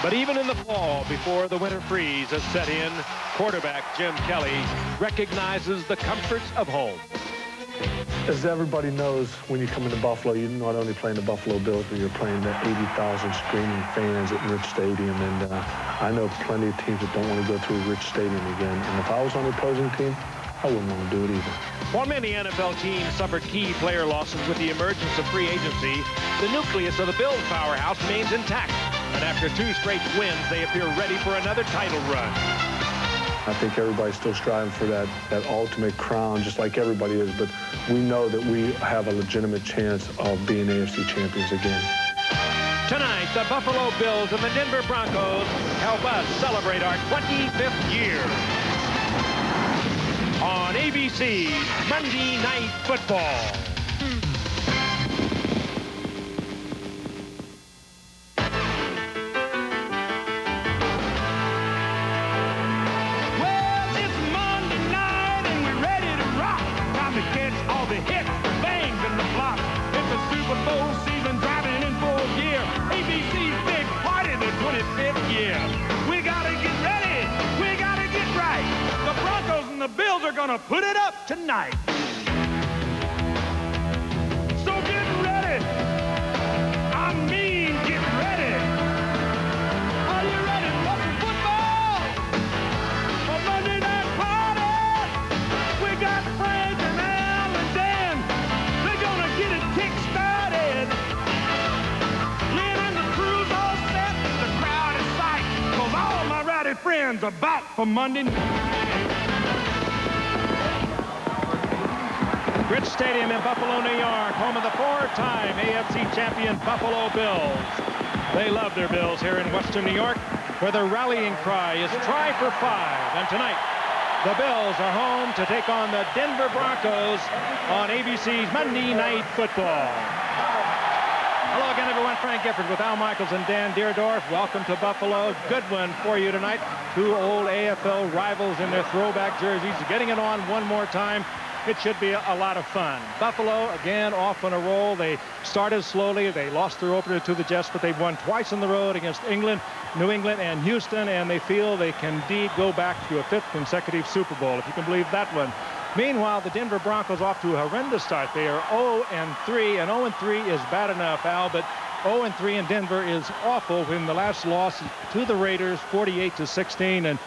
But even in the fall, before the winter freeze has set in, quarterback Jim Kelly recognizes the comforts of home. As everybody knows, when you come into Buffalo, you're not only playing the Buffalo Bills, but you're playing the 80,000 screaming fans at Rich Stadium. And I know plenty of teams that don't want to go through Rich Stadium again. And if I was on the opposing team, I wouldn't want to do it either. While many NFL teams suffered key player losses with the emergence of free agency, the nucleus of the Bills powerhouse remains intact. And after 2 straight wins, they appear ready for another title run. I think everybody's still striving for that ultimate crown, just like everybody is. But we know that we have a legitimate chance of being AFC champions again. Tonight, the Buffalo Bills and the Denver Broncos help us celebrate our 25th year on ABC Monday Night Football. Gonna put it up tonight. So get ready. I mean, get ready. Are you ready for some football? For Monday Night Party? We got Frank and Al and Dan. They're gonna get it kick-started. Lynn and the crew's all set. The crowd is psyched, 'cause all my rowdy friends are back for Monday night. Rich Stadium in Buffalo, New York, home of the 4-time AFC champion Buffalo Bills. They love their Bills here in Western New York, where the rallying cry is try for 5. And tonight, the Bills are home to take on the Denver Broncos on ABC's Monday Night Football. Hello again, everyone. Frank Gifford with Al Michaels and Dan Deerdorf. Welcome to Buffalo. Good one for you tonight. 2 old AFL rivals in their throwback jerseys, getting it on one more time. It should be a lot of fun. Buffalo, again, off on a roll. They started slowly. They lost their opener to the Jets, but they've won twice on the road against England, New England, and Houston, and they feel they can indeed go back to a 5th consecutive Super Bowl, if you can believe that one. Meanwhile, the Denver Broncos off to a horrendous start. They are 0-3, and 0-3 is bad enough, Al, but 0-3 in Denver is awful when the last loss to the Raiders, 48-16, and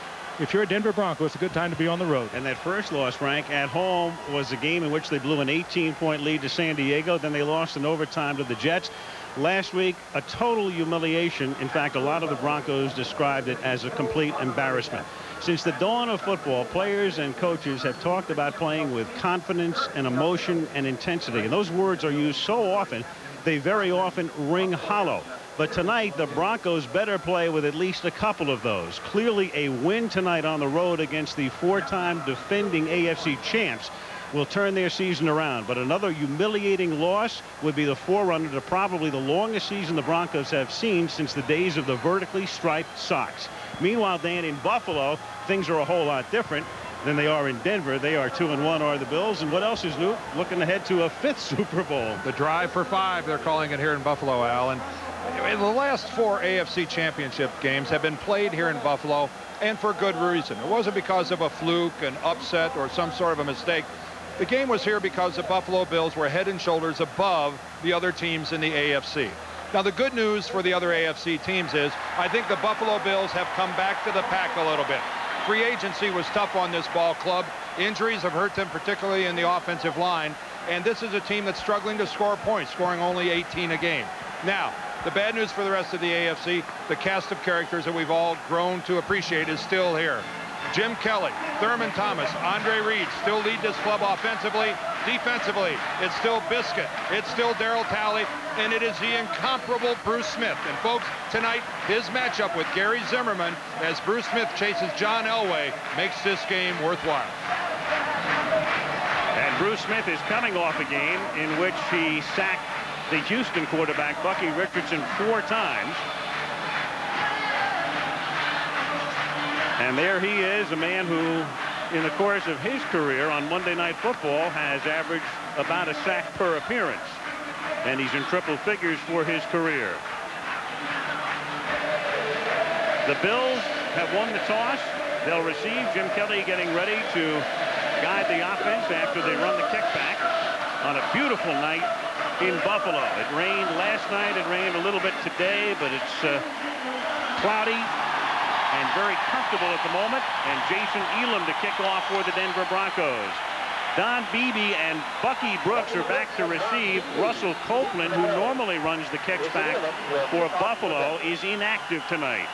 if you're a Denver Bronco, it's a good time to be on the road. And that first loss, Frank, at home was a game in which they blew an 18-point lead to San Diego. Then they lost in overtime to the Jets. Last week, a total humiliation. In fact, a lot of the Broncos described it as a complete embarrassment. Since the dawn of football, players and coaches have talked about playing with confidence and emotion and intensity. And those words are used so often, they very often ring hollow. But tonight, the Broncos better play with at least a couple of those. Clearly, a win tonight on the road against the 4-time defending AFC champs will turn their season around. But another humiliating loss would be the forerunner to probably the longest season the Broncos have seen since the days of the vertically striped socks. Meanwhile, Dan, in Buffalo, things are a whole lot different than they are in Denver. They are 2-1 are the Bills. And what else is new? Looking ahead to a 5th Super Bowl. The drive for 5, they're calling it here in Buffalo, Al. And the last 4 AFC championship games have been played here in Buffalo, and for good reason. It wasn't because of a fluke, an upset, or some sort of a mistake. The game was here because the Buffalo Bills were head and shoulders above the other teams in the AFC. Now, the good news for the other AFC teams is I think the Buffalo Bills have come back to the pack a little bit. Free agency was tough on this ball club. Injuries have hurt them, particularly in the offensive line. And this is a team that's struggling to score points, scoring only 18 a game. Now, the bad news for the rest of the AFC, the cast of characters that we've all grown to appreciate is still here. Jim Kelly, Thurman Thomas, Andre Reed still lead this club offensively. Defensively, it's still Biscuit, it's still Darryl Talley, and it is the incomparable Bruce Smith. And folks, tonight, his matchup with Gary Zimmerman as Bruce Smith chases John Elway makes this game worthwhile. And Bruce Smith is coming off a game in which he sacked the Houston quarterback, Bucky Richardson, 4 times. And there he is, a man who, in the course of his career on Monday Night Football, has averaged about a sack per appearance. And he's in triple figures for his career. The Bills have won the toss. They'll receive. Jim Kelly getting ready to guide the offense after they run the kickback on a beautiful night in Buffalo. It rained last night. It rained a little bit today, but it's cloudy and very comfortable at the moment. And Jason Elam to kick off for the Denver Broncos. Don Beebe and Bucky Brooks are back to receive. Russell Copeland, who normally runs the kicks back for Buffalo, is inactive tonight,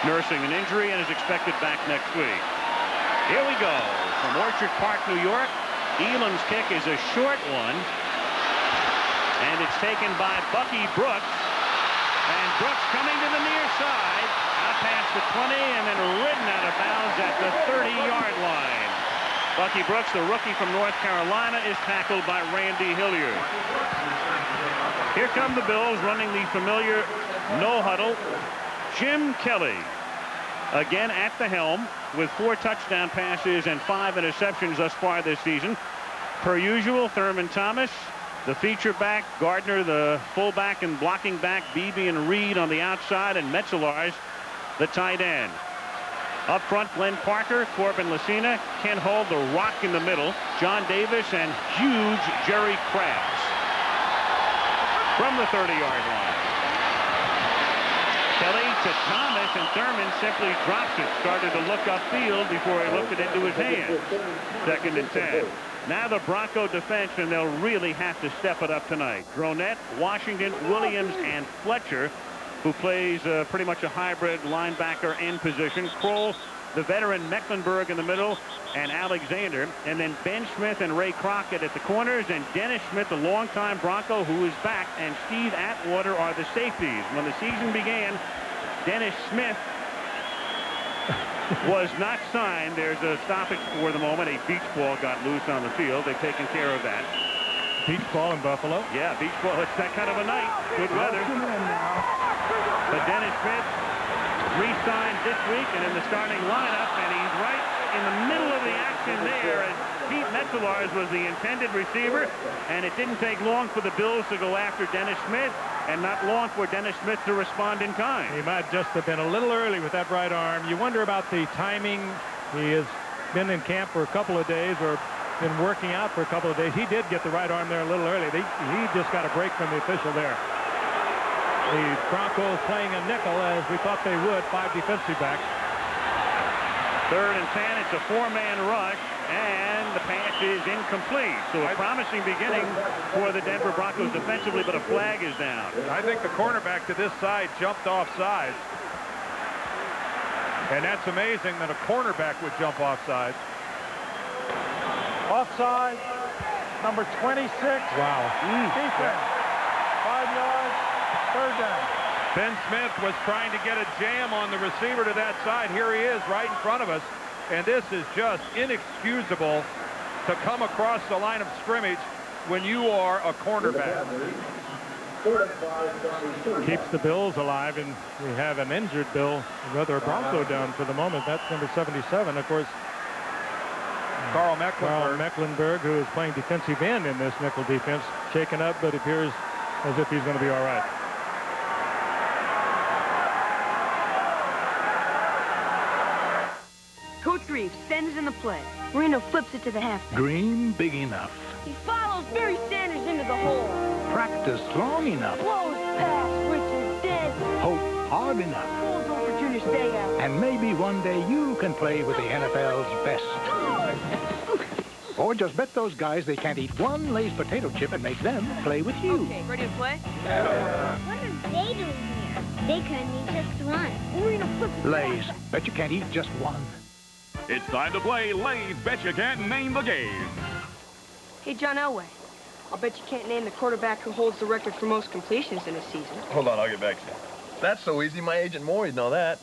nursing an injury, and is expected back next week. Here we go from Orchard Park, New York. Elam's kick is a short one, and it's taken by Bucky Brooks. And Brooks coming to the near side, out past the 20, and then ridden out of bounds at the 30-yard line. Bucky Brooks, the rookie from North Carolina, is tackled by Randy Hilliard. Here come the Bills running the familiar no huddle. Jim Kelly again at the helm with 4 touchdown passes and 5 interceptions thus far this season. Per usual, Thurman Thomas, the feature back, Gardner, the fullback and blocking back, Beebe and Reed on the outside, and Metzelaars, the tight end. Up front, Glenn Parker, Corbin Lucina, Ken Hull, the rock in the middle, John Davis, and huge Jerry Krabs from the 30-yard line. Kelly to Thomas, and Thurman simply drops it. Started to look upfield before he looked it into his hands. 2nd and 10. Now the Bronco defense, and they'll really have to step it up tonight. Dronette, Washington, Williams, and Fletcher, who plays pretty much a hybrid linebacker end position. Kroll, the veteran Mecklenburg in the middle, and Alexander. And then Ben Smith and Ray Crockett at the corners, and Dennis Smith, the longtime Bronco, who is back, and Steve Atwater are the safeties. When the season began, Dennis Smith was not signed. There's a stoppage for the moment. A beach ball got loose on the field. They've taken care of that. Beach ball in Buffalo. Yeah, beach ball. It's that kind of a night. Good weather. But Dennis Smith re-signed this week and in the starting lineup, and he's right in the middle of the action there, as Pete Metzelaars was the intended receiver, and it didn't take long for the Bills to go after Dennis Smith, and not long for Dennis Smith to respond in kind. He might just have been a little early with that right arm. You wonder about the timing. He has been in camp for a couple of days, or been working out for a couple of days. He did get the right arm there a little early. He just got a break from the official there. The Broncos playing a nickel, as we thought they would, 5 defensive backs. 3rd and 10. It's a 4-man rush, and the pass is incomplete. So a promising beginning for the Denver Broncos defensively, but a flag is down. I think the cornerback to this side jumped offside. And that's amazing that a cornerback would jump offside. Offside, number 26. Wow. Defense. 5 yards, 3rd down. Ben Smith was trying to get a jam on the receiver to that side. Here he is right in front of us. And this is just inexcusable to come across the line of scrimmage when you are a cornerback. Keeps the Bills alive, and we have an injured Bill, rather a Bronco down for the moment. That's number 77, of course. Carl Carl Mecklenburg, who is playing defensive end in this nickel defense, shaken up, but appears as if he's going to be all right. Coach Reeves sends in the play. Marino flips it to the halfback. Dream big enough. He follows Barry Sanders into the hole. Practice long enough. Blows past Richard dead. Hope hard enough. Rolls over Junior Stayout. And maybe one day you can play with the NFL's best. Or just bet those guys they can't eat one Lay's potato chip and make them play with you. Okay, ready to play? What are they doing here? They couldn't eat just one. Marino flips it to the Lay's, halfback. bet you can't eat just one. It's time to play Lay's Bet You Can't Name the Game. Hey, John Elway. I'll bet you can't name the quarterback who holds the record for most completions in a season. Hold on, I'll get back to you. That's so easy. My agent Maury'd know that.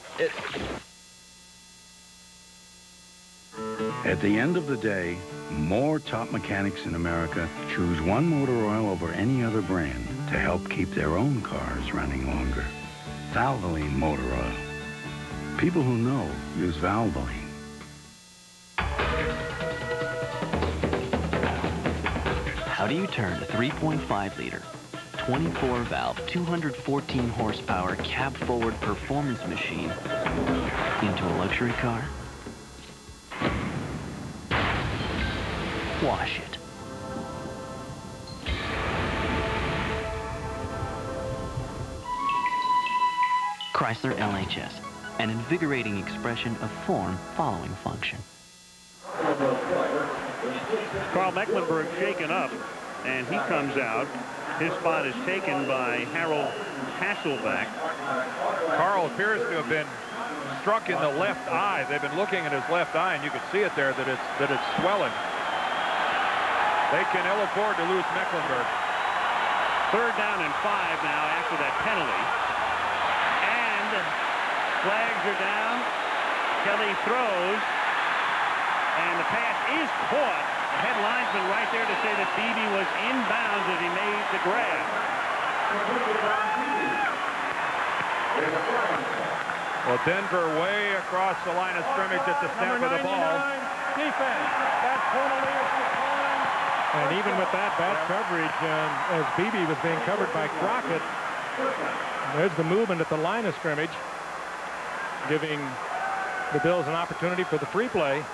At the end of the day, more top mechanics in America choose One Motor Oil over any other brand to help keep their own cars running longer. Valvoline Motor Oil. People who know use Valvoline. How do you turn a 3.5-liter, 24-valve, 214-horsepower cab-forward performance machine into a luxury car? Wash it. Chrysler LHS, an invigorating expression of form following function. Carl Mecklenburg shaken up, and he comes out. His spot is taken by Harold Hasselback. Carl appears to have been struck in the left eye. They've been looking at his left eye, and you can see it there that it's swelling. They can ill afford to lose Mecklenburg. 3rd down and 5 now after that penalty. And flags are down. Kelly throws. And the pass is caught. The head linesman right there to say that Beebe was inbounds as he made the grab. Well, Denver way across the line of scrimmage at the snap of the ball. Defense. That penalty is declined. And even with that bad coverage, as Beebe was being covered by Crockett, there's the movement at the line of scrimmage, giving the Bills an opportunity for the free play.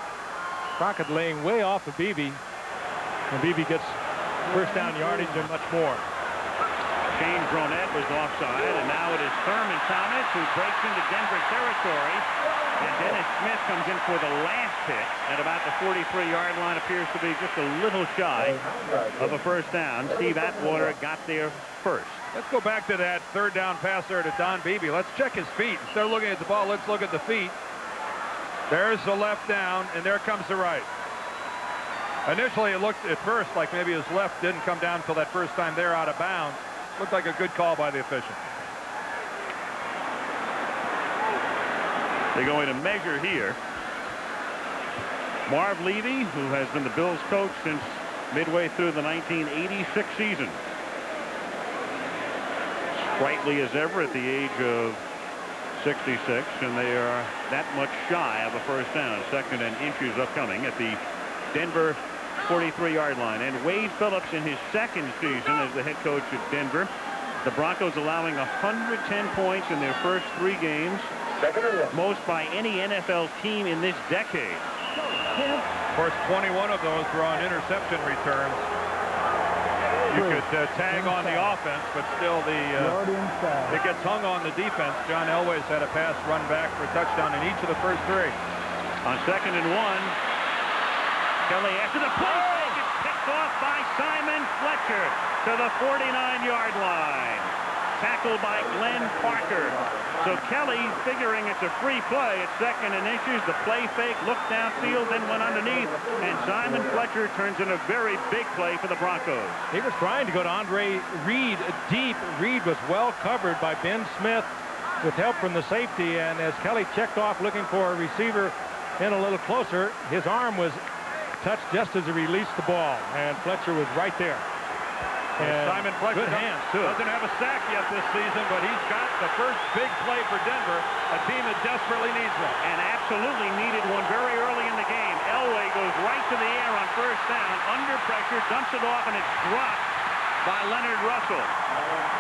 Crockett laying way off of Beebe, and Beebe gets first down yardage and much more. Shane Bronette was offside, and now it is Thurman Thomas who breaks into Denver territory, and Dennis Smith comes in for the last hit at about the 43-yard line. Appears to be just a little shy of a first down. Steve Atwater got there first. Let's go back to that 3rd down pass there to Don Beebe. Let's check his feet. Instead of looking at the ball, let's look at the feet. There's the left down, and there comes the right. Initially, it looked at first like maybe his left didn't come down until that first time there out of bounds. Looked like a good call by the official. They're going to measure here. Marv Levy, who has been the Bills coach since midway through the 1986 season. Sprightly as ever at the age of 66, and they are that much shy of a first down. 2nd and inches upcoming at the Denver 43-yard line. And Wade Phillips in his 2nd season as the head coach at Denver. The Broncos allowing 110 points in their first 3 games. Most by any NFL team in this decade. Of course, 21 of those were on interception returns. You could tag on the offense, but still it gets hung on the defense. John Elway's had a pass run back for a touchdown in each of the first 3. On 2nd and 1, Kelly after the play fake, it's picked off by Simon Fletcher to the 49-yard line. Tackled by Glenn Parker. So Kelly figuring it's a free play at 2nd and inches. The play fake looked downfield, then went underneath, and Simon Fletcher turns in a very big play for the Broncos. He was trying to go to Andre Reed deep. Reed was well covered by Ben Smith with help from the safety, and as Kelly checked off looking for a receiver in a little closer, his arm was touched just as he released the ball, and Fletcher was right there. And Simon Fletcher good hands, too. Doesn't have a sack yet this season, but he's got the first big play for Denver, a team that desperately needs one. And absolutely needed one very early in the game. Elway goes right to the air on first down, under pressure, dumps it off, and it's dropped by Leonard Russell.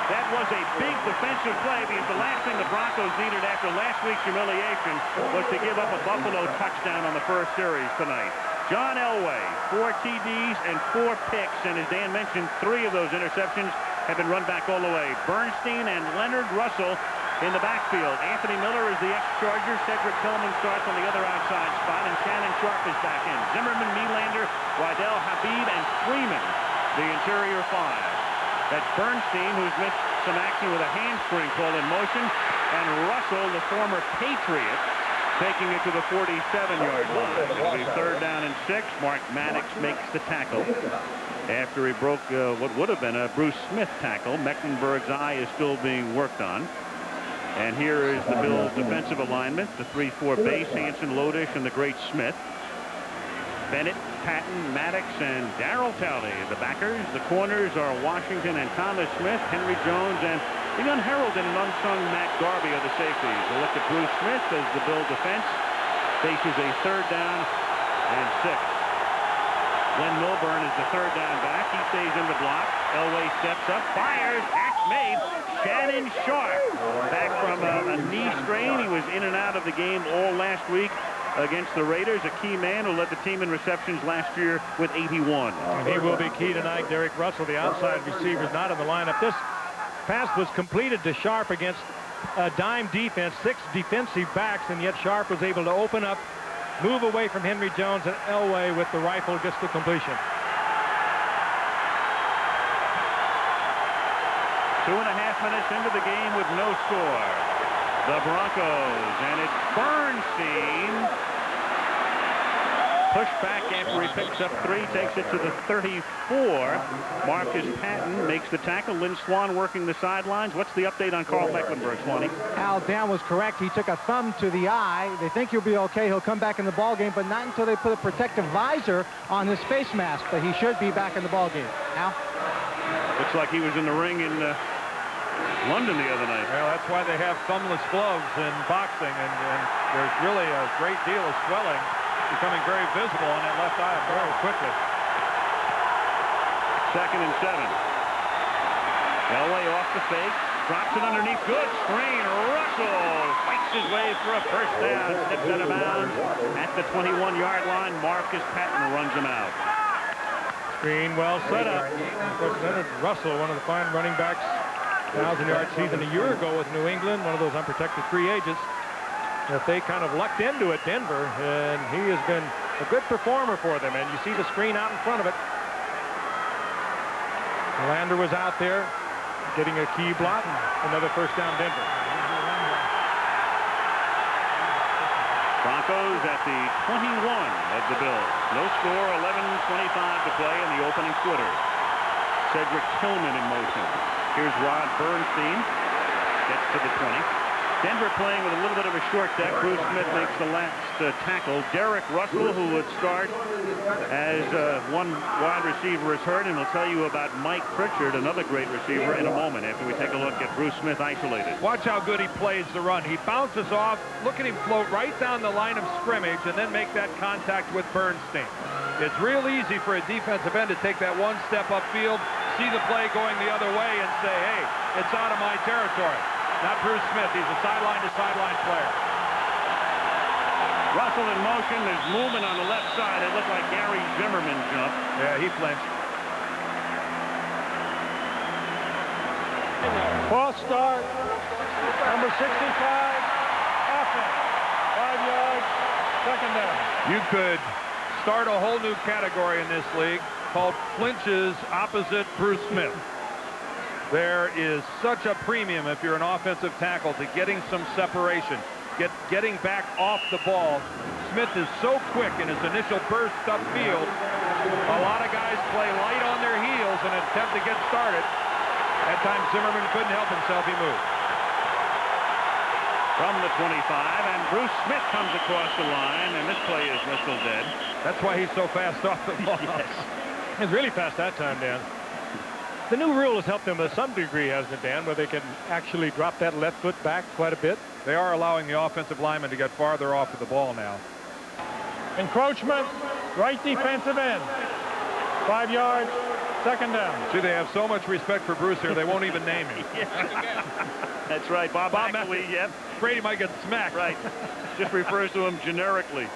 That was a big defensive play because the last thing the Broncos needed after last week's humiliation was to give up a Buffalo touchdown on the first series tonight. John Elway, 4 TDs and 4 picks, and as Dan mentioned, 3 of those interceptions have been run back all the way. Bernstein and Leonard Russell in the backfield. Anthony Miller is the ex-Charger. Cedric Tillman starts on the other outside spot, and Shannon Sharp is back in. Zimmerman, Nylander, Waddell Habib, and Freeman, the interior 5. That's Bernstein, who's missed some action with a hamstring pull in motion, and Russell, the former Patriot, taking it to the 47-yard line. It'll be 3rd down and 6. Mark Maddox makes the tackle after he broke what would have been a Bruce Smith tackle. Mecklenburg's eye is still being worked on. And here is the Bills' defensive alignment. The 3-4 base, Hanson, Lodish, and the great Smith. Bennett, Patton, Maddox, and Darryl Talley. The backers. The corners are Washington and Thomas Smith, Henry Jones, and the unheralded and unsung Matt Garvey are the safeties. A look at Bruce Smith as the Bill defense faces a 3rd down and 6. Glenn Milburn is the 3rd down back. He stays in the block. Elway steps up, fires, catch made. Shannon Sharp, back from a knee strain. He was in and out of the game all last week against the Raiders, a key man who led the team in receptions last year with 81. And he will be key tonight. Derek Russell, the outside receiver, is not in the lineup. This pass was completed to Sharp against a dime defense, 6 defensive backs, and yet Sharp was able to open up, move away from Henry Jones, and Elway with the rifle gets the completion. 2.5 minutes into the game with no score. The Broncos, and it's Bernstein. Pushed back after he picks up 3, takes it to the 34. Marcus Patton makes the tackle. Lynn Swan working the sidelines. What's the update on Carl Mecklenburg, Swanee? Al, Dan was correct. He took a thumb to the eye. They think he'll be okay. He'll come back in the ball game, but not until they put a protective visor on his face mask. But he should be back in the ball game. Al? Looks like he was in the ring in London the other night. Well, that's why they have thumbless gloves in boxing, and there's really a great deal of swelling becoming very visible on that left eye very quickly. 2nd and 7. Elway off the fake, drops it underneath. Good screen. Russell fights his way for a first down. Steps out of bounds at the 21-yard line. Marcus Patton runs him out. Screen well set up. Of course, Leonard Russell, one of the fine running backs, 1,000-yard season a year ago with New England, one of those unprotected free agents that they kind of lucked into at Denver, and he has been a good performer for them. And you see the screen out in front of it. Lander was out there getting a key block. Another first down, Denver. Broncos at the 21 of the Bills. No score, 11:25 to play in the opening quarter. Cedric Tillman in motion. Here's Rod Bernstein. Gets to the 20. Denver playing with a little bit of a short deck. Bruce Smith makes the last tackle. Derek Russell, who would start as one wide receiver, is hurt, and we'll tell you about Mike Pritchard, another great receiver, in a moment after we take a look at Bruce Smith isolated. Watch how good he plays the run. He bounces off. Look at him float right down the line of scrimmage and then make that contact with Bernstein. It's real easy for a defensive end to take that one step upfield, see the play going the other way, and say, hey, it's out of my territory. Not Bruce Smith. He's a sideline-to-sideline player. Russell in motion. There's movement on the left side. It looked like Gary Zimmerman jumped. Yeah, he flinched. False start. Number 65. Offense. 5 yards. 2nd down. You could start a whole new category in this league called flinches opposite Bruce Smith. There is such a premium if you're an offensive tackle to getting some separation, getting back off the ball. Smith is so quick in his initial burst upfield. A lot of guys play light on their heels and attempt to get started. At times Zimmerman couldn't help himself. He moved. From the 25, and Bruce Smith comes across the line, and this play is whistled dead. That's why he's so fast off the ball. Yes. He's really fast that time, Dan. The new rule has helped them to some degree, hasn't it, Dan, where they can actually drop that left foot back quite a bit? They are allowing the offensive lineman to get farther off of the ball now. Encroachment. Right defensive end. 5 yards. 2nd down. See, they have so much respect for Bruce here, they won't even name him. That's right. Bob McElwee, yep. Afraid he might get smacked. Right. Just refers to him generically.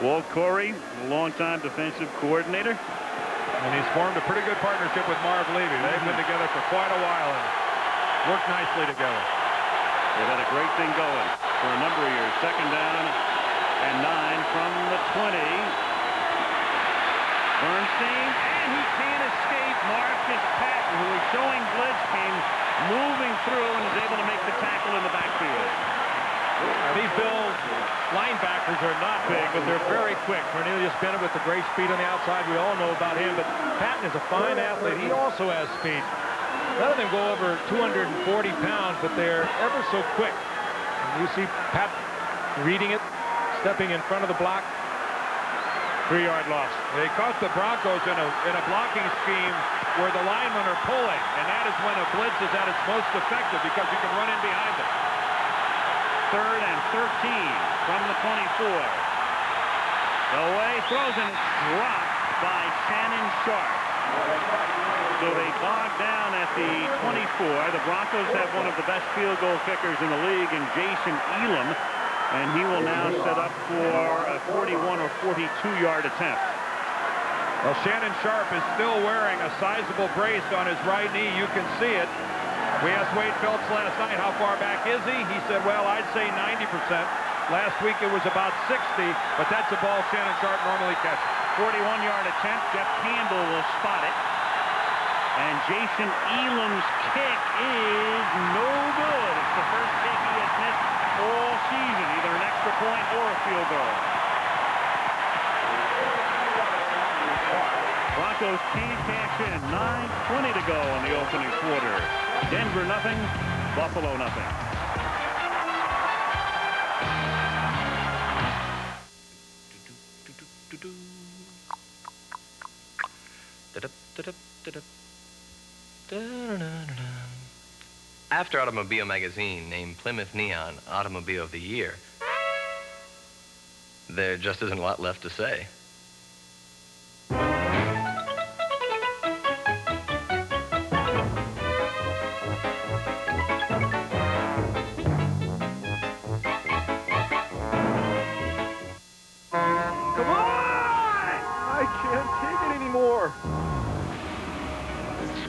Walt Corey, longtime defensive coordinator. And he's formed a pretty good partnership with Marv Levy. They've been together for quite a while and worked nicely together. They've had a great thing going for a number of years. 2nd down and 9 from the 20. Bernstein, and he can't escape. Marcus Patton, who is showing blitz, came moving through and is able to make the tackle in the backfield. These Bills linebackers are not big, but they're very quick. Cornelius Bennett with the great speed on the outside. We all know about him, but Patton is a fine athlete. He also has speed. None of them go over 240 pounds, but they're ever so quick. And you see Pat reading it, stepping in front of the block. 3-yard loss. They caught the Broncos in a blocking scheme where the linemen are pulling, and that is when a blitz is at its most effective because you can run in behind them. 3rd and 13 from the 24. Elway throws, and it's dropped by Shannon Sharp. So they bogged down at the 24. The Broncos have one of the best field goal kickers in the league in Jason Elam, and he will now set up for a 41 or 42-yard attempt. Well, Shannon Sharp is still wearing a sizable brace on his right knee. You can see it. We asked Wade Phelps last night, how far back is he? He said, well, I'd say 90%. Last week it was about 60, but that's a ball Shannon Sharp normally catches. 41-yard attempt. Jeff Campbell will spot it. And Jason Elam's kick is no good. It's the first kick he has missed all season, either an extra point or a field goal. Broncos can't cash in. 9:20 to go in the opening quarter. Denver nothing, Buffalo nothing. After Automobile Magazine named Plymouth Neon Automobile of the Year, there just isn't a lot left to say.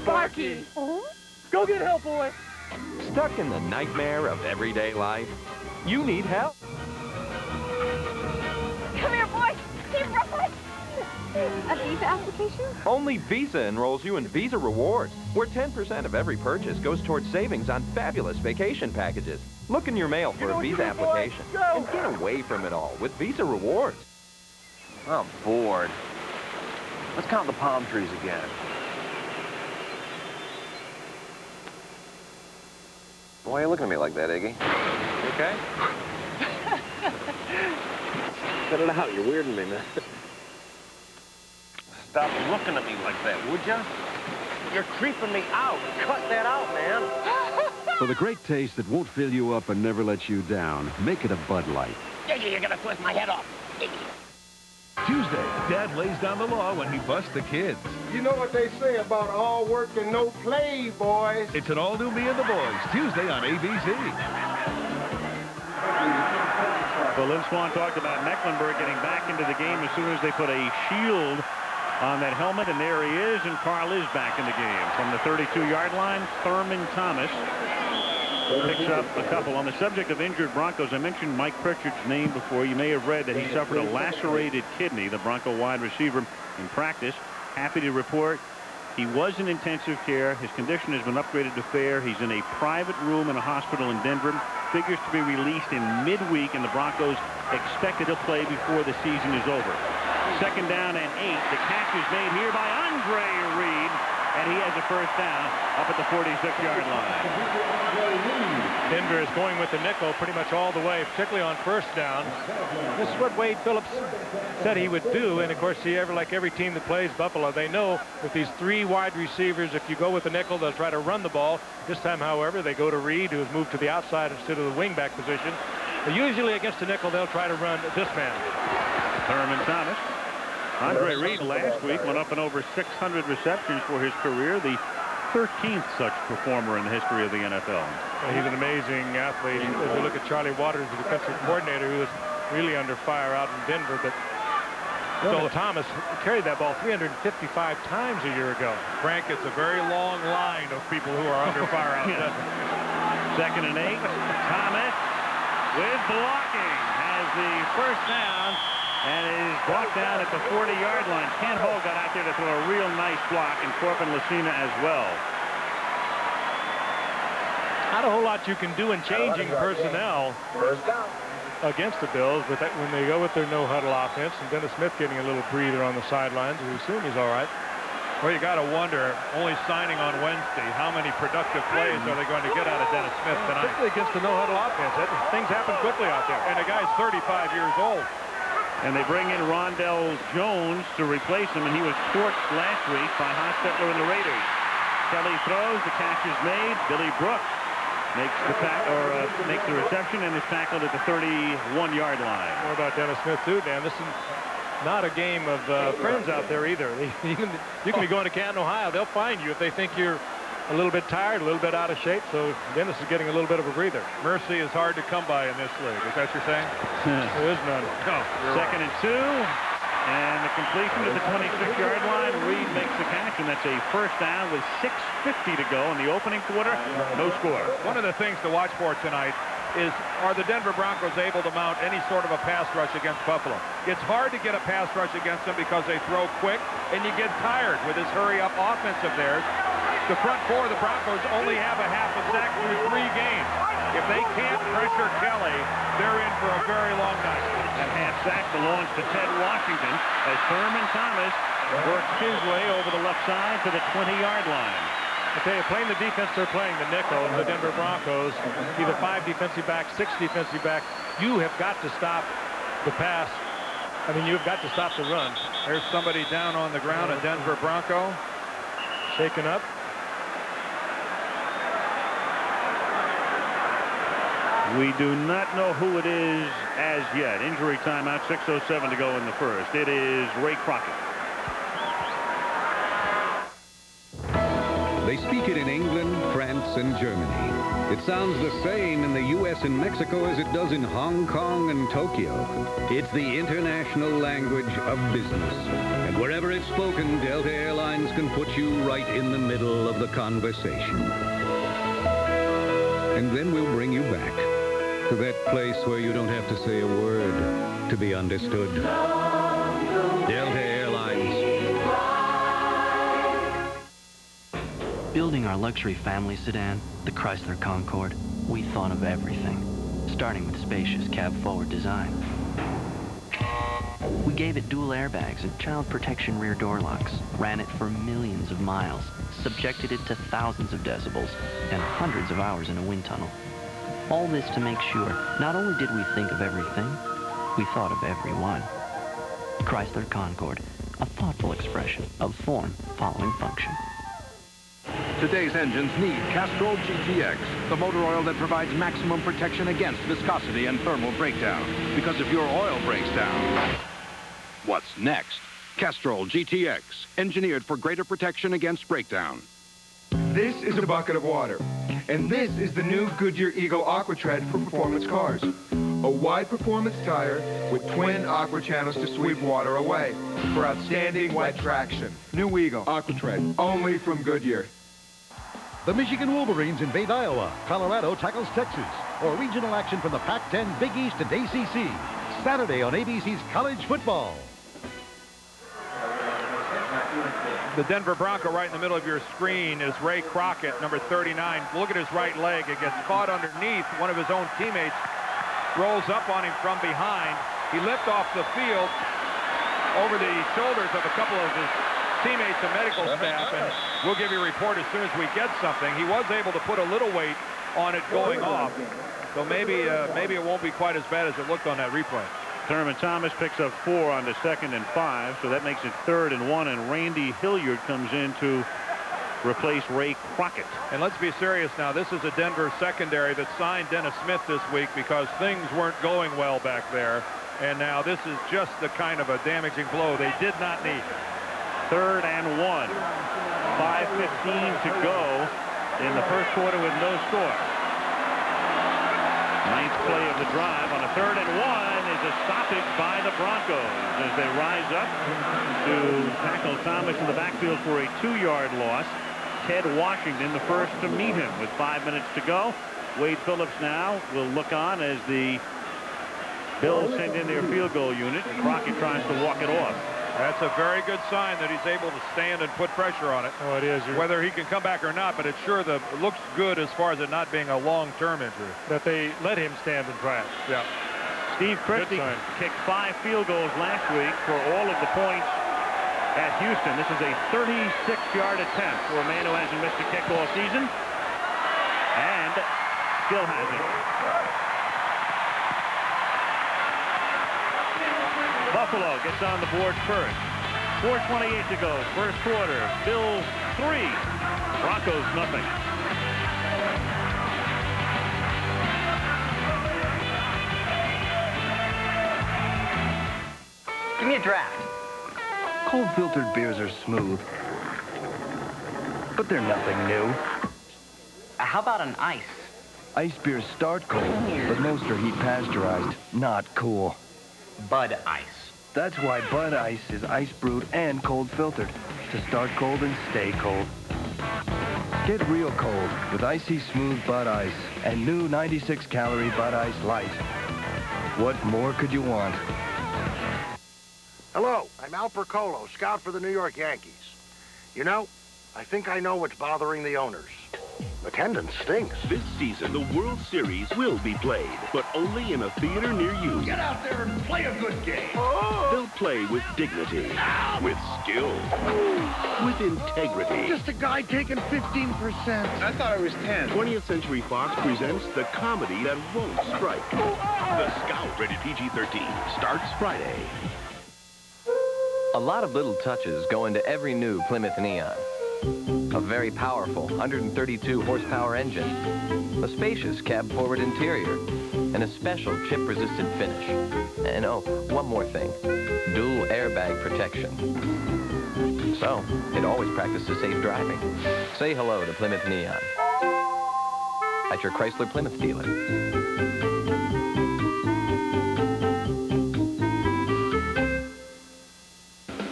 Sparky! Go get help, boy! Stuck in the nightmare of everyday life? You need help. Come here, boy! Keep rolling! A Visa application? Only Visa enrolls you in Visa Rewards, where 10% of every purchase goes towards savings on fabulous vacation packages. Look in your mail for a Visa application and get away from it all with Visa Rewards. I'm bored. Let's count the palm trees again. Why are you looking at me like that, Iggy? You okay? Cut it out. You're weirding me, man. Stop looking at me like that, would ya? You're creeping me out. Cut that out, man. For the great taste that won't fill you up and never let you down, make it a Bud Light. Iggy, you're gonna twist my head off. Iggy. Tuesday, Dad lays down the law when he busts the kids. You know what they say about all work and no play, boys. It's an all-new Me and the Boys, Tuesday on ABC. Well, Lynn Swan talked about Mecklenburg getting back into the game as soon as they put a shield on that helmet, and there he is, and Carl is back in the game. From the 32-yard line, Thurman Thomas picks up a couple. On the subject of injured Broncos, I mentioned Mike Pritchard's name before. You may have read that he suffered a lacerated kidney, the Bronco wide receiver, in practice. Happy to report he was in intensive care. His condition has been upgraded to fair. He's in a private room in a hospital in Denver. Figures to be released in midweek, and the Broncos expected to play before the season is over. Second down and 8. The catch is made here by Andre Reed, and he has a first down up at the 46-yard line. Denver is going with the nickel pretty much all the way, particularly on first down. This is what Wade Phillips said he would do, and of course, like every team that plays Buffalo, they know with these three wide receivers, if you go with the nickel, they'll try to run the ball. This time, however, they go to Reed, who has moved to the outside instead of the wingback position. But usually against the nickel, they'll try to run this man. Thurman Thomas. Andre Reed last week went up and over 600 receptions for his career, the 13th such performer in the history of the NFL. He's an amazing athlete. If you look at Charlie Waters, the defensive coordinator, who was really under fire out in Denver, but so Thomas carried that ball 355 times a year ago. Frank, it's a very long line of people who are under fire out there. Second and 8. Thomas with blocking has the first down and is brought down at the 40-yard line. Kent Hull got out there to throw a real nice block, and Corbin Lucina as well. Not a whole lot you can do in changing personnel against the Bills, but when they go with their no-huddle offense, and Dennis Smith getting a little breather on the sidelines, we assume he's all right. Well, you got to wonder, only signing on Wednesday, how many productive plays are they going to get out of Dennis Smith tonight? Particularly against the no-huddle offense. Things happen quickly out there. And the guy's 35 years old. And they bring in Rondell Jones to replace him, and he was torched last week by Hostetler and the Raiders. Kelly throws, the catch is made. Billy Brooks makes the reception and is tackled at the 31-yard line. More about Dennis Smith too, Dan. not a game of friends out there either. You can be going to Canton, Ohio. They'll find you if they think you're a little bit tired, a little bit out of shape. So Dennis is getting a little bit of a breather. Mercy is hard to come by in this league. Is that what you're saying? There is none. No. Second and 2. And the completion to the 26-yard line. Reed makes the catch, and that's a first down with 6:50 to go in the opening quarter. No score. One of the things to watch for tonight is, are the Denver Broncos able to mount any sort of a pass rush against Buffalo? It's hard to get a pass rush against them because they throw quick, and you get tired with this hurry-up offense of theirs. The front four of the Broncos only have a half a sack through 3 games. If they can't pressure Kelly, they're in for a very long night. That half sack belongs to Ted Washington as Thurman Thomas works his way over the left side to the 20-yard line. I tell you, playing the defense they're playing, the nickel, the Denver Broncos, either 5 defensive backs, 6 defensive backs, you have got to stop the pass. I mean, you've got to stop the run. There's somebody down on the ground, a Denver Bronco. Shaken up. We do not know who it is as yet. Injury timeout, 6:07 to go in the first. It is Ray Crockett. They speak it in England, France, and Germany. It sounds the same in the U.S. and Mexico as it does in Hong Kong and Tokyo. It's the international language of business. And wherever it's spoken, Delta Airlines can put you right in the middle of the conversation. And then we'll bring you back to that place where you don't have to say a word to be understood. Delta Airlines. Building our luxury family sedan, the Chrysler Concorde, we thought of everything, starting with spacious cab-forward design. We gave it dual airbags and child protection rear door locks, ran it for millions of miles, subjected it to thousands of decibels, and hundreds of hours in a wind tunnel. All this to make sure not only did we think of everything, we thought of everyone. Chrysler Concorde, a thoughtful expression of form following function. Today's engines need Castrol GTX, the motor oil that provides maximum protection against viscosity and thermal breakdown. Because if your oil breaks down, what's next? Castrol GTX, engineered for greater protection against breakdown. This is a bucket of water, and this is the new Goodyear Eagle AquaTread for performance cars. A wide performance tire with twin aqua channels to sweep water away for outstanding wet traction. New Eagle AquaTread, only from Goodyear. The Michigan Wolverines invade Iowa. Colorado tackles Texas. Or regional action from the Pac-10 Big East and ACC. Saturday on ABC's College Football. The Denver Bronco right in the middle of your screen is Ray Crockett, number 39. Look at his right leg. It gets caught underneath. One of his own teammates rolls up on him from behind. He lifts off the field over the shoulders of a couple of his teammates and medical staff, and we'll give you a report as soon as we get something. He was able to put a little weight on it going off, so maybe it won't be quite as bad as it looked on that replay. Thurman Thomas picks up 4 on the 2nd and 5, so that makes it 3rd and 1, and Randy Hilliard comes in to replace Ray Crockett. And let's be serious now. This is a Denver secondary that signed Dennis Smith this week because things weren't going well back there, and now this is just the kind of a damaging blow they did not need. 3rd and 1. 5:15 to go in the first quarter with no score. Ninth play of the drive on a 3rd and 1 is a stoppage by the Broncos as they rise up to tackle Thomas in the backfield for a 2-yard loss. Ted Washington the first to meet him with 5 minutes to go. Wade Phillips now will look on as the Bills send in their field goal unit, and Crockett tries to walk it off. That's a very good sign that he's able to stand and put pressure on it. Oh, it is. Whether he can come back or not, but it sure looks good as far as it not being a long-term injury. That they let him stand and try it. Yeah. Steve Christie kicked 5 field goals last week for all of the points at Houston. This is a 36-yard attempt for a man who hasn't missed a kick all season, and still hasn't. Buffalo gets on the board first. 4:28 to go. First quarter. Bills 3. Broncos nothing. me a draft. Cold filtered beers are smooth, but they're nothing new. How about an ice? Ice beers start cold, but most are heat pasteurized. Not cool. Bud Ice. That's why Bud Ice is ice brewed and cold filtered to start cold and stay cold. Get real cold with icy smooth Bud Ice and new 96-calorie Bud Ice Light. What more could you want? Hello, I'm Al Percolo, scout for the New York Yankees. You know, I think I know what's bothering the owners. Attendance stinks. This season, the World Series will be played, but only in a theater near you. Get out there and play a good game. They'll play with dignity, with skill, with integrity. Just a guy taking 15%. I thought it was 10. 20th Century Fox presents the comedy that won't strike. The Scout, rated PG-13, starts Friday. A lot of little touches go into every new Plymouth Neon. A very powerful 132 horsepower engine, a spacious cab-forward interior, and a special chip-resistant finish. And oh, one more thing, dual airbag protection. So, it always practices safe driving. Say hello to Plymouth Neon at your Chrysler Plymouth dealer.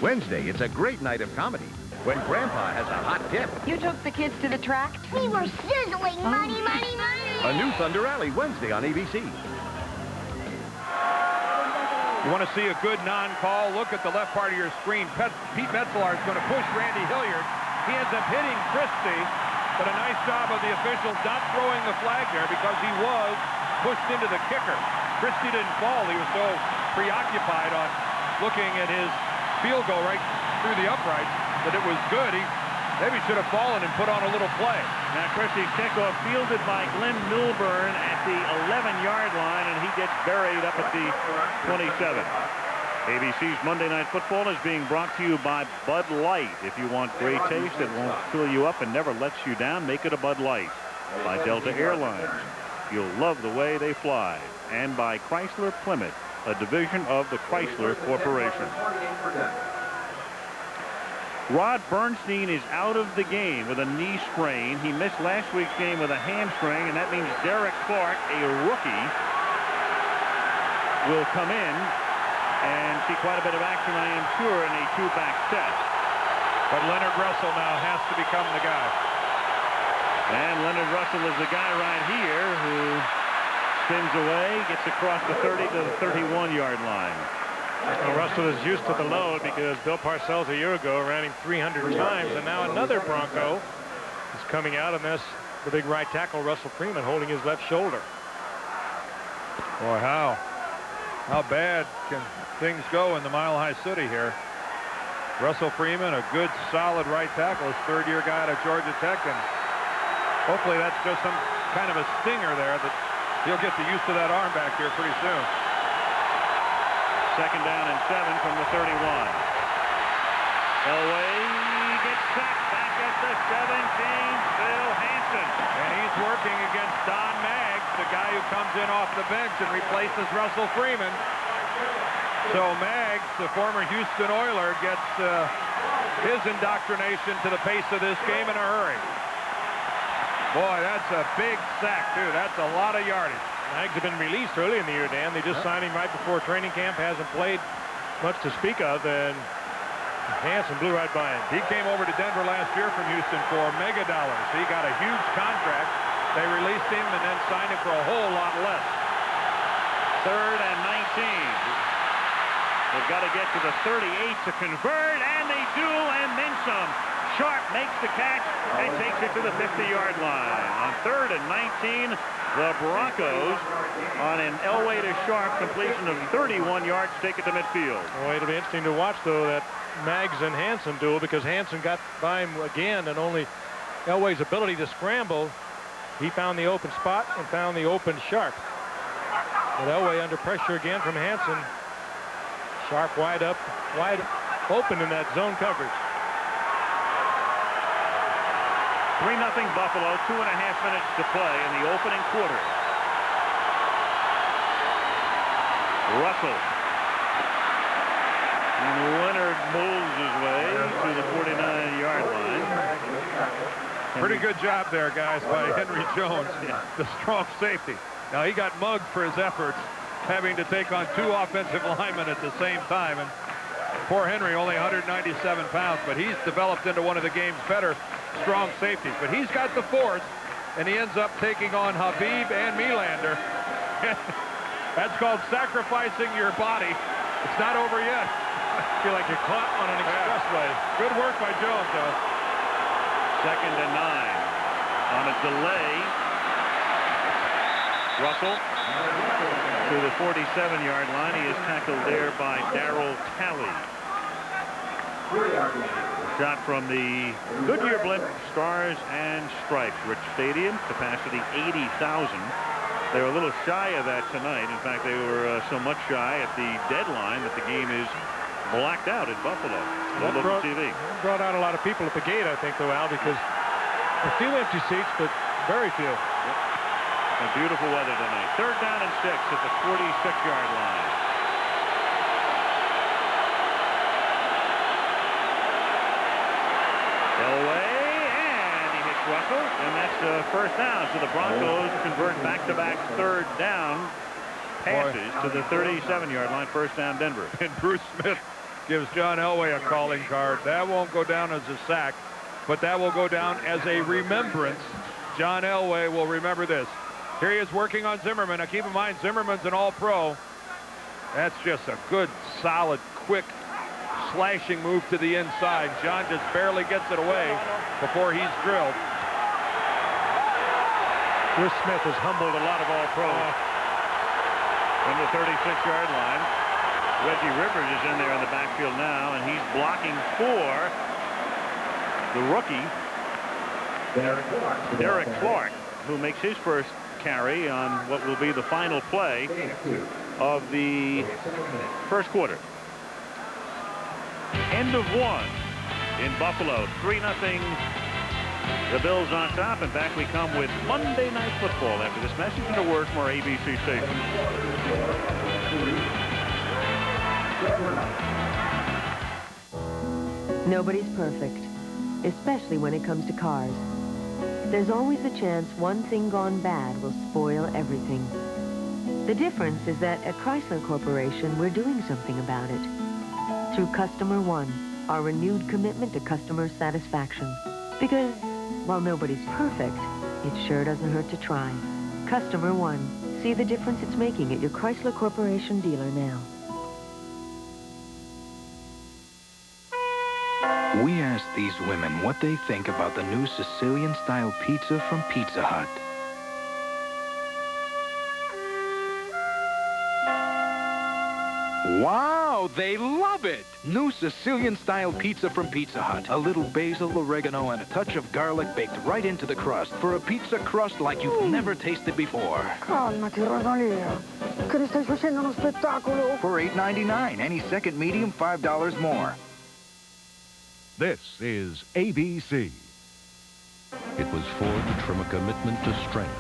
Wednesday, it's a great night of comedy when Grandpa has a hot tip. You took the kids to the track? We were sizzling money, money, money. A new Thunder Alley Wednesday on ABC. You want to see a good non-call? Look at the left part of your screen. Pete Metzelaar is going to push Randy Hilliard. He ends up hitting Christie, but a nice job of the officials not throwing the flag there because he was pushed into the kicker. Christie didn't fall. He was so preoccupied on looking at his field goal right through the uprights that it was good. He maybe should have fallen and put on a little play. Now Christie's kickoff fielded by Glenn Milburn at the 11-yard line, and he gets buried up at the 27. ABC's Monday Night Football is being brought to you by Bud Light. If you want great taste that won't fill you up and never lets you down, make it a Bud Light. By Delta Airlines, you'll love the way they fly. And by Chrysler Plymouth, a division of the Chrysler Corporation. Rod Bernstein is out of the game with a knee sprain. He missed last week's game with a hamstring, and that means Derek Clark, a rookie, will come in and see quite a bit of action, I am sure, in a two-back set. But Leonard Russell now has to become the guy. And Leonard Russell is the guy right here who spins away, gets across the 30 to the 31-yard line. Well, Russell is used to the load because Bill Parcells a year ago ran him 300 times, and now another Bronco is coming out, and that's the big right tackle, Russell Freeman, holding his left shoulder. Boy, how bad can things go in the Mile High City here? Russell Freeman, a good, solid right tackle, his third-year guy out of Georgia Tech, and hopefully that's just some kind of a stinger there that he'll get the use of that arm back here pretty soon. Second down and 7 from the 31. Elway gets sacked back at the 17. Phil Hansen. And he's working against Don Maggs, the guy who comes in off the bench and replaces Russell Freeman. So Maggs, the former Houston Oiler, gets his indoctrination to the pace of this game in a hurry. Boy, that's a big sack, too. That's a lot of yardage. Maggs have been released early in the year, Dan. They just signed him right before training camp. Hasn't played much to speak of, and Hansen blew right by him. He came over to Denver last year from Houston for mega dollars. He got a huge contract. They released him and then signed him for a whole lot less. Third and 19. They've got to get to the 38 to convert, and they do, and then some. Sharp makes the catch and takes it to the 50-yard line. On third and 19, the Broncos, on an Elway to Sharp completion of 31 yards, take it to midfield. Well, it'll be interesting to watch, though, that Maggs and Hansen duel, because Hansen got by him again, and only Elway's ability to scramble, he found the open spot and found the open Sharp. But Elway under pressure again from Hansen. Sharp wide open in that zone coverage. 3-0 Buffalo, 2.5 minutes to play in the opening quarter. Russell And Leonard moves his way to the 49-yard line. Pretty good job there, guys, by Henry Jones, the strong safety. Now, he got mugged for his efforts, having to take on 2 offensive linemen at the same time. And poor Henry, only 197 pounds, but he's developed into one of the game's better strong safeties. But he's got the force, and he ends up taking on Habib and Melander. That's called sacrificing your body. It's not over yet. I feel like you're caught on an expressway. Good work by Jones, though. 2nd and 9. On a delay, Russell to the 47-yard line. He is tackled there by Darryl Talley. Shot from the Goodyear Blimp Stars and Stripes. Rich Stadium, capacity 80,000. They're a little shy of that tonight. In fact, they were so much shy at the deadline that the game is blacked out in Buffalo. No local TV. Brought out a lot of people at the gate, I think, though, Al, because a few empty seats, but very few. Yep. And beautiful weather tonight. 3rd down and 6 at the 46-yard line. Elway, and he hits Russell, and that's a 1st down. So the Broncos convert back-to-back 3rd down passes to the 37-yard line. 1st down, Denver. And Bruce Smith gives John Elway a calling card. That won't go down as a sack, but that will go down as a remembrance. John Elway will remember this. Here he is working on Zimmerman. Now keep in mind, Zimmerman's an all-pro. That's just a good, solid, quick, slashing move to the inside. John just barely gets it away before he's drilled. Bruce Smith has humbled a lot of all-pros. From the 36-yard line, Reggie Rivers is in there in the backfield now, and he's blocking for the rookie, Derek Clark, who makes his first carry on what will be the final play of the 1st quarter. End of 1 in Buffalo. 3-0. The Bills on top, and back we come with Monday Night Football after this message and a word from our ABC station. Nobody's perfect, especially when it comes to cars. There's always a chance one thing gone bad will spoil everything. The difference is that at Chrysler Corporation, we're doing something about it. Through Customer One, our renewed commitment to customer satisfaction. Because while nobody's perfect, it sure doesn't hurt to try. Customer One. See the difference it's making at your Chrysler Corporation dealer now. We asked these women what they think about the new Sicilian-style pizza from Pizza Hut. Wow, they love it! New Sicilian-style pizza from Pizza Hut. A little basil, oregano, and a touch of garlic baked right into the crust for a pizza crust like you've never tasted before. Calmati, Rosalia. Che ne stai facendo uno spettacolo? For $8.99. Any second medium, $5 more. This is ABC. It was forged from a commitment to strength,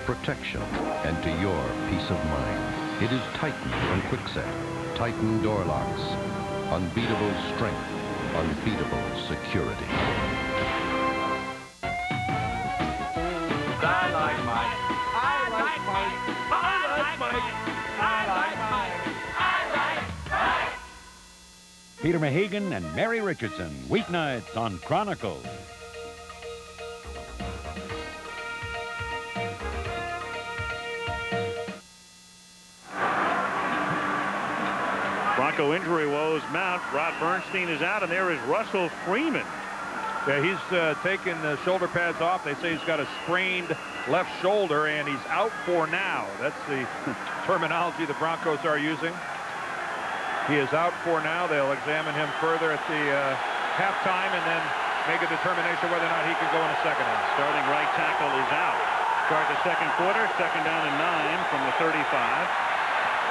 protection, and to your peace of mind. It is Titan from Kwikset. Titan door locks. Unbeatable strength. Unbeatable security. I like Mike. I like Mike. I like Mike. I like Mike. I like Mike. Peter Mahagan and Mary Richardson, weeknights on Chronicles. Bronco injury woes mount. Rod Bernstein is out, and there is Russell Freeman. Yeah, he's taken the shoulder pads off. They say he's got a sprained left shoulder, and he's out for now. That's the terminology the Broncos are using. He is out for now. They'll examine him further at the halftime and then make a determination whether or not he can go in the second half. Starting right tackle is out. Start the 2nd quarter. 2nd down and 9 from the 35.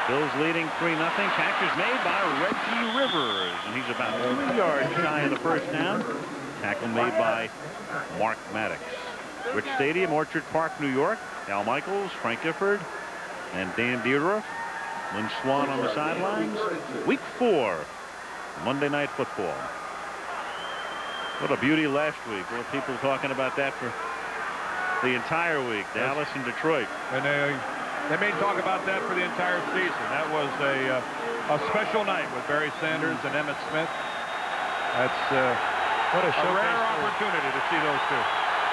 Bills leading 3-0. Catch is made by Reggie Rivers, and he's about 3 yards shy of the 1st down. Tackle made by Mark Maddox. Rich Stadium, Orchard Park, New York. Al Michaels, Frank Gifford, and Dan Dierdorf. Lynn Swan on the sidelines. Week 4 Monday Night Football. What a beauty last week. What people talking about that for the entire week. Dallas and Detroit. And they may talk about that for the entire season. That was a special night with Barry Sanders and Emmitt Smith. That's what a rare opportunity to see those two.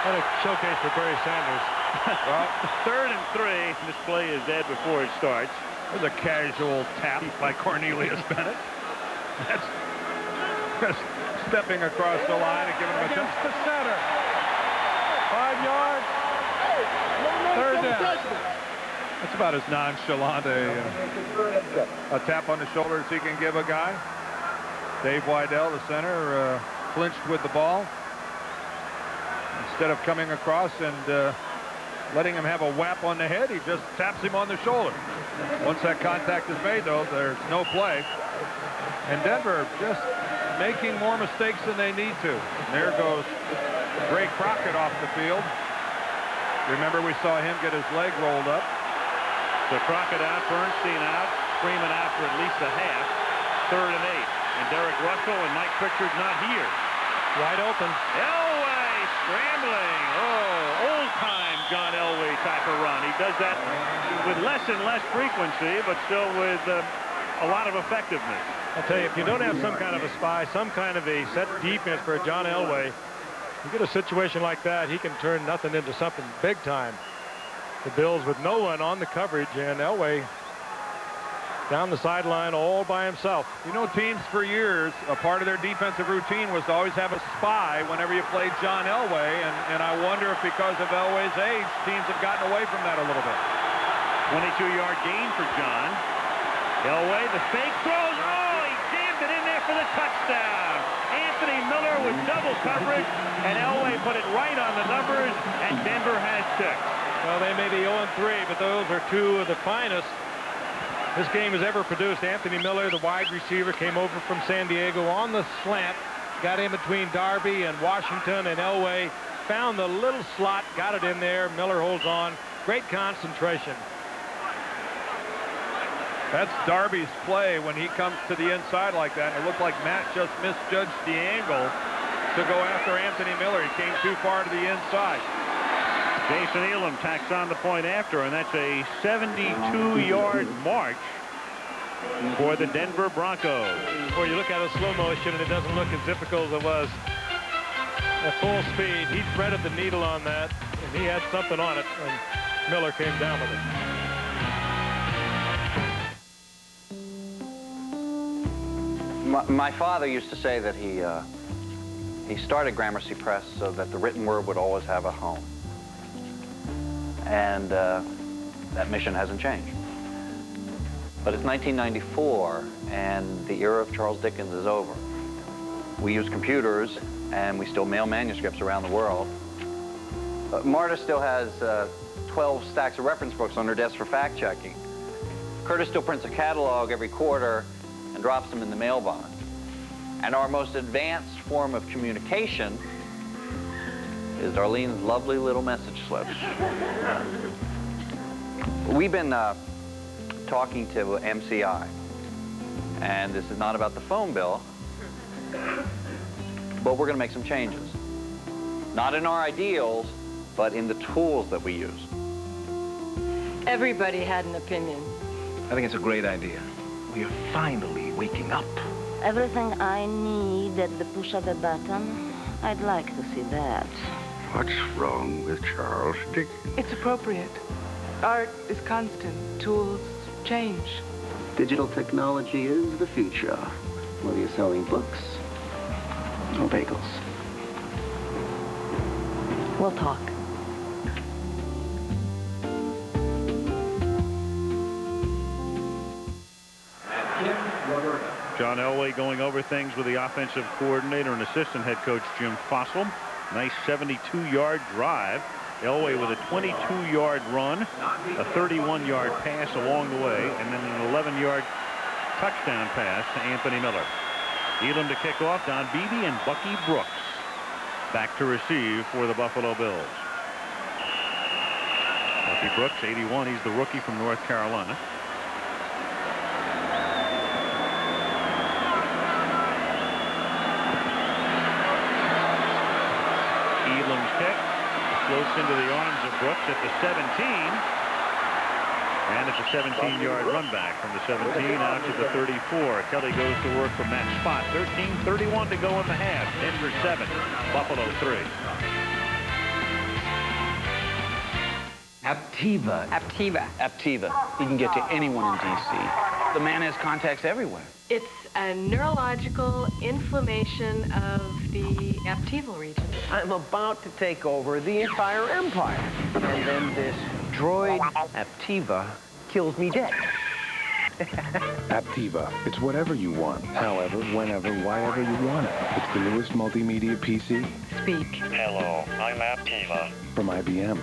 What a showcase for Barry Sanders. Well, 3rd and 3. This play is dead before it starts. There's a casual tap by Cornelius Bennett. That's just stepping across the line and giving him a touch. The center. 5 yards. 3rd down. That's about as nonchalant a tap on the shoulder as he can give a guy. Dave Wydell, the center, clinched with the ball. Instead of coming across and letting him have a whap on the head, he just taps him on the shoulder. Once that contact is made, though, there's no play. And Denver just making more mistakes than they need to. And there goes Ray Crockett off the field. Remember, we saw him get his leg rolled up. So Crockett out, Bernstein out, Freeman out for at least a half. 3rd and 8. And Derek Russell and Mike Pritchard not here. Wide open. Elway scrambling. Oh, old-time John Elway type of run. He does that with less and less frequency, but still with a lot of effectiveness. I'll tell you, if you don't have some kind of a spy, some kind of a set defense for John Elway, you get a situation like that, he can turn nothing into something big time. The Bills with no one on the coverage, and Elway down the sideline all by himself. You know, teams for years, a part of their defensive routine was to always have a spy whenever you played John Elway, and I wonder if because of Elway's age, teams have gotten away from that a little bit. 22-yard gain for John. Elway, the fake throws. Oh, he jammed it in there for the touchdown. Anthony Miller with double coverage, and Elway put it right on the numbers, and Denver has 6. Well, they may be 0-3, but those are two of the finest this game has ever produced. Anthony Miller, the wide receiver, came over from San Diego on the slant, got in between Darby and Washington, and Elway found the little slot, got it in there. Miller holds on. Great concentration. That's Darby's play when he comes to the inside like that. And it looked like Matt just misjudged the angle to go after Anthony Miller. He came too far to the inside. Jason Elam tacks on the point after, and that's a 72-yard march for the Denver Broncos. Boy, you look at it slow motion, and it doesn't look as difficult as it was at full speed. He threaded the needle on that, and he had something on it, and Miller came down with it. My father used to say that he started Gramercy Press so that the written word would always have a home. And that mission hasn't changed. But it's 1994, and the era of Charles Dickens is over. We use computers, and we still mail manuscripts around the world. Marta still has 12 stacks of reference books on her desk for fact-checking. Curtis still prints a catalog every quarter and drops them in the mailbox. And our most advanced form of communication is Darlene's lovely little message slips. We've been talking to MCI, and this is not about the phone bill, but we're going to make some changes. Not in our ideals, but in the tools that we use. Everybody had an opinion. I think it's a great idea. We are finally waking up. Everything I need at the push of a button, I'd like to see that. What's wrong with Charles Dickens? It's appropriate. Art is constant. Tools change. Digital technology is the future, whether you're selling books or bagels. We'll talk. John Elway going over things with the offensive coordinator and assistant head coach Jim Fossil. Nice 72-yard drive. Elway with a 22-yard run, a 31-yard pass along the way, and then an 11-yard touchdown pass to Anthony Miller. Elam to kick off. Don Beebe and Bucky Brooks back to receive for the Buffalo Bills. Bucky Brooks, 81. He's the rookie from North Carolina. floats into the arms of Brooks at the 17. And it's a 17-yard run back from the 17 out to the 34. Kelly goes to work from that spot. 13:31 to go in the half. Denver 7, Buffalo 3. Aptiva. Aptiva. Aptiva. He can get to anyone in D.C. The man has contacts everywhere. It's a neurological inflammation of the aptival region. I'm about to take over the entire empire. And then this droid Aptiva kills me dead. Aptiva. It's whatever you want, however, whenever, wherever you want it. It's the newest multimedia PC. Speak. Hello, I'm Aptiva. From IBM.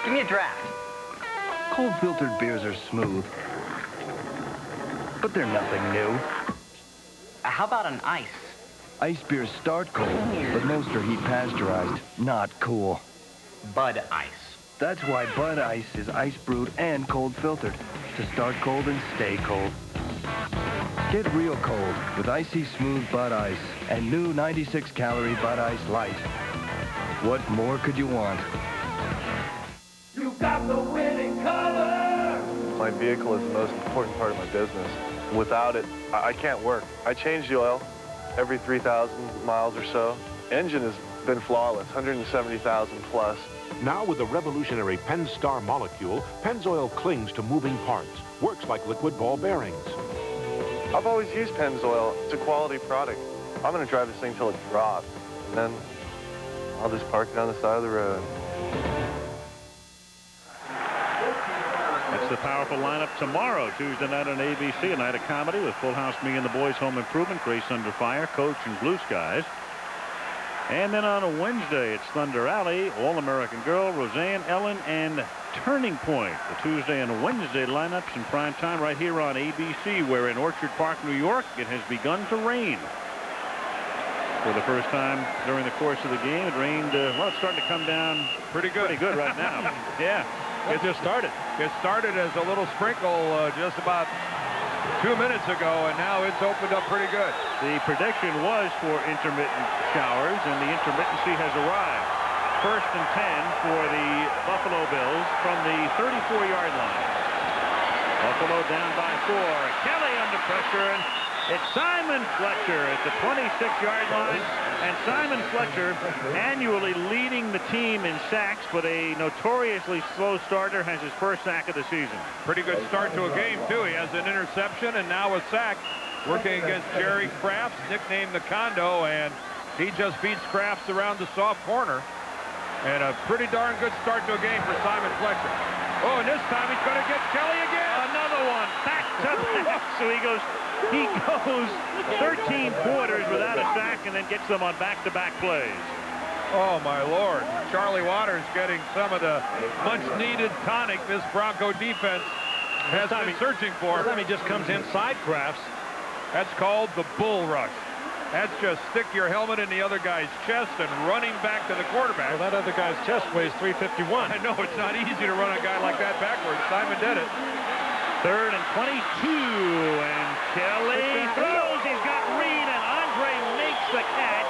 Give me a draft. Cold filtered beers are smooth, but they're nothing new. How about an ice? Ice beers start cold, but most are heat pasteurized. Not cool. Bud Ice. That's why Bud Ice is ice brewed and cold filtered to start cold and stay cold. Get real cold with icy smooth Bud Ice and new 96-calorie Bud Ice Light. What more could you want? You got the winning color. My vehicle is the most important part of my business. Without it, I can't work. I change the oil every 3,000 miles or so. Engine has been flawless, 170,000 plus. Now with the revolutionary Penn-Star molecule, Pennzoil clings to moving parts, works like liquid ball bearings. I've always used Pennzoil. It's a quality product. I'm going to drive this thing till it drops, and then I'll just park it on the side of the road. That's the powerful lineup tomorrow, Tuesday night on ABC, a night of comedy with Full House, Me and the Boys Home Improvement, Grace Under Fire, Coach, and Blue Skies. And then on a Wednesday, it's Thunder Alley, All-American Girl, Roseanne, Ellen, and Turning Point. The Tuesday and Wednesday lineups in prime time right here on ABC, where in Orchard Park, New York, it has begun to rain. For the first time during the course of the game, it rained, well, it's starting to come down pretty good right now. Yeah. It just started. It started as a little sprinkle just about 2 minutes ago, and now it's opened up pretty good. The prediction was for intermittent showers, and the intermittency has arrived. 1st and 10 for the Buffalo Bills from the 34-yard line. Buffalo down by 4. Kelly under pressure, and it's Simon Fletcher at the 26-yard line. And Simon Fletcher, annually leading the team in sacks, but a notoriously slow starter, has his first sack of the season. Pretty good start to a game, too. He has an interception and now a sack, working against Jerry Crafts, nicknamed the Condo, and he just beats Crafts around the soft corner. And a pretty darn good start to a game for Simon Fletcher. Oh, and this time he's going to get Kelly again. Another one. Back to back. So he goes 13 quarters without a sack and then gets them on back-to-back plays. Oh, my Lord. Charlie Waters getting some of the much-needed tonic this Bronco defense has been searching for. This time he just comes inside Crafts. That's called the bull rush. That's just stick your helmet in the other guy's chest and running back to the quarterback. Well, that other guy's chest weighs 351. I know, it's not easy to run a guy like that backwards. Simon did it. 3rd and 22, and Kelly throws. He's got Reed, and Andre makes the catch,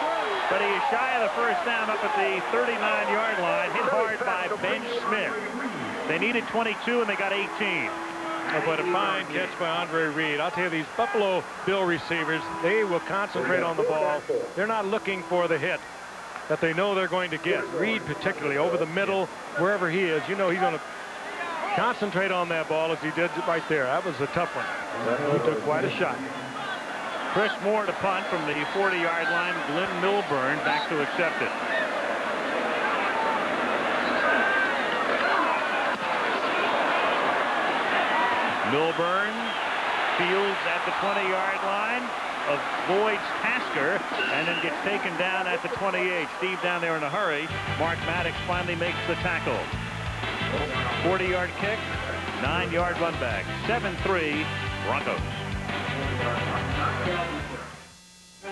but he is shy of the first down up at the 39-yard line, hit hard by Ben Smith. They needed 22, and they got 18. Oh, but a fine catch by Andre Reed. I'll tell you, these Buffalo Bill receivers, they will concentrate on the ball. They're not looking for the hit that they know they're going to get. Reed particularly over the middle, wherever he is, you know he's going to concentrate on that ball as he did right there. That was a tough one. He took quite a shot. Chris Moore to punt from the 40-yard line. Glenn Milburn back to accept it. Milburn fields at the 20-yard line, avoids Tasker, and then gets taken down at the 28. Steve down there in a hurry. Mark Maddox finally makes the tackle. 40-yard kick, 9-yard run back. 7-3 Broncos.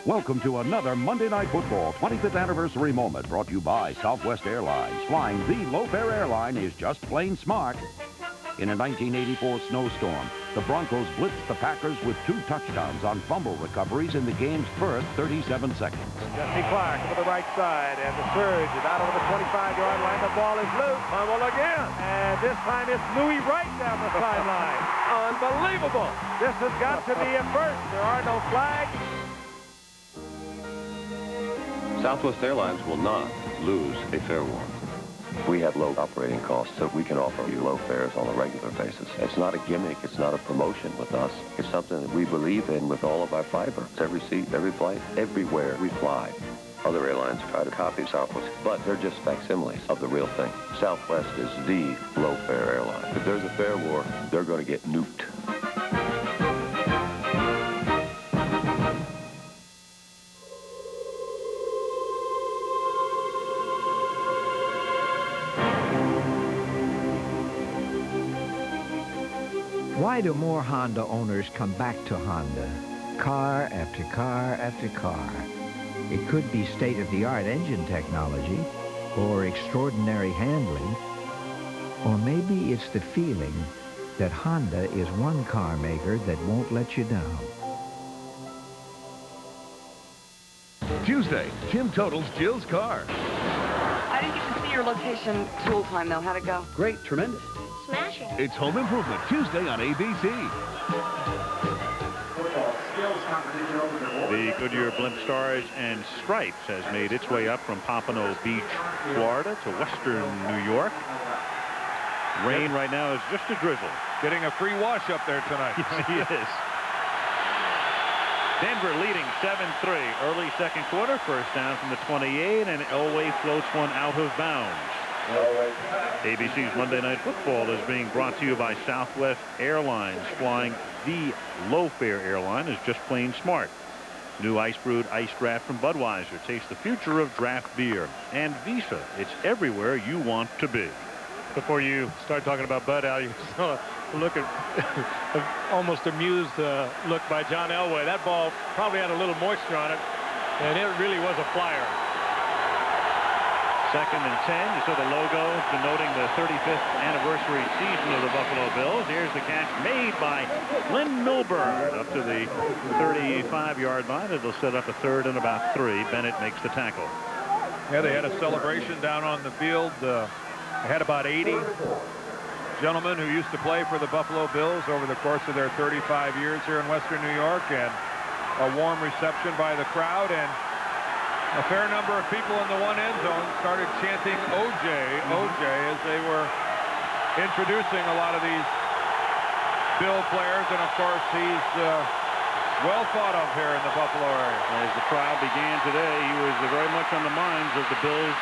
Welcome to another Monday Night Football 25th anniversary moment brought to you by Southwest Airlines. Flying the low-fare airline is just plain smart. In a 1984 snowstorm, the Broncos blitzed the Packers with 2 touchdowns on fumble recoveries in the game's first 37 seconds. Jesse Clark over the right side, and the surge is out over the 25-yard line. The ball is loose. Fumble again. And this time it's Louis Wright down the sideline. Unbelievable. This has got to be a first. There are no flags. Southwest Airlines will not lose a fare war. We have low operating costs, so we can offer you low fares on a regular basis. It's not a gimmick. It's not a promotion with us. It's something that we believe in with all of our fiber. It's every seat, every flight, everywhere we fly. Other airlines try to copy Southwest, but they're just facsimiles of the real thing. Southwest is the low-fare airline. If there's a fare war, they're going to get nuked. Why do more Honda owners come back to Honda? Car after car after car. It could be state-of-the-art engine technology, or extraordinary handling, or maybe it's the feeling that Honda is one car maker that won't let you down. Tuesday, Tim totals Jill's car. I didn't get to see your location tool time, though. How'd it go? Great, tremendous. Smashing. It's Home Improvement, Tuesday on ABC. The Goodyear Blimp Stars and Stripes has made its way up from Pompano Beach, Florida to western New York. Rain right now is just a drizzle. Getting a free wash up there tonight. Yes, he is. Denver leading 7-3. Early second quarter, first down from the 28, and Elway floats one out of bounds. ABC's Monday Night Football is being brought to you by Southwest Airlines. Flying the low-fare airline is just plain smart. New ice-brewed ice draft from Budweiser. Taste the future of draft beer. And Visa. It's everywhere you want to be. Before you start talking about Bud, Al, you saw a look at almost amused look by John Elway. That ball probably had a little moisture on it, and it really was a flyer. Second and 10. You saw the logo denoting the 35th anniversary season of the Buffalo Bills. Here's the catch made by Lynn Milburn up to the 35-yard line. It'll set up a third and about 3. Bennett makes the tackle. Yeah, they had a celebration down on the field. They had about 80 gentlemen who used to play for the Buffalo Bills over the course of their 35 years here in western New York, and a warm reception by the crowd, and a fair number of people in the one end zone started chanting OJ, OJ, as they were introducing a lot of these Bill players. And of course, he's well thought of here in the Buffalo area. As the trial began today, he was very much on the minds of the Bills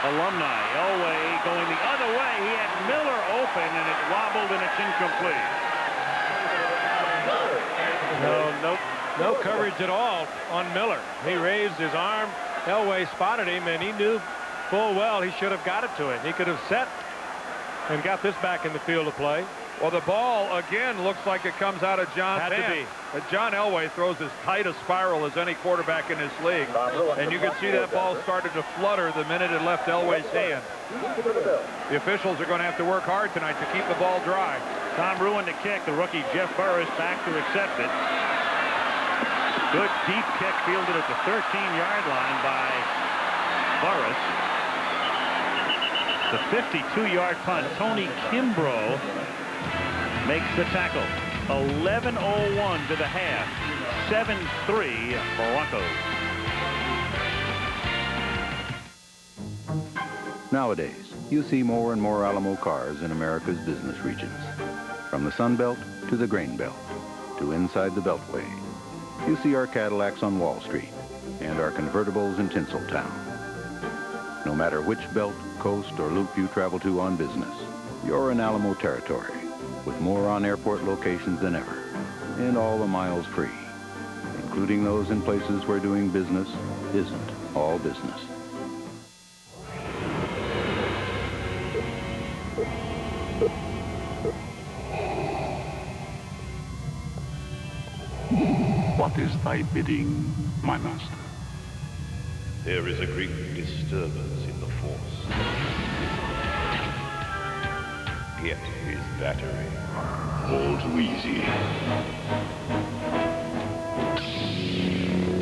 alumni. Elway going the other way. He had Miller open, and it wobbled, and it's incomplete. No coverage at all on Miller. He raised his arm. Elway spotted him, and he knew full well he should have got it to him. He could have set and got this back in the field of play. Well, the ball, again, looks like it comes out of John's hand. Had to be. But John Elway throws as tight a spiral as any quarterback in this league. And you can see that ball started to flutter the minute it left Elway's hand. The officials are going to have to work hard tonight to keep the ball dry. Tom Ruin to kick. The rookie Jeff Burris back to accept it. Good deep kick fielded at the 13-yard line by Burris. The 52-yard punt. Tony Kimbrough makes the tackle. 11:01 to the half. 7-3 Broncos. Nowadays, you see more and more Alamo cars in America's business regions. From the Sun Belt to the Grain Belt to inside the Beltway. You see our Cadillacs on Wall Street and our convertibles in Tinseltown. No matter which belt, coast, or loop you travel to on business, you're in Alamo territory with more on-airport locations than ever and all the miles free, including those in places where doing business isn't all business. What is thy bidding, my master? There is a great disturbance in the force. hit his battery. All too easy.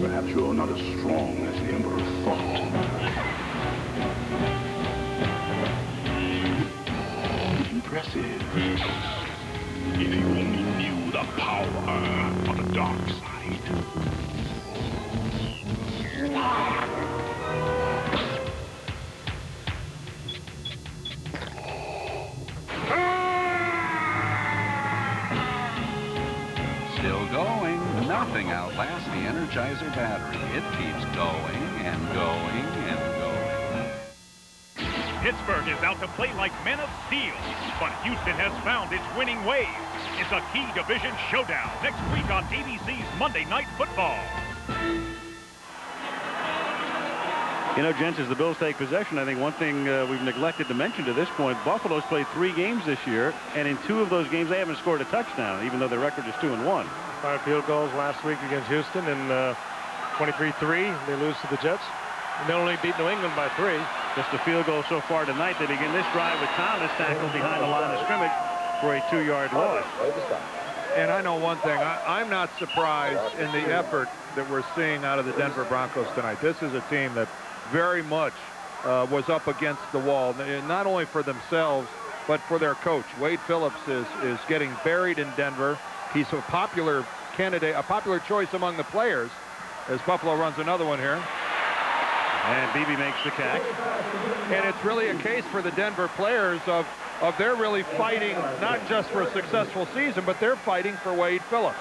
Perhaps you're not as strong as the Emperor thought. Impressive. If you only knew the power of the dark side. Still going. Nothing outlasts the Energizer battery. It keeps going and going and going. Pittsburgh is out to play like men of steel, but Houston has found its winning ways. It's a key division showdown next week on ABC's Monday Night Football. You know, gents, as the Bills take possession, I think one thing we've neglected to mention to this point, Buffalo's played 3 games this year, and in 2 of those games they haven't scored a touchdown, even though their record is 2-1. 5 field goals last week against Houston, and 23-3. They lose to the Jets. And they only beat New England by 3. Just a field goal so far tonight. They begin this drive with Thomas tackled behind the line of scrimmage for a 2-yard loss. And I know one thing. I'm not surprised in the effort that we're seeing out of the Denver Broncos tonight. This is a team that very much was up against the wall, not only for themselves, but for their coach. Wade Phillips is getting buried in Denver. He's a popular candidate, a popular choice among the players, as Buffalo runs another one here. And Beebe makes the catch. And it's really a case for the Denver players of they're really fighting not just for a successful season, but they're fighting for Wade Phillips.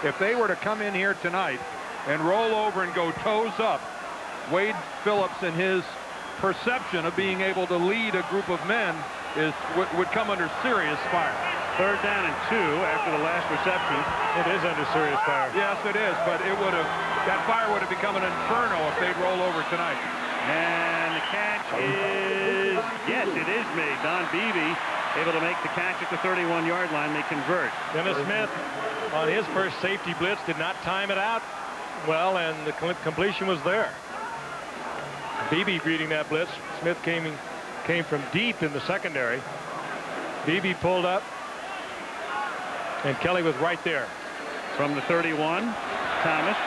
If they were to come in here tonight and roll over and go toes up, Wade Phillips and his perception of being able to lead a group of men would come under serious fire. 3rd down and 2 after the last reception. It is under serious fire. Yes, it is, but that fire would have become an inferno if they'd roll over tonight. And the catch is, yes, it is made. Don Beebe able to make the catch at the 31-yard line. They convert. Dennis Smith on his first safety blitz did not time it out well, and the completion was there. Beebe beating that blitz. Smith came from deep in the secondary. Beebe pulled up, and Kelly was right there. From the 31, Thomas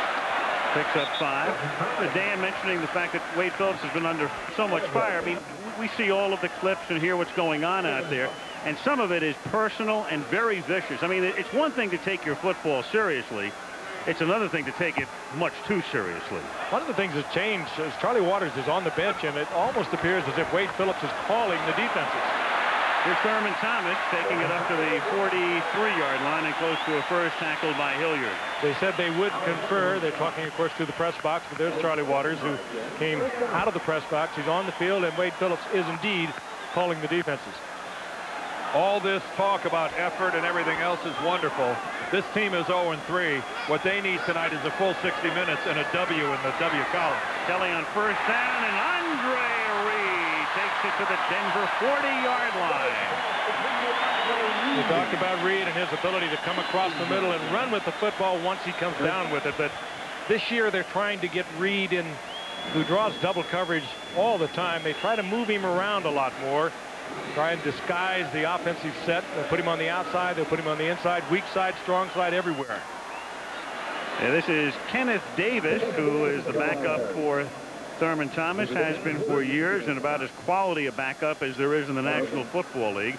picks up 5. Dan mentioning the fact that Wade Phillips has been under so much fire. I mean, we see all of the clips and hear what's going on out there, and some of it is personal and very vicious. I mean, it's one thing to take your football seriously. It's another thing to take it much too seriously. One of the things that's changed is Charlie Waters is on the bench, and it almost appears as if Wade Phillips is calling the defenses. Here's Thurman Thomas taking it up to the 43-yard line and close to a first, tackled by Hilliard. They said they would confer. They're talking, of course, to the press box, but there's Charlie Waters, who came out of the press box. He's on the field, and Wade Phillips is indeed calling the defenses. All this talk about effort and everything else is wonderful. This team is 0-3. What they need tonight is a full 60 minutes and a W in the W column. Kelly on first down, and Andre Reed takes it to the Denver 40-yard line. We talked about Reed and his ability to come across the middle and run with the football once he comes down with it. But this year they're trying to get Reed in, who draws double coverage all the time. They try to move him around a lot more. Try and disguise the offensive set. They'll put him on the outside. They'll put him on the inside. Weak side, strong side, everywhere. Yeah, this is Kenneth Davis, who is the backup for Thurman Thomas, has been for years, and about as quality a backup as there is in the National Football League.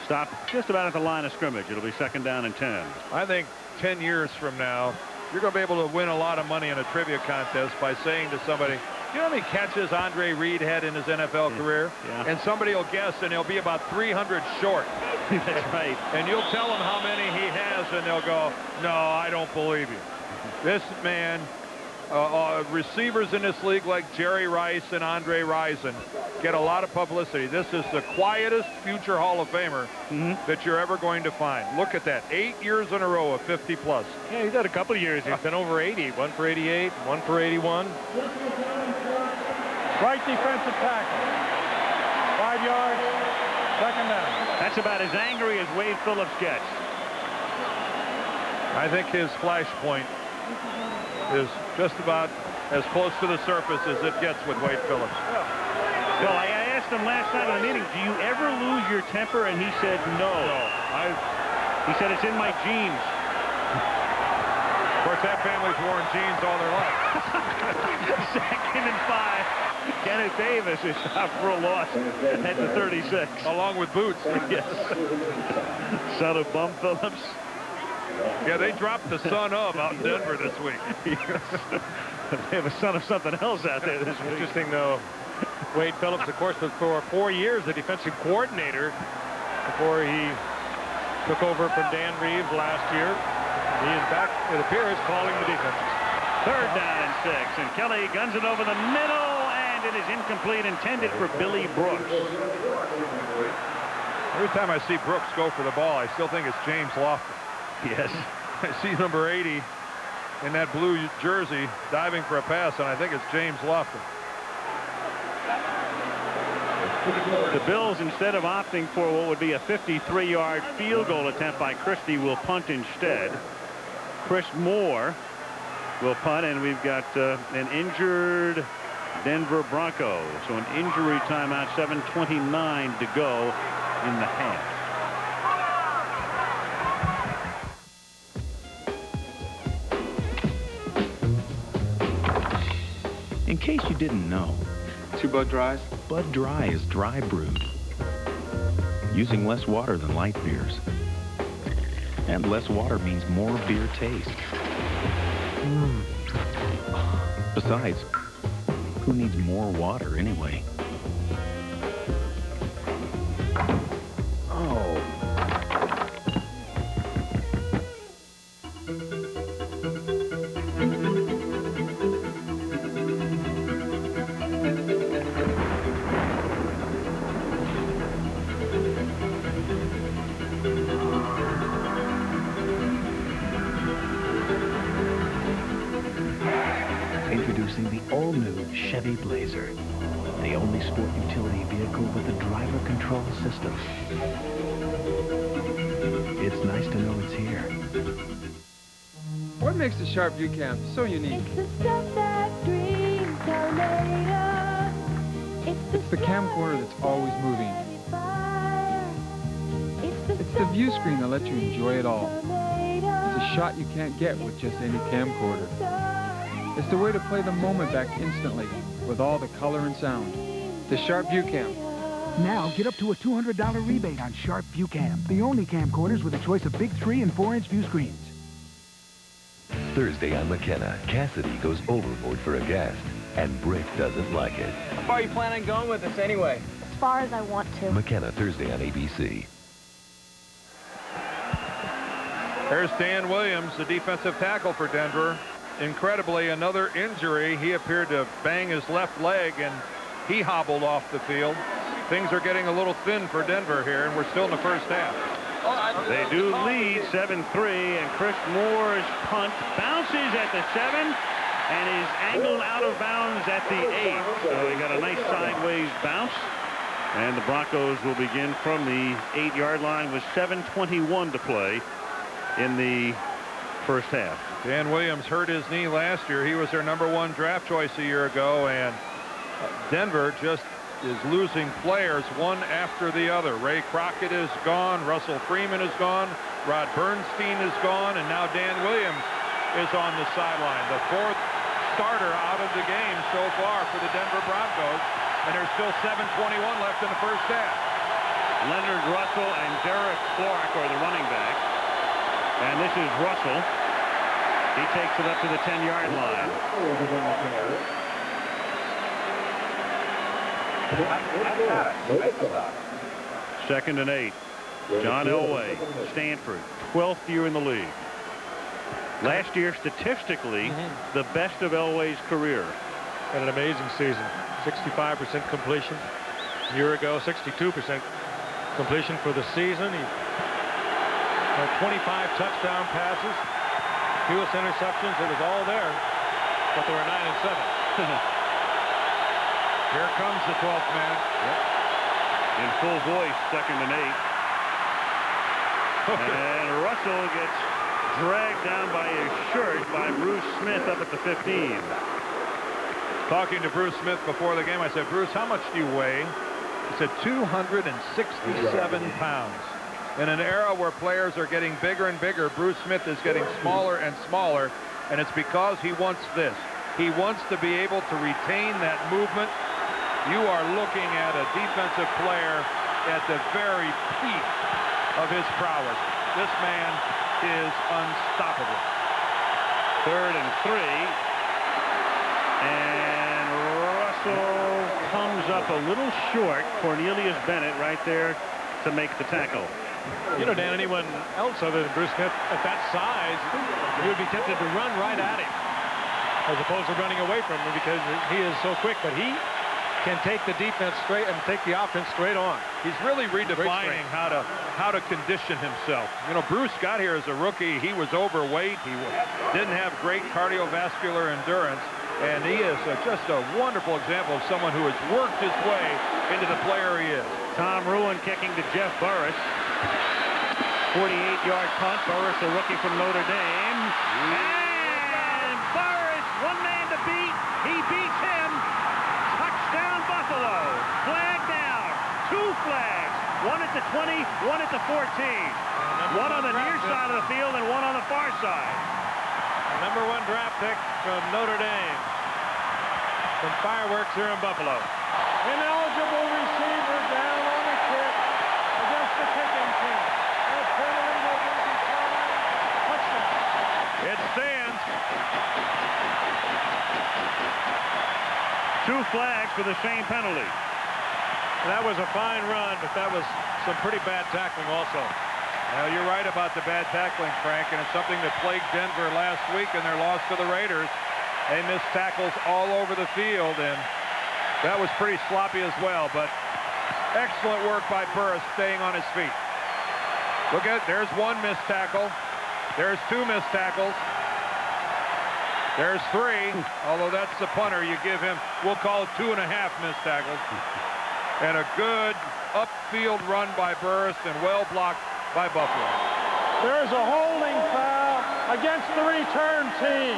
Stopped just about at the line of scrimmage. It'll be 2nd down and 10. I think 10 years from now, you're going to be able to win a lot of money in a trivia contest by saying to somebody, you know how many catches Andre Reed had in his NFL career? Yeah. And somebody will guess, and he'll be about 300 short. That's right. And you'll tell them how many he has, and they'll go, no, I don't believe you. This man, receivers in this league like Jerry Rice and Andre Rison get a lot of publicity. This is the quietest future Hall of Famer that you're ever going to find. Look at that. 8 years in a row of 50-plus. Yeah, he's had a couple of years. He's been over 80. 1 for 88, 1 for 81. Right defensive tackle. 5 yards, 2nd down. That's about as angry as Wade Phillips gets. I think his flash point is just about as close to the surface as it gets with Wade Phillips. Bill, I asked asked him last night in the meeting, do you ever lose your temper? And he said, no. He said, it's in my genes. Of course, that family's worn jeans all their life. 2nd and 5. Kenneth Davis is out for a loss at the 36. Along with boots. Yes. Son of Bum Phillips. Yeah, they dropped the son of out in Denver this week. They have a son of something else out there this week. Interesting, though. Wade Phillips, of course, was for 4 years the defensive coordinator before he took over from Dan Reeves last year. He is back, it appears, calling the defense. 3rd down and 6, and Kelly guns it over the middle, and it is incomplete, intended for Billy Brooks. Every time I see Brooks go for the ball, I still think it's James Lofton. Yes. I see number 80 in that blue jersey diving for a pass, and I think it's James Lofton. The Bills, instead of opting for what would be a 53-yard field goal attempt by Christie, will punt instead. Chris Moore will punt, and we've got an injured Denver Broncos. So an injury timeout, 7:29 to go in the half. In case you didn't know, 2 Bud Dries? Bud Dry is dry brewed, using less water than light beers. And less water means more beer taste. Besides, who needs more water anyway? Oh. Introducing the all-new Chevy Blazer, the only sport utility vehicle with a driver control system. It's nice to know it's here. What makes the Sharp View Cam so unique? It's the stuff that dreams are made of. It's the camcorder that's always moving. It's the view screen that lets you enjoy it all. It's a shot you can't get with just any camcorder. It's the way to play the moment back instantly with all the color and sound. The Sharp View Cam. Now get up to a $200 rebate on Sharp View Cam, the only camcorders with a choice of big 3- and 4-inch view screens. Thursday on McKenna, Cassidy goes overboard for a guest, and Brick doesn't like it. How far are you planning on going with this anyway? As far as I want to. McKenna, Thursday on ABC. There's Dan Williams, the defensive tackle for Denver. Incredibly, another injury. He appeared to bang his left leg, and he hobbled off the field. Things are getting a little thin for Denver here, and we're still in the first half. They do lead 7-3, and Chris Moore's punt bounces at the 7 and is angled out of bounds at the 8. So he got a nice sideways bounce, and the Broncos will begin from the 8-yard line with 7:21 to play in the first half. Dan Williams hurt his knee last year. He was their #1 draft choice a year ago, and Denver just is losing players one after the other. Ray Crockett is gone. Russell Freeman is gone. Rod Bernstein is gone. And now Dan Williams is on the sideline. The 4th starter out of the game so far for the Denver Broncos. And there's still 7:21 left in the first half. Leonard Russell and Derek Clark are the running backs. And this is Russell. He takes it up to the 10-yard line. 2nd and 8. John Elway, Stanford, 12th year in the league. Last year, statistically, the best of Elway's career. Had an amazing season. 65% completion. A year ago, 62% completion for the season. He had 25 touchdown passes, fewest interceptions. It was all there, but they were 9 and 7. Here comes the 12th man. In full voice, 2nd and 8. And Russell gets dragged down by his shirt by Bruce Smith up at the 15. Talking to Bruce Smith before the game, I said, Bruce, how much do you weigh? He's at 267 pounds. In an era where players are getting bigger and bigger, Bruce Smith is getting smaller and smaller, and it's because he wants this. He wants to be able to retain that movement. You are looking at a defensive player at the very peak of his prowess. This man is unstoppable. 3rd and 3. And Russell comes up a little short. Cornelius Bennett right there to make the tackle. You know, Dan, anyone else other than Bruce Smith at that size, you would be tempted to run right at him as opposed to running away from him because he is so quick. But he can take the defense straight and take the offense straight on. He's really redefining how to condition himself. You know, Bruce got here as a rookie. He was overweight. He didn't have great cardiovascular endurance. And he is just a wonderful example of someone who has worked his way into the player he is. Tom Ruin kicking to Jeff Burris. 48-yard punt. Burris, a rookie from Notre Dame. And Burris, one man to beat. He beats him. Touchdown Buffalo. Flag down. 2 flags. One at the 20, one at the 14. One on the near side of the field and one on the far side. #1 draft pick from Notre Dame. Some fireworks here in Buffalo. Ineligible receiver down on a kick against the kicking team. That penalty will be declined. Touchdown. It stands. 2 flags for the same penalty. That was a fine run, but that was some pretty bad tackling also. Well, you're right about the bad tackling, Frank, and it's something that plagued Denver last week in their loss to the Raiders. They missed tackles all over the field, and that was pretty sloppy as well, but excellent work by Burris staying on his feet. Look at, there's 1 missed tackle. There's 2 missed tackles. There's 3, although that's the punter. You give him, we'll call it 2.5 missed tackles. And a good upfield run by Burris and well blocked by Buffalo. There's a holding foul against the return team.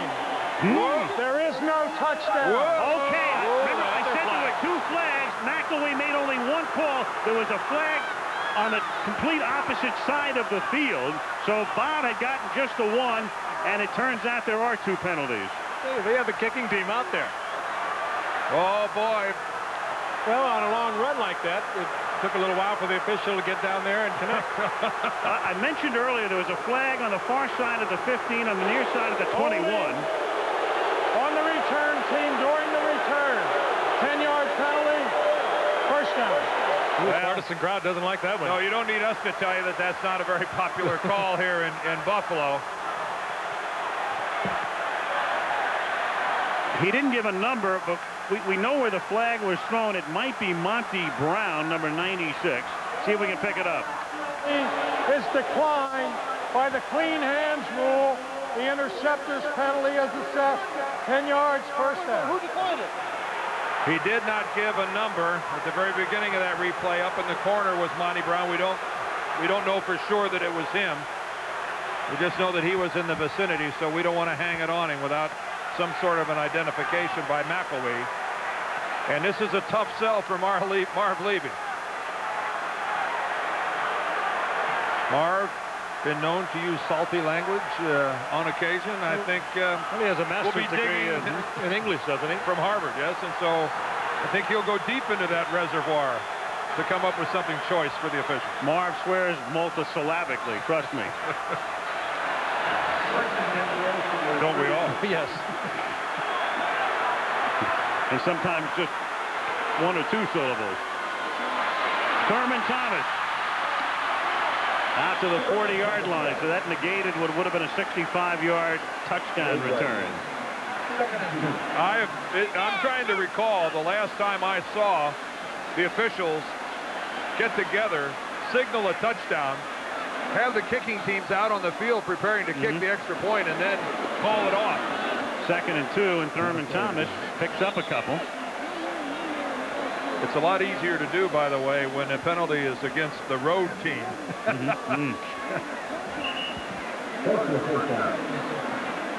There is no touchdown. Okay, remember I said there were 2 flags. McElwee made only 1 call. There was a flag on the complete opposite side of the field. So Bob had gotten just the 1, and it turns out there are 2 penalties. They have the kicking team out there. Oh, boy. Well, on a long run like that, it took a little while for the official to get down there and connect. I mentioned earlier there was a flag on the far side of the 15, on the near side of the 21. On the return team during the return. 10-yard penalty. First down. The partisan crowd doesn't like that one. No, you don't need us to tell you that that's not a very popular call here in Buffalo. He didn't give a number, but we know where the flag was thrown. It might be Monty Brown, number 96. See if we can pick it up. Is declined by the clean hands rule. The interceptor's penalty is assessed. 10 yards, first down. Who declined it? He did not give a number at the very beginning of that replay. Up in the corner was Monty Brown. We don't know for sure that it was him. We just know that he was in the vicinity, so we don't want to hang it on him without some sort of an identification by McElwee. And this is a tough sell for Marv Levy. Marv, been known to use salty language on occasion. I think he has a master's degree in English, doesn't he? From Harvard, yes. And so I think he'll go deep into that reservoir to come up with something choice for the officials. Marv swears multisyllabically, trust me. Don't we all? Yes. And sometimes just 1 or 2 syllables. Thurman Thomas out to the 40-yard line, so that negated what would have been a 65-yard touchdown return. I'm trying to recall the last time I saw the officials get together, signal a touchdown, have the kicking teams out on the field preparing to kick the extra point, and then call it off. 2nd and 2, and Thurman Thomas picks up a couple. It's a lot easier to do, by the way, when a penalty is against the road team.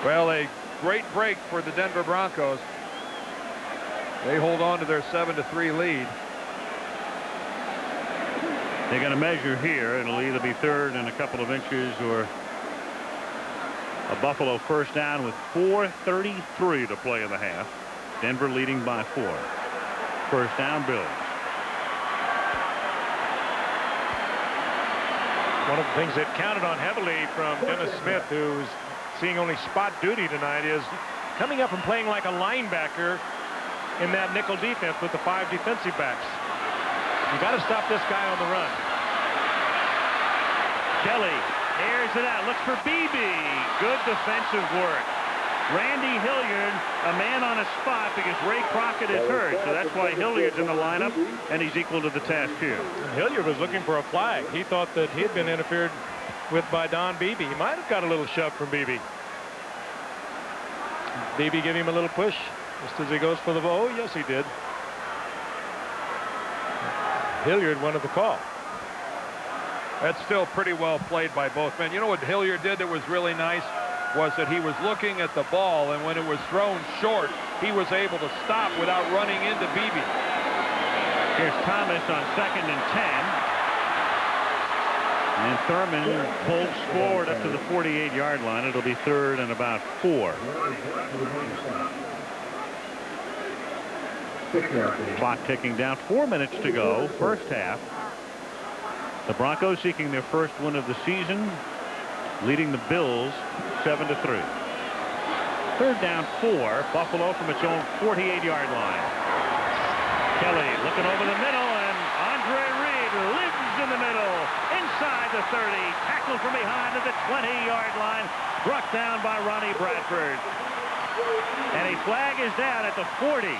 Well, a great break for the Denver Broncos. They hold on to their 7-3 lead. They're going to measure here. It'll either be third and a couple of inches or a Buffalo first down with 4:33 to play in the half. Denver leading by 4. First down, Bills. One of the things that counted on heavily from Dennis Smith, who's seeing only spot duty tonight, is coming up and playing like a linebacker in that nickel defense with the 5 defensive backs. You got to stop this guy on the run. Kelly airs it out, looks for Beebe. Good defensive work. Randy Hilliard, a man on a spot because Ray Crockett is hurt, so that's why Hilliard's in the lineup, and he's equal to the task here. And Hilliard was looking for a flag. He thought that he had been interfered with by Don Beebe. He might have got a little shove from Beebe. Beebe gave him a little push just as he goes for the ball. Oh, yes, he did. Hilliard wanted the call. That's still pretty well played by both men. You know what Hilliard did that was really nice was that he was looking at the ball, and when it was thrown short, he was able to stop without running into Beebe. Here's Thomas on 2nd and 10. And Thurman pulls forward up to the 48-yard line. It'll be 3rd and about 4. Clock ticking down. 4 minutes to go. First half. The Broncos seeking their first win of the season, leading the Bills 7-3. 3rd down 4. Buffalo from its own 48-yard line. Kelly looking over the middle, and Andre Reed lives in the middle. Inside the 30. Tackled from behind at the 20-yard line. Brought down by Ronnie Bradford. And a flag is down at the 40. It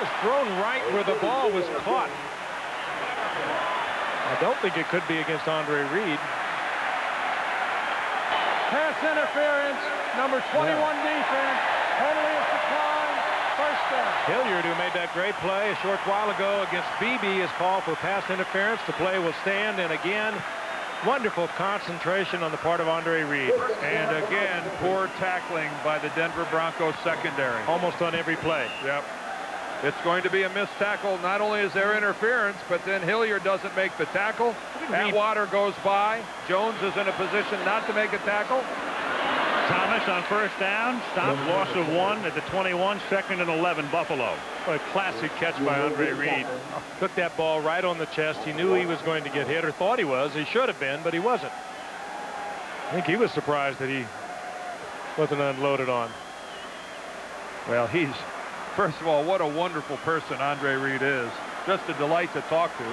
was thrown right where the ball was caught. I don't think it could be against Andre Reed. Pass interference, number 21 defense. Penalty is declined. First down. Hilliard, who made that great play a short while ago against Beebe, is called for pass interference. The play will stand, and again, wonderful concentration on the part of Andre Reed. And again, poor tackling by the Denver Broncos secondary. Almost on every play. Yep. It's going to be a missed tackle. Not only is there interference, but then Hilliard doesn't make the tackle. Atwater goes by. Jones is in a position not to make a tackle. Thomas on first down. Stop, loss of 1 at the 21. 2nd and 11, Buffalo. What a classic catch by Andre Reed. Took that ball right on the chest. He knew he was going to get hit, or thought he was. He should have been, but he wasn't. I think he was surprised that he wasn't unloaded on. Well, first of all, what a wonderful person Andre Reed is. Just a delight to talk to.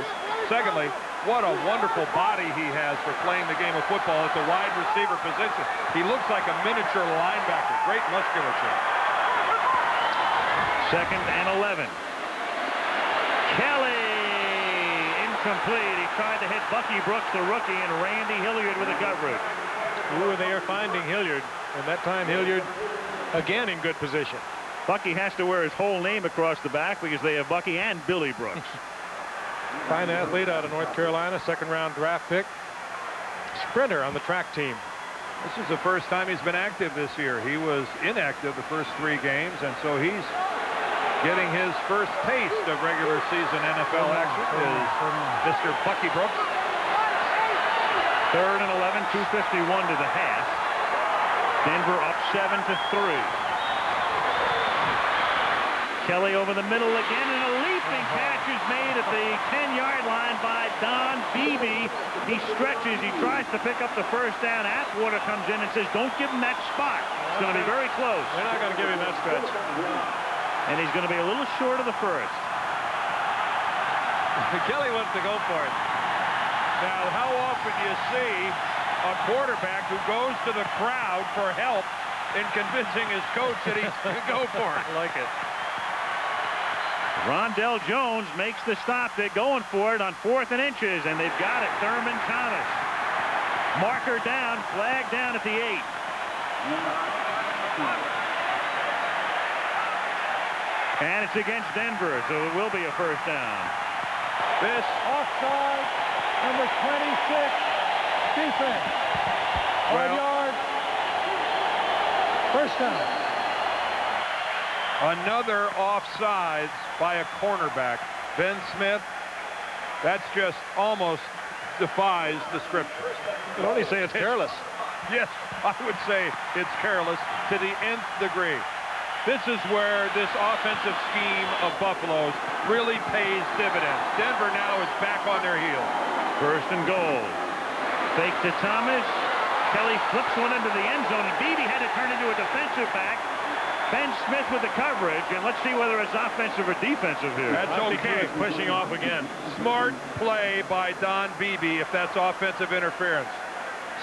Secondly, what a wonderful body he has for playing the game of football at the wide receiver position. He looks like a miniature linebacker. Great musculature. 2nd and 11. Kelly incomplete. He tried to hit Bucky Brooks, the rookie, and Randy Hilliard with a gut root. Ooh, they are finding Hilliard, and that time Hilliard again in good position. Bucky has to wear his whole name across the back because they have Bucky and Billy Brooks. Fine athlete out of North Carolina, 2nd-round draft pick. Sprinter on the track team. This is the first time he's been active this year. He was inactive the first 3 games, and so he's getting his first taste of regular season NFL action is Mr. Bucky Brooks. 3rd and 11, 2:51 to the half. Denver up 7-3. Kelly over the middle again, and a leaping catch is made at the 10-yard line by Don Beebe. He stretches. He tries to pick up the first down. Atwater comes in and says, don't give him that spot. It's going to be very close. They're not going to give him that stretch. And he's going to be a little short of the first. Kelly wants to go for it. Now, how often do you see a quarterback who goes to the crowd for help in convincing his coach that he's going to go for it? I like it. Rondell Jones makes the stop. They're going for it on 4th and inches, and they've got it. Thurman Thomas. Marker down, flag down at the 8. And it's against Denver, so it will be a first down. This offside, number 26, defense. 5 yards. First down. Another offsides by a cornerback. Ben Smith, that's just almost defies the scriptures. You can only say it's careless. Yes, I would say it's careless to the nth degree. This is where this offensive scheme of Buffalo's really pays dividends. Denver now is back on their heels. First and goal. Fake to Thomas. Kelly flips one into the end zone. Beebe had to turn into a defensive back. Ben Smith with the coverage, and let's see whether it's offensive or defensive here. That's okay. Pushing off again. Smart play by Don Beebe if that's offensive interference.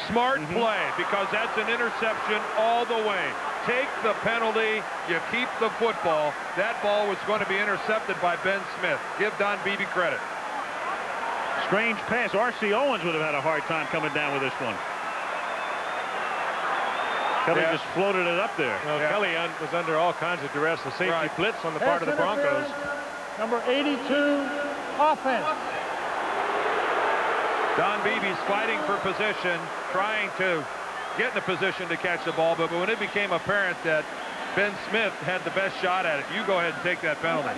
Smart play, because that's an interception all the way. Take the penalty, you keep the football. That ball was going to be intercepted by Ben Smith. Give Don Beebe credit. Strange pass. R.C. Owens would have had a hard time coming down with this one. Kelly just floated it up there. Well, Kelly was under all kinds of duress. The safety blitz on the part of the Broncos. Number 82, offense. Don Beebe's fighting for position, trying to get in a position to catch the ball, but when it became apparent that Ben Smith had the best shot at it, you go ahead and take that penalty.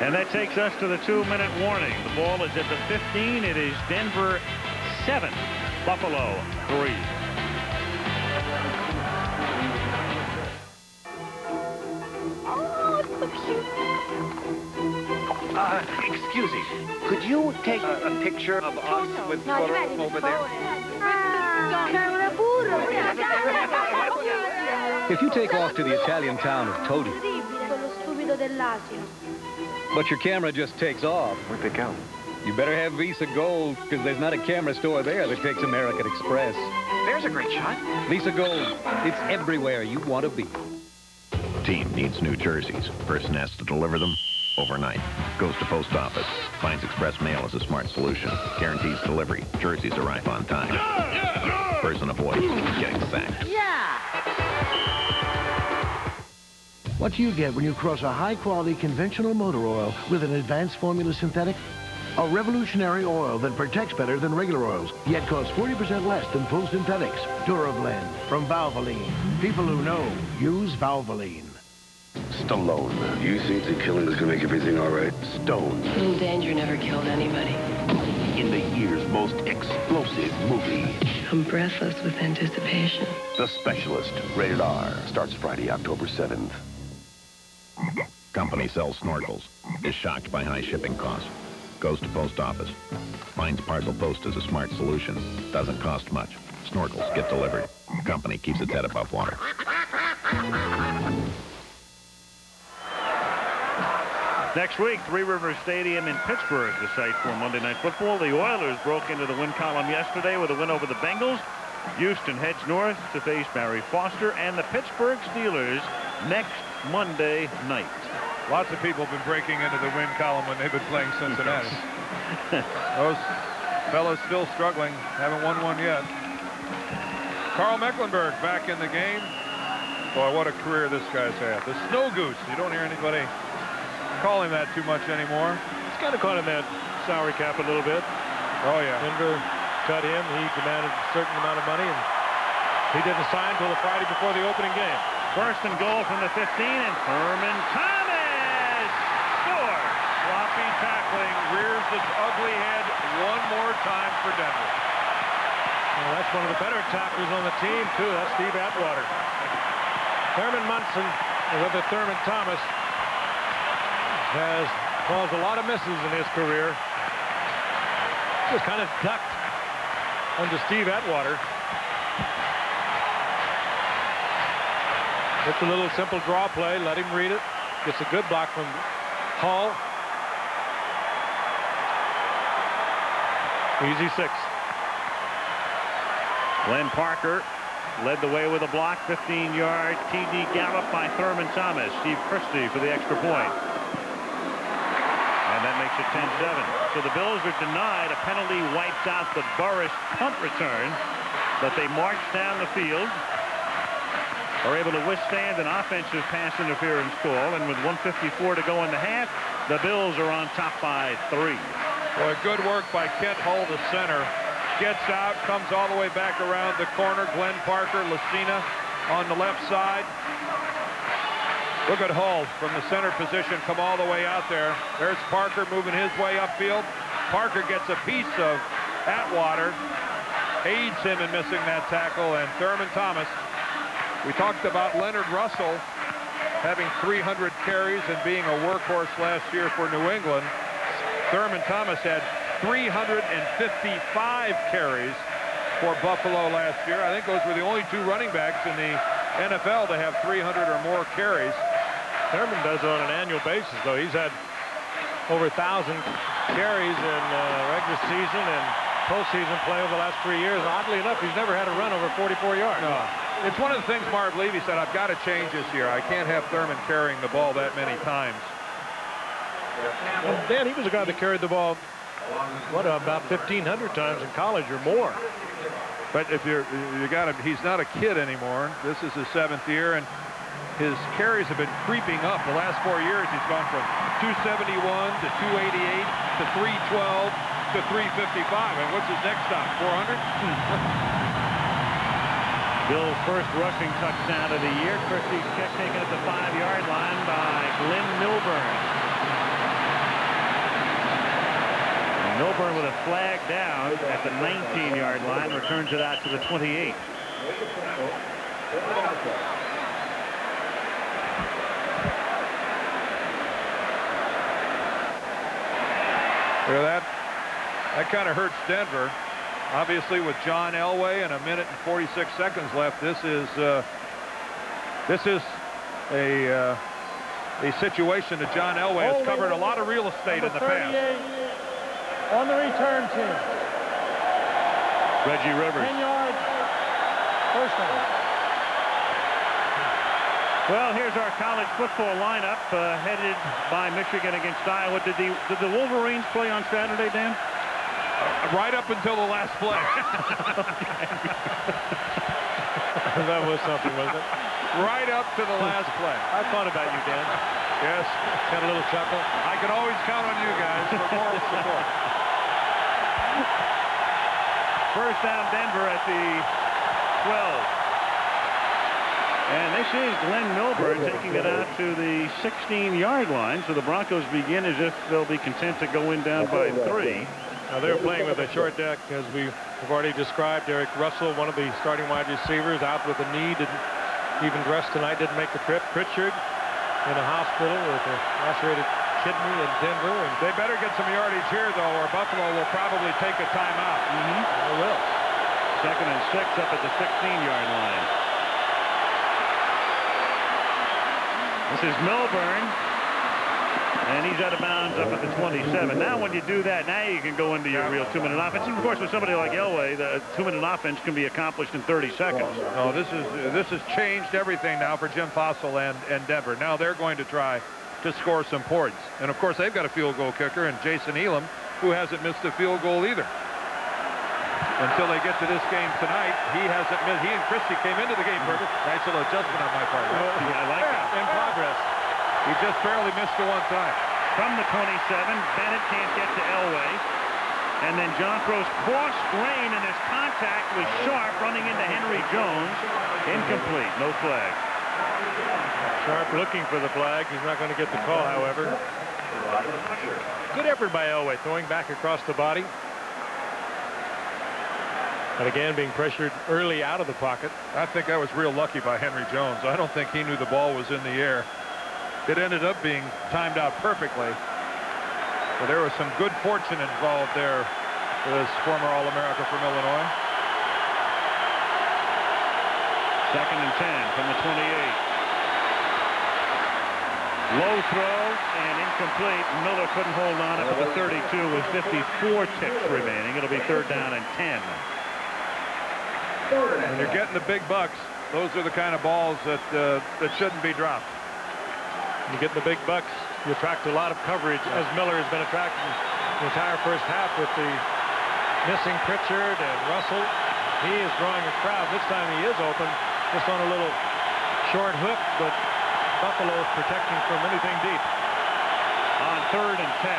And that takes us to the 2-minute warning. The ball is at the 15. It is Denver 7, Buffalo 3. Oh, it's so cute. Excuse me. Could you take a picture of us with photo over there? If you take off to the Italian town of Todi, but your camera just takes off. Where'd they go? You better have Visa Gold, because there's not a camera store there that takes American Express. There's a great shot. Visa Gold, it's everywhere you want to be. Team needs new jerseys. Person has to deliver them overnight. Goes to post office. Finds express mail as a smart solution. Guarantees delivery. Jerseys arrive on time. Person avoids getting sacked. What do you get when you cross a high-quality conventional motor oil with an advanced formula synthetic? A revolutionary oil that protects better than regular oils, yet costs 40% less than full synthetics. Durablend from Valvoline. People who know use Valvoline. Stallone. You think the killing is going to make everything all right? Stone. Little Danger never killed anybody. In the year's most explosive movie. I'm breathless with anticipation. The Specialist. Rated R. Starts Friday, October 7th. Company sells snorkels. Is shocked by high shipping costs. Goes to post office. Finds parcel post as a smart solution. Doesn't cost much. Snorkels get delivered. Company keeps its head above water. Next week, Three Rivers Stadium in Pittsburgh, the site for Monday Night Football. The Oilers broke into the win column yesterday with a win over the Bengals. Houston heads north to face Barry Foster and the Pittsburgh Steelers next Monday night. Lots of people have been breaking into the win column when they've been playing Cincinnati. Those fellows still struggling. Haven't won one yet. Carl Mecklenburg back in the game. Boy, what a career this guy's had. The Snow Goose. You don't hear anybody call him that too much anymore. It's kind of caught him that salary cap a little bit. Oh, yeah. Denver cut him. He demanded a certain amount of money, and he didn't sign until the Friday before the opening game. First and goal from the 15, and Thurman Thomas scores. Sloppy tackling rears its ugly head one more time for Denver. Well, that's one of the better tacklers on the team, too. That's Steve Atwater. Thurman Munson, with the Thurman Thomas, has caused a lot of misses in his career. Just kind of ducked under Steve Atwater. It's a little simple draw play. Let him read it. Gets a good block from Hall. Easy 6. Glenn Parker led the way with a block. 15-yard TD gallop by Thurman Thomas. Steve Christie for the extra point. And that makes it 10-7. So the Bills are denied. A penalty wipes out the Burris punt return. But they march down the field. Are able to withstand an offensive pass interference call. And with 1:54 to go in the half, the Bills are on top by 3. Boy, good work by Kent Hull, the center. Gets out, comes all the way back around the corner. Glenn Parker, Lucina on the left side. Look at Hull from the center position come all the way out there. There's Parker moving his way upfield. Parker gets a piece of Atwater, aids him in missing that tackle, and Thurman Thomas. We talked about Leonard Russell having 300 carries and being a workhorse last year for New England. Thurman Thomas had 355 carries for Buffalo last year. I think those were the only two running backs in the NFL to have 300 or more carries. Thurman does it on an annual basis, though. He's had over 1,000 carries in regular season and postseason play over the last 3 years. And oddly enough, he's never had a run over 44 yards. No. It's one of the things Marv Levy said, I've got to change this year. I can't have Thurman carrying the ball that many times. Well, Dan, he was a guy that carried the ball, what, about 1,500 times in college or more. But if you got him, he's not a kid anymore. This is his 7th year, and his carries have been creeping up. The last 4 years, he's gone from 271 to 288 to 312 to 355. And what's his next stop? 400? Bill's first rushing touchdown of the year. Christie's kick taken at the 5-yard line by Glenn Milburn. Milburn with a flag down at the 19-yard line, returns it out to the 28. Yeah, that kind of hurts Denver. Obviously, with John Elway and 1 minute and 46 seconds left, this is a situation that John Elway has covered a lot of real estate in the past. On the return team. Reggie Rivers. 10 yards. First down. Well, here's our college football lineup headed by Michigan against Iowa. Did the Wolverines play on Saturday, Dan? Right up until the last play. That was something, wasn't it? Right up to the last play. I thought about you, Dan. Yes. Got a little chuckle. I can always count on you guys for moral support. First down, Denver at the 12. And this is Glenn Milburn taking it out to the 16-yard line. So the Broncos begin as if they'll be content to go in down by 3. Now they're playing with a short deck, as we have already described. Eric Russell, one of the starting wide receivers, out with a knee, didn't even dress tonight, didn't make the trip. Pritchard in a hospital with a lacerated kidney in Denver. And they better get some yardage here, though, or Buffalo will probably take a timeout. They will. 2nd and 6 up at the 16-yard line. This is Milburn. And he's out of bounds up at the 27. Now when you do that, now you can go into your real 2-minute offense. And of course, with somebody like Elway, the 2-minute offense can be accomplished in 30 seconds. No, this has changed everything now for Jim Fossil and Denver. Now they're going to try to score some points. And of course, they've got a field goal kicker, and Jason Elam, who hasn't missed a field goal either. Until they get to this game tonight, he hasn't missed. He and Christie came into the game perfect. Nice little adjustment on my part. Yeah, I like that. In progress. He just barely missed it one time. From the 27, Bennett can't get to Elway. And then John throws cross grain, and his contact was Sharp running into Henry Jones. Incomplete, no flag. Sharp looking for the flag. He's not going to get the call, however. Good effort by Elway, throwing back across the body. And again, being pressured early out of the pocket. I think that was real lucky by Henry Jones. I don't think he knew the ball was in the air. It ended up being timed out perfectly. But there was some good fortune involved there for this former All-America from Illinois. 2nd and 10 from the 28. Low throw and incomplete. Miller couldn't hold on up at the 32 with 54 ticks remaining. It'll be 3rd down and 10. When you're getting the big bucks, those are the kind of balls that shouldn't be dropped. You get the big bucks, you attract a lot of coverage, as Miller has been attracting the entire first half with the missing Pritchard and Russell. He is drawing a crowd. This time he is open, just on a little short hook, but Buffalo is protecting from anything deep. On 3rd and 10.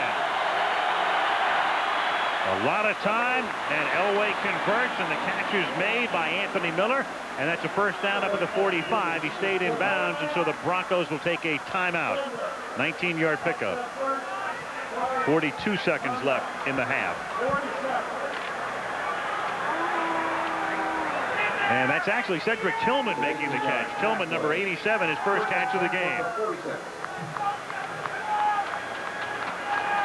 A lot of time, and Elway converts, and the catch is made by Anthony Miller, and that's a first down up at the 45. He stayed in bounds, and so the Broncos will take a timeout. 19-yard pickup. 42 seconds left in the half. And that's actually Cedric Tillman making the catch. Tillman, number 87, his first catch of the game.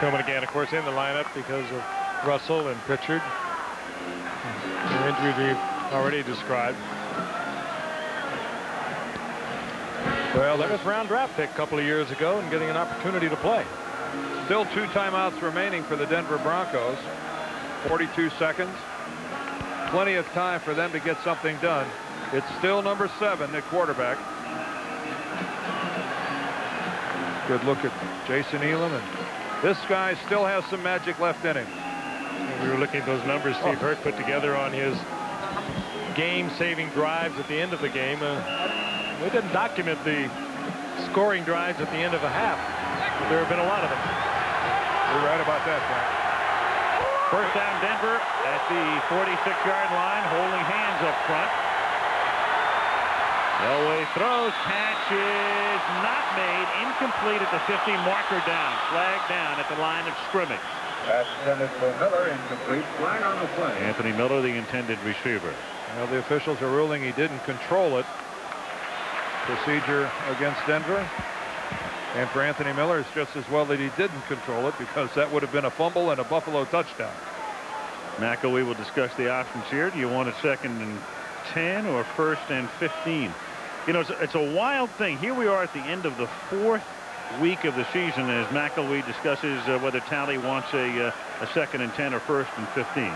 Tillman again, of course, in the lineup because of Russell and Pritchard. The injuries we've already described. Well, 11th round draft pick a couple of years ago and getting an opportunity to play. Still 2 timeouts remaining for the Denver Broncos. 42 seconds. Plenty of time for them to get something done. It's still number 7 at quarterback. Good look at Jason Elam, and this guy still has some magic left in him. And we were looking at those numbers Steve Hurt put together on his game-saving drives at the end of the game. We didn't document the scoring drives at the end of a half. There have been a lot of them. You're right about that, Frank. First down, Denver at the 46-yard line, holding hands up front. Elway throws, catch is not made, incomplete at the 50, marker down, flag down at the line of scrimmage. That's Dennis Miller, incomplete, flag on the play. Anthony Miller, the intended receiver. Well, the officials are ruling he didn't control it. Procedure against Denver. And for Anthony Miller, it's just as well that he didn't control it, because that would have been a fumble and a Buffalo touchdown. McElwee will discuss the options here. Do you want a 2nd and 10 or 1st and 15? You know, it's a wild thing. Here we are at the end of the 4th week of the season as McElwee discusses whether Talley wants a 2nd and 10 or 1st and 15.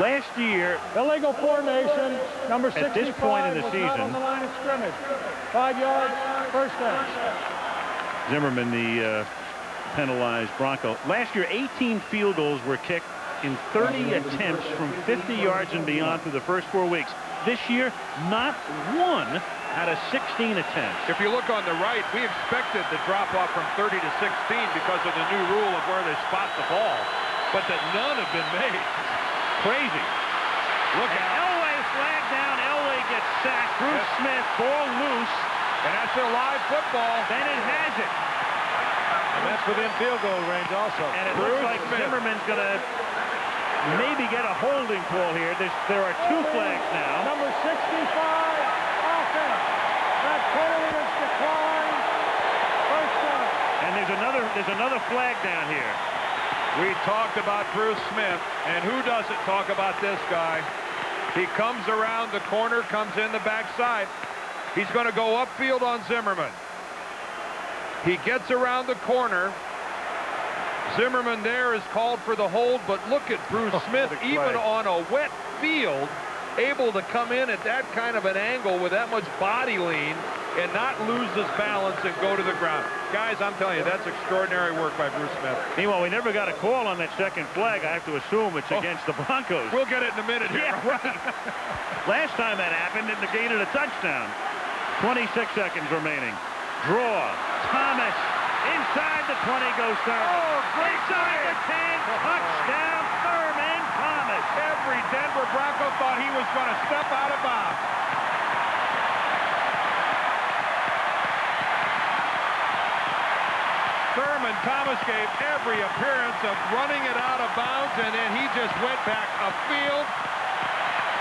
Last year, illegal formation, number 65 at this point in the was season, not on the line of scrimmage. 5 yards, first down. Zimmerman, the penalized Bronco. Last year, 18 field goals were kicked in 30 attempts from 50 yards and beyond through the first 4 weeks. This year, not one out of 16 attempts. If you look on the right, we expected the drop-off from 30 to 16 because of the new rule of where they spot the ball, but that none have been made. Crazy. Look at Elway, flag down. Elway gets sacked. Bruce Smith, ball loose. And that's a live football. Bennett has it. And that's within field goal range also. And it looks like Zimmerman's going to maybe get a holding call here. There are 2 flags now. Number 65, offense. That penalty is declined. First down. And there's another flag down here. We talked about Bruce Smith, and who doesn't talk about this guy? He comes around the corner, comes in the backside. He's going to go upfield on Zimmerman. He gets around the corner. Zimmerman there is called for the hold, but look at Bruce Smith, even on a wet field, able to come in at that kind of an angle with that much body lean and not lose his balance and go to the ground. Guys, I'm telling you, that's extraordinary work by Bruce Smith. Meanwhile, we never got a call on that 2nd flag. I have to assume it's against the Broncos. We'll get it in a minute here. Yeah, right. Last time that happened, it negated a touchdown. 26 seconds remaining. Draw. Thomas. Inside the 20 goes Thurman. Inside the 10. Touchdown, Thurman Thomas. Every Denver Bronco thought he was going to step out of bounds. Thurman Thomas gave every appearance of running it out of bounds, and then he just went back upfield.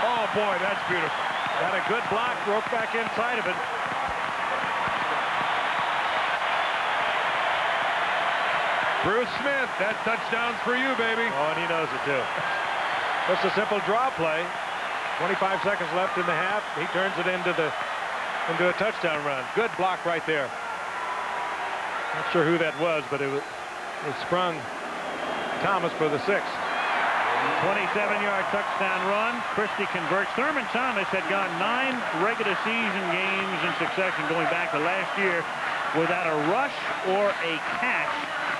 Oh, boy, that's beautiful. Got a good block, broke back inside of it. Bruce Smith, that touchdown's for you, baby. Oh, and he knows it, too. Just a simple draw play. 25 seconds left in the half. He turns it into a touchdown run. Good block right there. Not sure who that was, but it sprung Thomas for the 6. 27-yard touchdown run. Christie converts. Thurman Thomas had gone 9 regular season games in succession going back to last year without a rush or a catch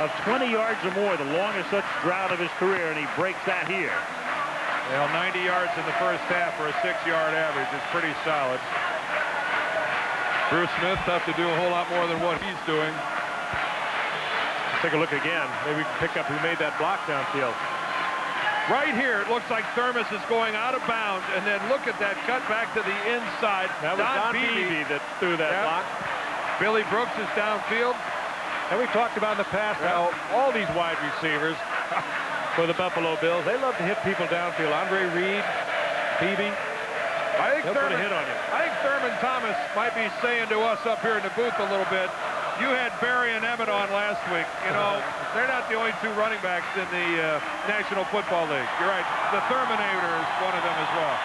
of 20 yards or more, the longest such drought of his career, and he breaks that here. Well, 90 yards in the first half for a 6-yard average is pretty solid. Bruce Smith, tough to do a whole lot more than what he's doing. Take a look again. Maybe we can pick up who made that block downfield. Right here, it looks like Thermos is going out of bounds, and then look at that cut back to the inside. That was Don Beebe that threw that block. Billy Brooks is downfield. And we talked about in the past how all these wide receivers for the Buffalo Bills, they love to hit people downfield. Andre Reed, Peavy, they'll put a hit on you. I think Thurman Thomas might be saying to us up here in the booth a little bit, you had Barry and Emmett on last week. You know, they're not the only two running backs in the National Football League. You're right. The Thurminator is one of them as well.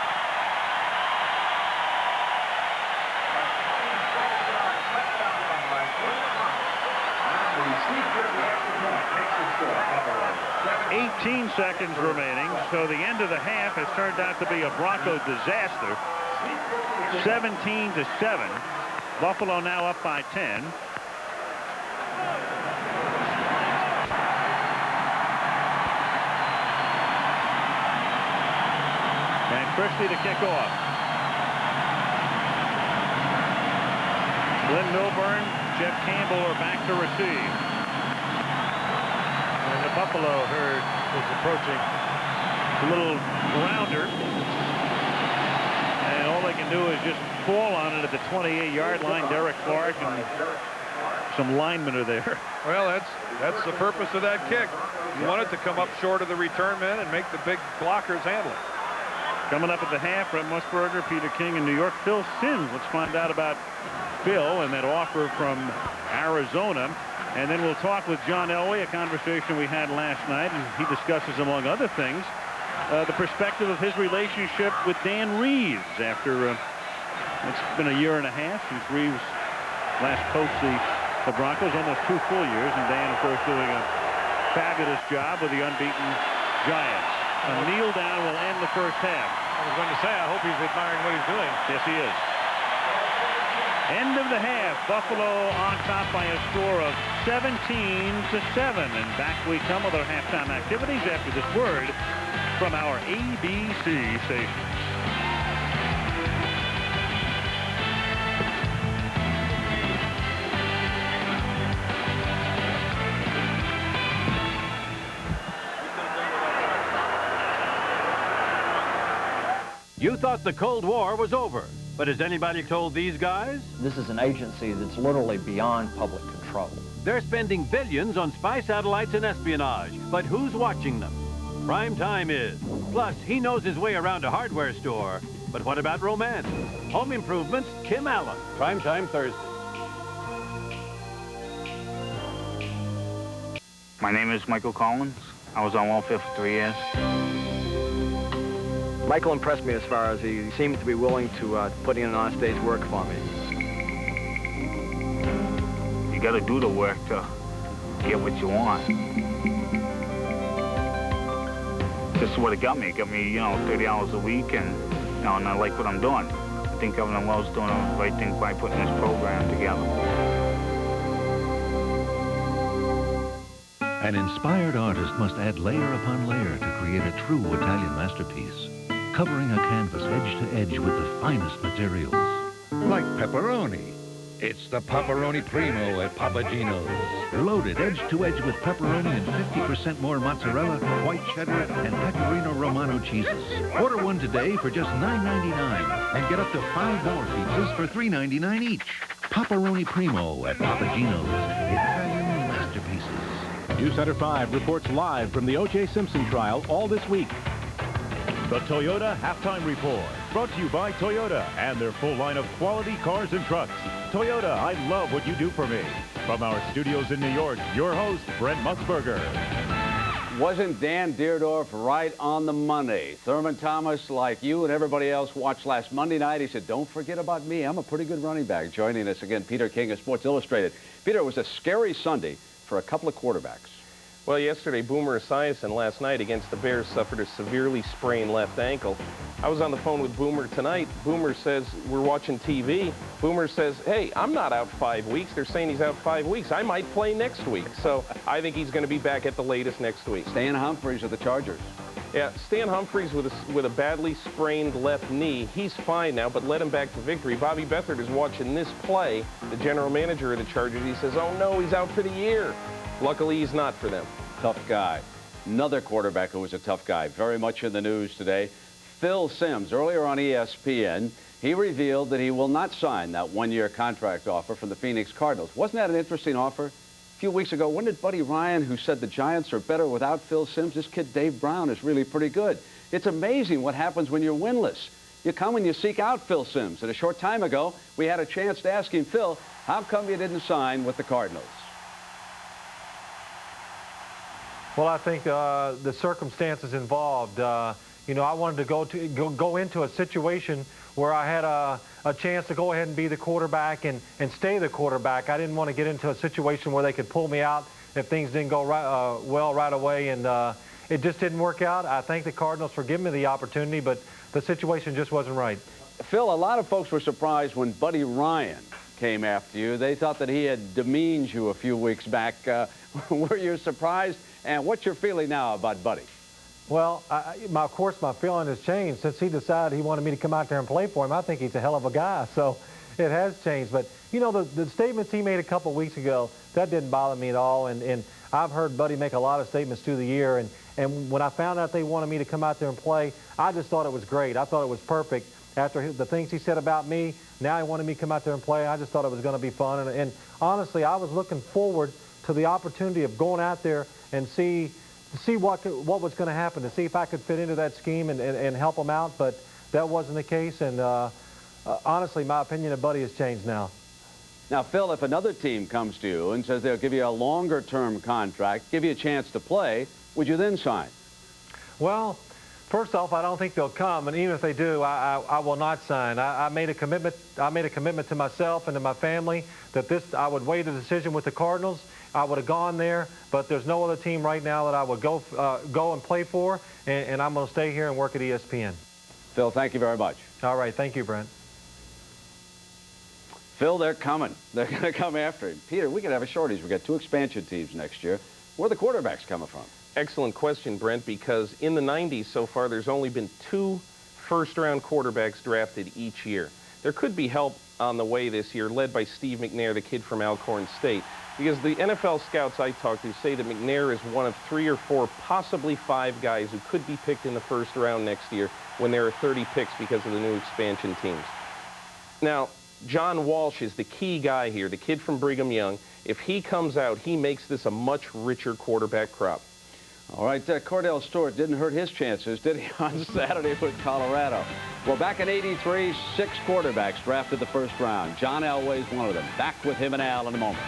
"18 seconds remaining, so the end of the half has turned out to be a Bronco disaster. 17-7. Buffalo now up by 10. And Christie to kick off. Glenn Milburn, Jeff Campbell are back to receive. And the Buffalo herd is approaching. A little rounder. And all they can do is just fall on it at the 28-yard line. Derek Clark and some linemen are there. Well, that's the purpose of that kick. You want it to come up short of the return men and make the big blockers handle it. Coming up at the half, Brent Musburger, Peter King in New York, Phil Simms. Let's find out about Phil and that offer from Arizona. And then we'll talk with John Elway, a conversation we had last night, and he discusses, among other things, the perspective of his relationship with Dan Reeves after it's been a year and a half since Reeves last coached the Broncos, almost 2 full years, and Dan, of course, doing a fabulous job with the unbeaten Giants. A kneel down will end the first half. I was going to say, I hope he's admiring what he's doing. Yes, he is. End of the half. Buffalo on top by a score of 17-7. And back we come with our halftime activities after this word from our ABC station. You thought the Cold War was over, but has anybody told these guys? This is an agency that's literally beyond public control. They're spending billions on spy satellites and espionage, but who's watching them? Prime Time is. Plus, he knows his way around a hardware store. But what about romance? Home Improvements, Tim Allen. Prime Time Thursday. My name is Michael Collins. I was on welfare for 3 years. Michael impressed me as far as he seemed to be willing to put in an honest day's work for me. You got to do the work to get what you want. This is what it got me. It got me, you know, 30 hours a week, and you know, and I like what I'm doing. I think Governor Lowe's doing the right thing by putting this program together. An inspired artist must add layer upon layer to create a true Italian masterpiece, covering a canvas edge to edge with the finest materials. Like pepperoni. It's the Pepperoni Primo at Papa Gino's. Loaded edge to edge with pepperoni and 50% more mozzarella, white cheddar, and Pecorino Romano cheeses. Order one today for just $9.99 and get up to 5 more pizzas for $3.99 each. Pepperoni Primo at Papa Gino's. Italian masterpieces. News Center 5 reports live from the O.J. Simpson trial all this week. The Toyota Halftime Report, brought to you by Toyota and their full line of quality cars and trucks. Toyota, I love what you do for me. From our studios in New York, your host, Brent Musburger. Wasn't Dan Deerdorf right on the money? Thurman Thomas, like you and everybody else, watched last Monday night. He said, don't forget about me. I'm a pretty good running back. Joining us again, Peter King of Sports Illustrated. Peter, it was a scary Sunday for a couple of quarterbacks. Well, yesterday, Boomer Esiason last night against the Bears suffered a severely sprained left ankle. I was on the phone with Boomer tonight. Boomer says, we're watching TV. Boomer says, hey, I'm not out 5 weeks. They're saying he's out 5 weeks. I might play next week. So I think he's going to be back at the latest next week. Stan Humphries of the Chargers. Yeah, Stan Humphries with a badly sprained left knee. He's fine now, but led him back to victory. Bobby Beathard is watching this play. The general manager of the Chargers, he says, oh, no, he's out for the year. Luckily, he's not for them. Tough guy. Another quarterback who was a tough guy, very much in the news today. Phil Simms, earlier on ESPN, he revealed that he will not sign that one-year contract offer from the Phoenix Cardinals. Wasn't that an interesting offer? few weeks ago, wasn't it Buddy Ryan who said the Giants are better without Phil Simms? This kid, Dave Brown, is really pretty good. It's amazing what happens when you're winless. You come and you seek out Phil Simms. And a short time ago, we had a chance to ask him, Phil, how come you didn't sign with the Cardinals? Well, I think the circumstances involved. You know, I wanted to go into a situation where I had a chance to go ahead and be the quarterback and stay the quarterback. I didn't want to get into a situation where they could pull me out if things didn't go well right away, and it just didn't work out. I thank the Cardinals for giving me the opportunity, but the situation just wasn't right. Phil, a lot of folks were surprised when Buddy Ryan came after you. They thought that he had demeaned you a few weeks back. Were you surprised? And what's your feeling now about Buddy? Well, of course, my feeling has changed. Since he decided he wanted me to come out there and play for him, I think he's a hell of a guy. So it has changed. But, you know, the statements he made a couple weeks ago, that didn't bother me at all. And I've heard Buddy make a lot of statements through the year. And when I found out they wanted me to come out there and play, I just thought it was great. I thought it was perfect. After the things he said about me, now he wanted me to come out there and play. I just thought it was going to be fun. And honestly, I was looking forward to the opportunity of going out there and see what was going to happen, to see if I could fit into that scheme and help them out. But that wasn't the case. And honestly, my opinion of Buddy has changed now. Now, Phil, if another team comes to you and says they'll give you a longer-term contract, give you a chance to play, would you then sign? Well, first off, I don't think they'll come, and even if they do, I will not sign. I made a commitment. I made a commitment to myself and to my family that I would weigh the decision with the Cardinals. I would have gone there, but there's no other team right now that I would go and play for, and I'm going to stay here and work at ESPN. Phil, thank you very much. All right, thank you, Brent. Phil, they're coming. They're going to come after him. Peter, we could have a shortage. We've got 2 expansion teams next year. Where are the quarterbacks coming from? Excellent question, Brent, because in the 90s so far, there's only been 2 first-round quarterbacks drafted each year. There could be help on the way this year, led by Steve McNair, the kid from Alcorn State, because the NFL scouts I talked to say that McNair is one of 3 or 4, possibly 5 guys who could be picked in the first round next year when there are 30 picks because of the new expansion teams. Now, John Walsh is the key guy here, the kid from Brigham Young. If he comes out, he makes this a much richer quarterback crop. All right, Cordell Stewart didn't hurt his chances, did he, on Saturday with Colorado? Well, back in '83, 6 quarterbacks drafted the first round. John Elway's one of them. Back with him and Al in a moment.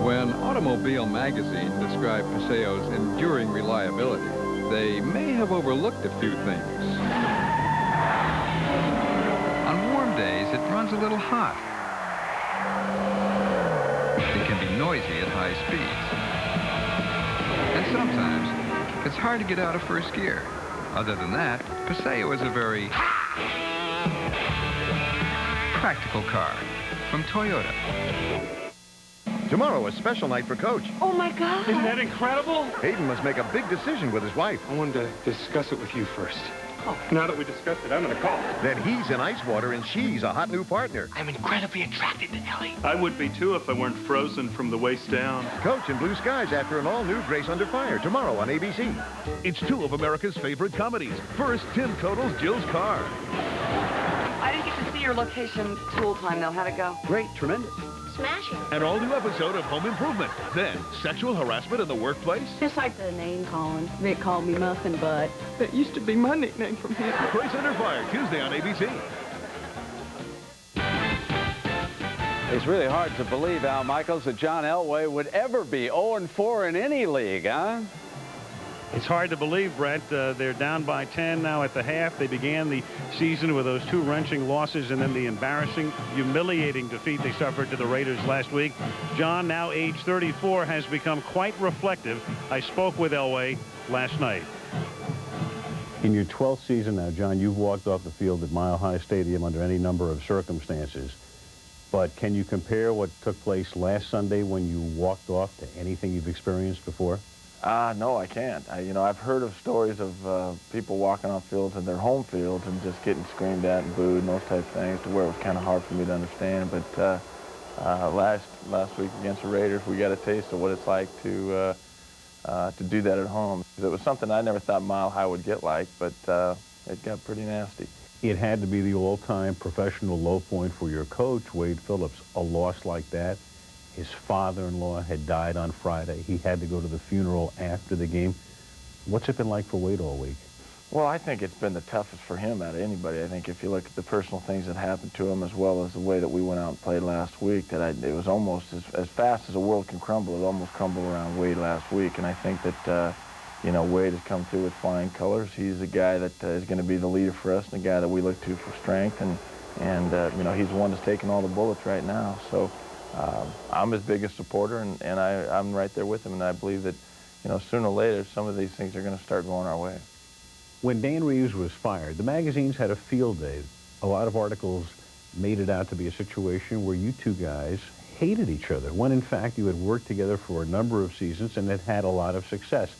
When Automobile Magazine described Paseo's enduring reliability, they may have overlooked a few things. On warm days, it runs a little hot. It can be noisy at high speeds. And sometimes, it's hard to get out of first gear. Other than that, Paseo is a very practical car from Toyota. Tomorrow, a special night for Coach. Oh, my God. Isn't that incredible? Hayden must make a big decision with his wife. I wanted to discuss it with you first. Oh. Now that we discussed it, I'm going to call. Then he's in ice water and she's a hot new partner. I'm incredibly attracted to Ellie. I would be, too, if I weren't frozen from the waist down. Coach in Blue Skies after an all-new Grace Under Fire tomorrow on ABC. It's 2 of America's favorite comedies. First, Tim Kotal's Jill's Car. I didn't get to see your location tool time, though. How'd it go? Great, tremendous. Smashing. An all-new episode of Home Improvement. Then, sexual harassment in the workplace. Just like the name calling. Rick called me Muffin Butt. That used to be my nickname from him. Grace Under Fire, Tuesday on ABC. It's really hard to believe, Al Michaels, that John Elway would ever be 0-4 in any league, huh? It's hard to believe, Brent. They're down by 10 now at the half. They began the season with those 2 wrenching losses and then the embarrassing, humiliating defeat they suffered to the Raiders last week. John, now age 34, has become quite reflective. I spoke with Elway last night. In your 12th season now, John, you've walked off the field at Mile High Stadium under any number of circumstances. But can you compare what took place last Sunday when you walked off to anything you've experienced before? No, I can't. You know, I've heard of stories of people walking off fields in their home fields and just getting screamed at and booed and those type of things, to where it was kind of hard for me to understand. But last week against the Raiders, we got a taste of what it's like to do that at home. It was something I never thought Mile High would get like, but it got pretty nasty. It had to be the all-time professional low point for your coach, Wade Phillips. A loss like that. His father-in-law had died on Friday. He had to go to the funeral after the game. What's it been like for Wade all week? Well, I think it's been the toughest for him out of anybody. I think if you look at the personal things that happened to him, as well as the way that we went out and played last week, that it was almost as fast as the world can crumble. It almost crumbled around Wade last week, and I think that you know, Wade has come through with flying colors. He's a guy that is going to be the leader for us, and a guy that we look to for strength, and you know, he's the one that's taking all the bullets right now. So I'm his biggest supporter, and I'm right there with him, and I believe that, you know, sooner or later, some of these things are going to start going our way. When Dan Reeves was fired, the magazines had a field day. A lot of articles made it out to be a situation where you two guys hated each other, when in fact you had worked together for a number of seasons and had had a lot of success.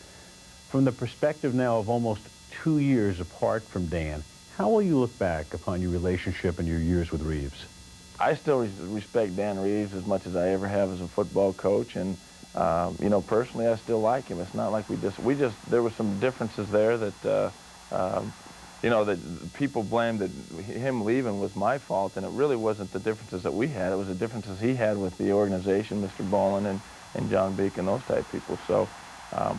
From the perspective now of almost 2 years apart from Dan, how will you look back upon your relationship and your years with Reeves? I still respect Dan Reeves as much as I ever have as a football coach, and you know, personally, I still like him. It's not like there were some differences there that, you know, that people blamed that him leaving was my fault, and it really wasn't the differences that we had. It was the differences he had with the organization, Mr. Ballin and John Beek and those type people. So,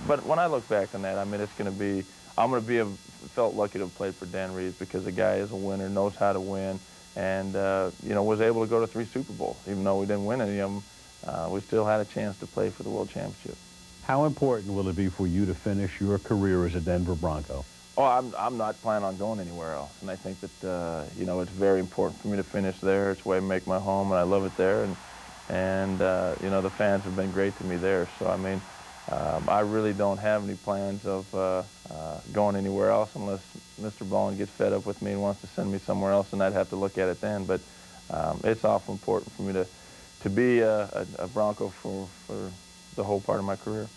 but when I look back on that, I mean, it's going to be, I'm going to be felt lucky to have played for Dan Reeves, because the guy is a winner, knows how to win, and you know, was able to go to 3 Super Bowls. Even though we didn't win any of them, we still had a chance to play for the World Championship. How important will it be for you to finish your career as a Denver Bronco? Oh, I'm not planning on going anywhere else, and I think that you know, it's very important for me to finish there. It's where I make my home, and I love it there, and you know, the fans have been great to me there. So I mean, I really don't have any plans of going anywhere else unless Mr. Ballin gets fed up with me and wants to send me somewhere else, and I'd have to look at it then. But it's awful important for me to be a Bronco for the whole part of my career.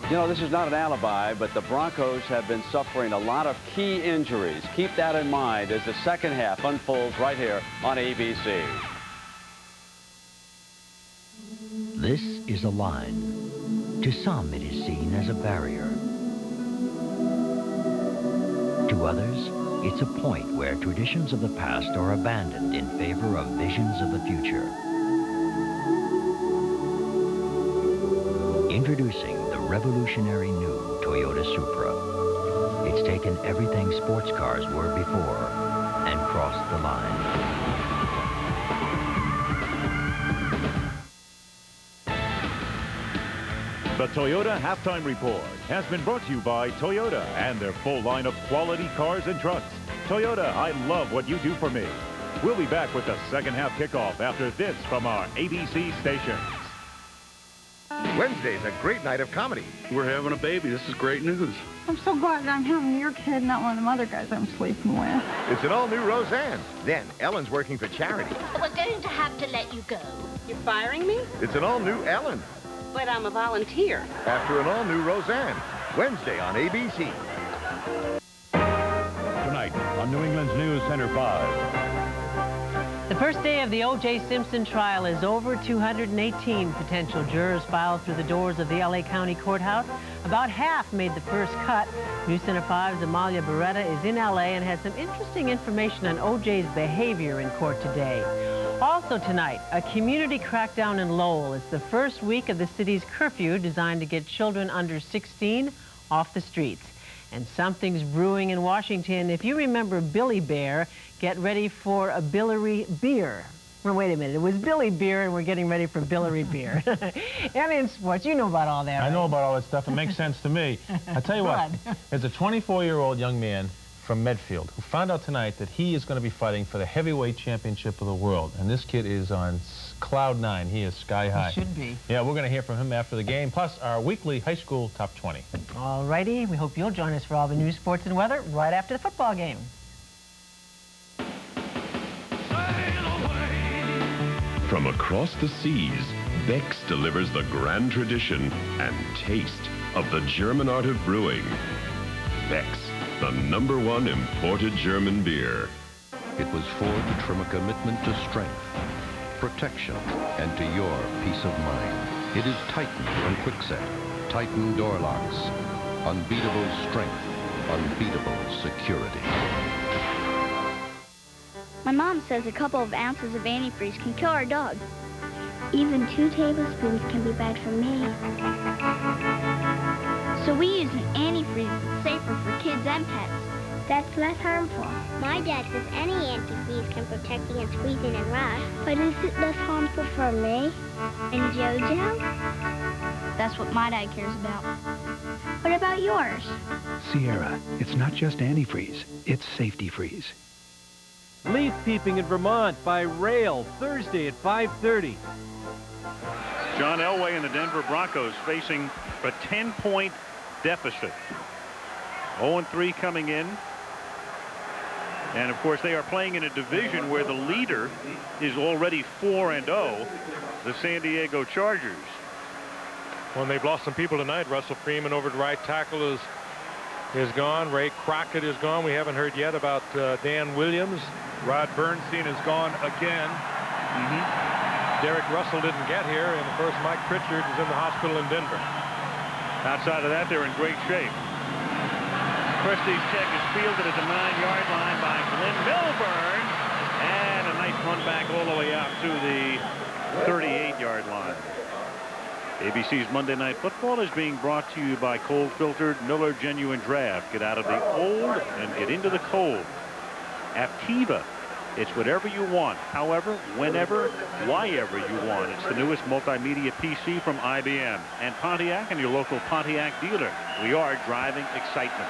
You know, this is not an alibi, but the Broncos have been suffering a lot of key injuries. Keep that in mind as the second half unfolds right here on ABC. This is a line. To some, it is seen as a barrier. To others, it's a point where traditions of the past are abandoned in favor of visions of the future. Introducing the revolutionary new Toyota Supra. It's taken everything sports cars were before and crossed the line. The Toyota Halftime Report has been brought to you by Toyota and their full line of quality cars and trucks. Toyota, I love what you do for me. We'll be back with the second half kickoff after this from our ABC stations. Wednesday's a great night of comedy. We're having a baby. This is great news. I'm so glad I'm having your kid, not one of them other guys I'm sleeping with. It's an all-new Roseanne. Then, Ellen's working for charity. We're going to have to let you go. You're firing me? It's an all-new Ellen. But I'm a volunteer. After an all-new Roseanne. Wednesday on ABC. Tonight on New England's News Center 5. The first day of the O.J. Simpson trial is over. 218 potential jurors filed through the doors of the L.A. County Courthouse. About half made the first cut. News Center 5's Amalia Beretta is in L.A. and has some interesting information on O.J.'s behavior in court today. Also tonight, a community crackdown in Lowell. It's the first week of the city's curfew designed to get children under 16 off the streets. And something's brewing in Washington. If you remember Billy Bear, get ready for a Billary beer. Well, wait a minute, it was Billy Beer and we're getting ready for Billary beer. And in sports, you know about all that, right? I know about all that stuff. It makes sense to me. I tell you what, there's a 24-year-old young man from Medfield who found out tonight that he is going to be fighting for the heavyweight championship of the world. And this kid is on cloud 9. He is sky high. He should be. Yeah, we're going to hear from him after the game, plus our weekly high school top 20. All righty. We hope you'll join us for all the news, sports, and weather right after the football game. From across the seas, Beck's delivers the grand tradition and taste of the German art of brewing. Beck's, the #1 imported German beer. It was forged from a commitment to strength, protection, and to your peace of mind. It is Titan from Kwikset. Titan door locks. Unbeatable strength, unbeatable security. My mom says a couple of ounces of antifreeze can kill our dog. Even 2 tablespoons can be bad for me. So we use an antifreeze that's safer for kids and pets. That's less harmful. My dad says any antifreeze can protect against freezing and rot. But is it less harmful for me and JoJo? That's what my dad cares about. What about yours? Sierra, it's not just antifreeze, it's safety freeze. Leaf peeping in Vermont by rail Thursday at 5:30. John Elway and the Denver Broncos facing a 10-point deficit. 0-3 coming in. And of course they are playing in a division where the leader is already 4-0, the San Diego Chargers. Well, they've lost some people tonight. Russell Freeman over to right tackle is gone. Ray Crockett is gone. We haven't heard yet about Dan Williams. Rod Bernstein is gone again. Derek Russell didn't get here, and of course Mike Pritchard is in the hospital in Denver. Outside of that, they're in great shape. Christie's check is fielded at the 9-yard line by Glenn Milburn, and a nice run back all the way out to the 38-yard line. ABC's Monday Night Football is being brought to you by cold filtered Miller Genuine Draft. Get out of the old and get into the cold. Aptiva. It's whatever you want, however, whenever, whyever you want. It's the newest multimedia PC from IBM. And Pontiac and your local Pontiac dealer. We are driving excitement.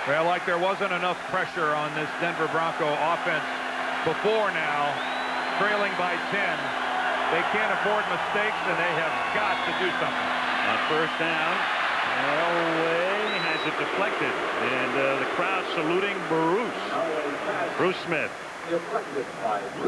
Well, like there wasn't enough pressure on this Denver Bronco offense before now, trailing by 10. They can't afford mistakes, and they have got to do something. On first down, Elway has it deflected, and the crowd saluting Bruce Smith.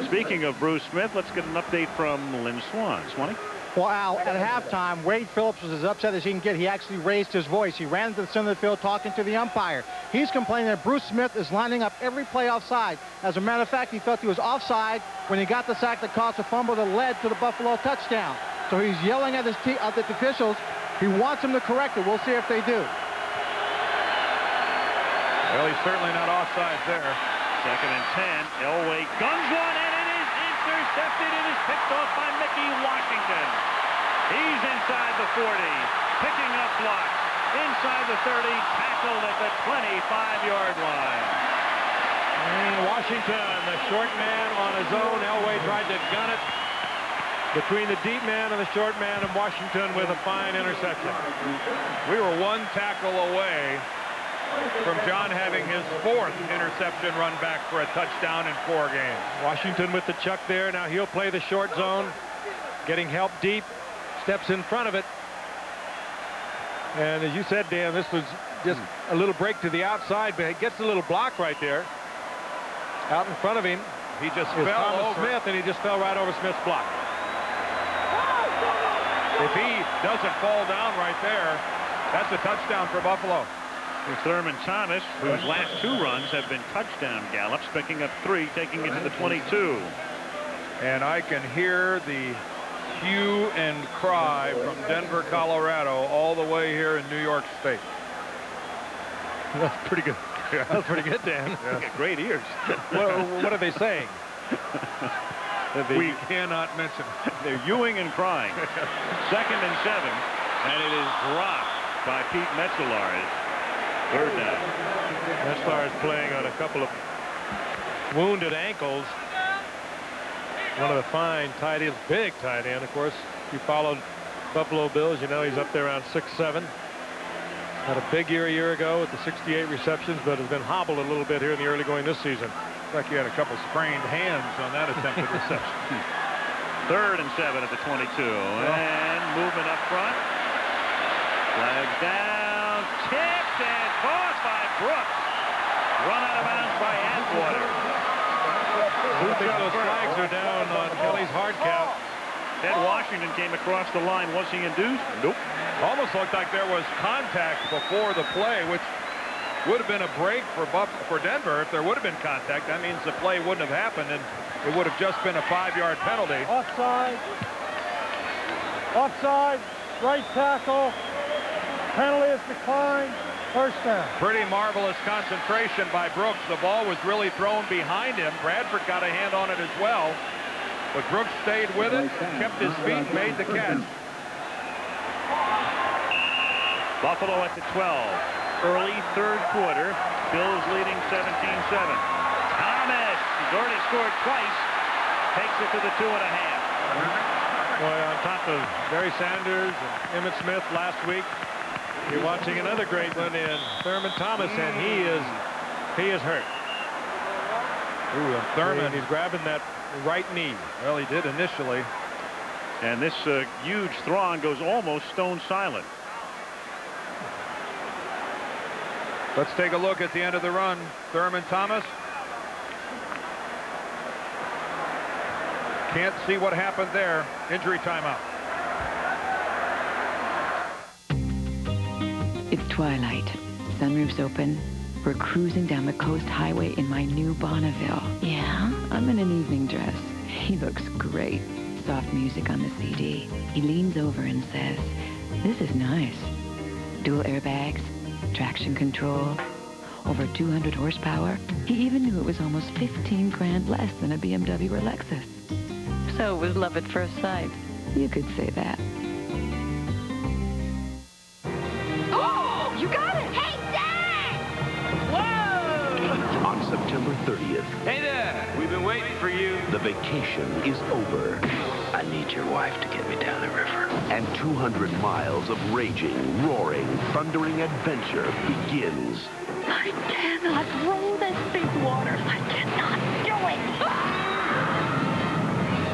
Speaking of Bruce Smith, let's get an update from Lynn Swan. Swanee? Well, Al, at halftime, Wade Phillips was as upset as he can get. He actually raised his voice. He ran to the center of the field talking to the umpire. He's complaining that Bruce Smith is lining up every play offside. As a matter of fact, he felt he was offside when he got the sack that caused a fumble that led to the Buffalo touchdown. So he's yelling at the officials. He wants them to correct it. We'll see if they do. Well, he's certainly not offside there. Second and 10. Elway guns one, and it is intercepted. It is picked off by Mickey Washington. He's inside the 40, picking up blocks. Inside the 30, tackled at the 25-yard line. And Washington, the short man on his own. Elway tried to gun it between the deep man and the short man, and Washington with a fine interception. We were one tackle away from John having his 4th interception run back for a touchdown in 4 games. Washington with the chuck there. Now he'll play the short zone, getting help deep, steps in front of it. And as you said, Dan, this was just a little break to the outside, but he gets a little block right there. Out in front of him, he just is fell Thomas over. Smith, and he just fell right over Smith's block. If he doesn't fall down right there, that's a touchdown for Buffalo. It's Thurman Thomas, whose last 2 runs have been touchdown gallops, picking up 3, taking it to the 22. And I can hear the hue and cry from Denver, Colorado, all the way here in New York State. That's pretty good. That's pretty good, Dan. Yeah. Great ears. What are they saying? We cannot mention. They're hewing and crying. Second and 7, and it is dropped by Pete Metzelaar. Third down. Metzelaar is playing on a couple of wounded ankles. One of the fine tight ends, big tight end, of course. You followed Buffalo Bills, you know he's up there around 6'7". Had a big year a year ago with the 68 receptions, but has been hobbled a little bit here in the early going this season. Looks like he had a couple sprained hands on that attempted reception. Third and 7 at the 22. And movement up front. Flag down. Tipped and caught by Brooks. Run out of bounds by Atwater. I think those flags are down on Kelly's hard count. Ed Washington came across the line. Was he induced? Nope. Almost looked like there was contact before the play, which would have been a break for Denver. If there would have been contact, that means the play wouldn't have happened, and it would have just been a 5-yard penalty. Offside. Offside. Right tackle. penalty is declined. First down. Pretty marvelous concentration by Brooks. The ball was really thrown behind him. Bradford got a hand on it as well. But Brooks stayed with it, kept his feet, and made the catch. Buffalo at the 12. Early third quarter. Bills leading 17-7. Thomas, he's already scored twice. Takes it to the 2.5. Boy, on top of Barry Sanders and Emmitt Smith last week, you're watching another great one in Thurman Thomas, and he is hurt. Ooh, and Thurman, he's grabbing that right knee. Well, he did initially. And this huge throng goes almost stone silent. Let's take a look at the end of the run. Thurman Thomas. Can't see what happened there. Injury timeout. It's twilight. Sunroof's open. We're cruising down the coast highway in my new Bonneville. Yeah, I'm in an evening dress. He looks great. Soft music on the CD. He leans over and says, "This is nice. Dual airbags, traction control, over 200 horsepower. He even knew it was almost 15 grand less than a BMW or Lexus. So it was love at first sight. You could say that. Oh, you got it! Hey, Dad! On September 30th, Hey there! We've been waiting for you. the vacation is over. I need your wife to get me down the river. And 200 miles of raging, roaring, thundering adventure begins. I cannot row this big water. I cannot do it.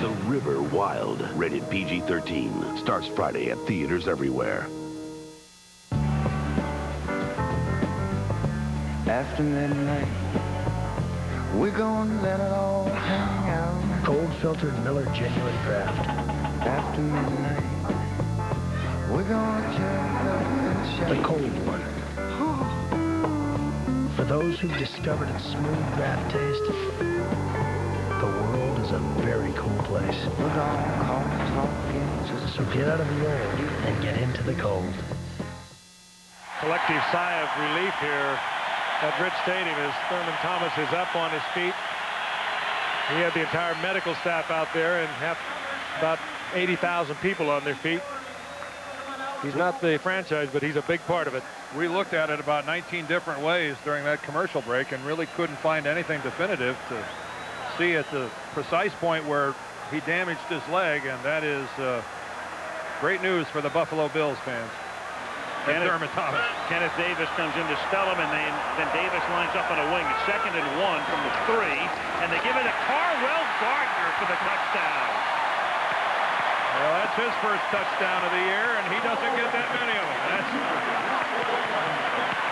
The River Wild, rated PG-13, starts Friday at theaters everywhere. After midnight, we're gonna let it all hang out. Cold filtered Miller Genuine Draft. After midnight, we're gonna turn up and shake. The cold one. For those who've discovered its smooth draft taste, the world is a very cool place. We're gonna call talking just So get out of the old and get into the cold. Collective sigh of relief here at Rich Stadium as Thurman Thomas is up on his feet. He had the entire medical staff out there and about 80,000 people on their feet. He's not the franchise, but he's a big part of it. We looked at it about 19 different ways during that commercial break and really couldn't find anything definitive to see at the precise point where he damaged his leg, and that is great news for the Buffalo Bills fans. Thurman Thomas. Kenneth Davis comes in to spell him, and then Davis lines up on a wing. It's 2nd and 1 from the 3, and they give it to Carwell Gardner for the touchdown. Well, that's his first touchdown of the year, and he doesn't get that many of them.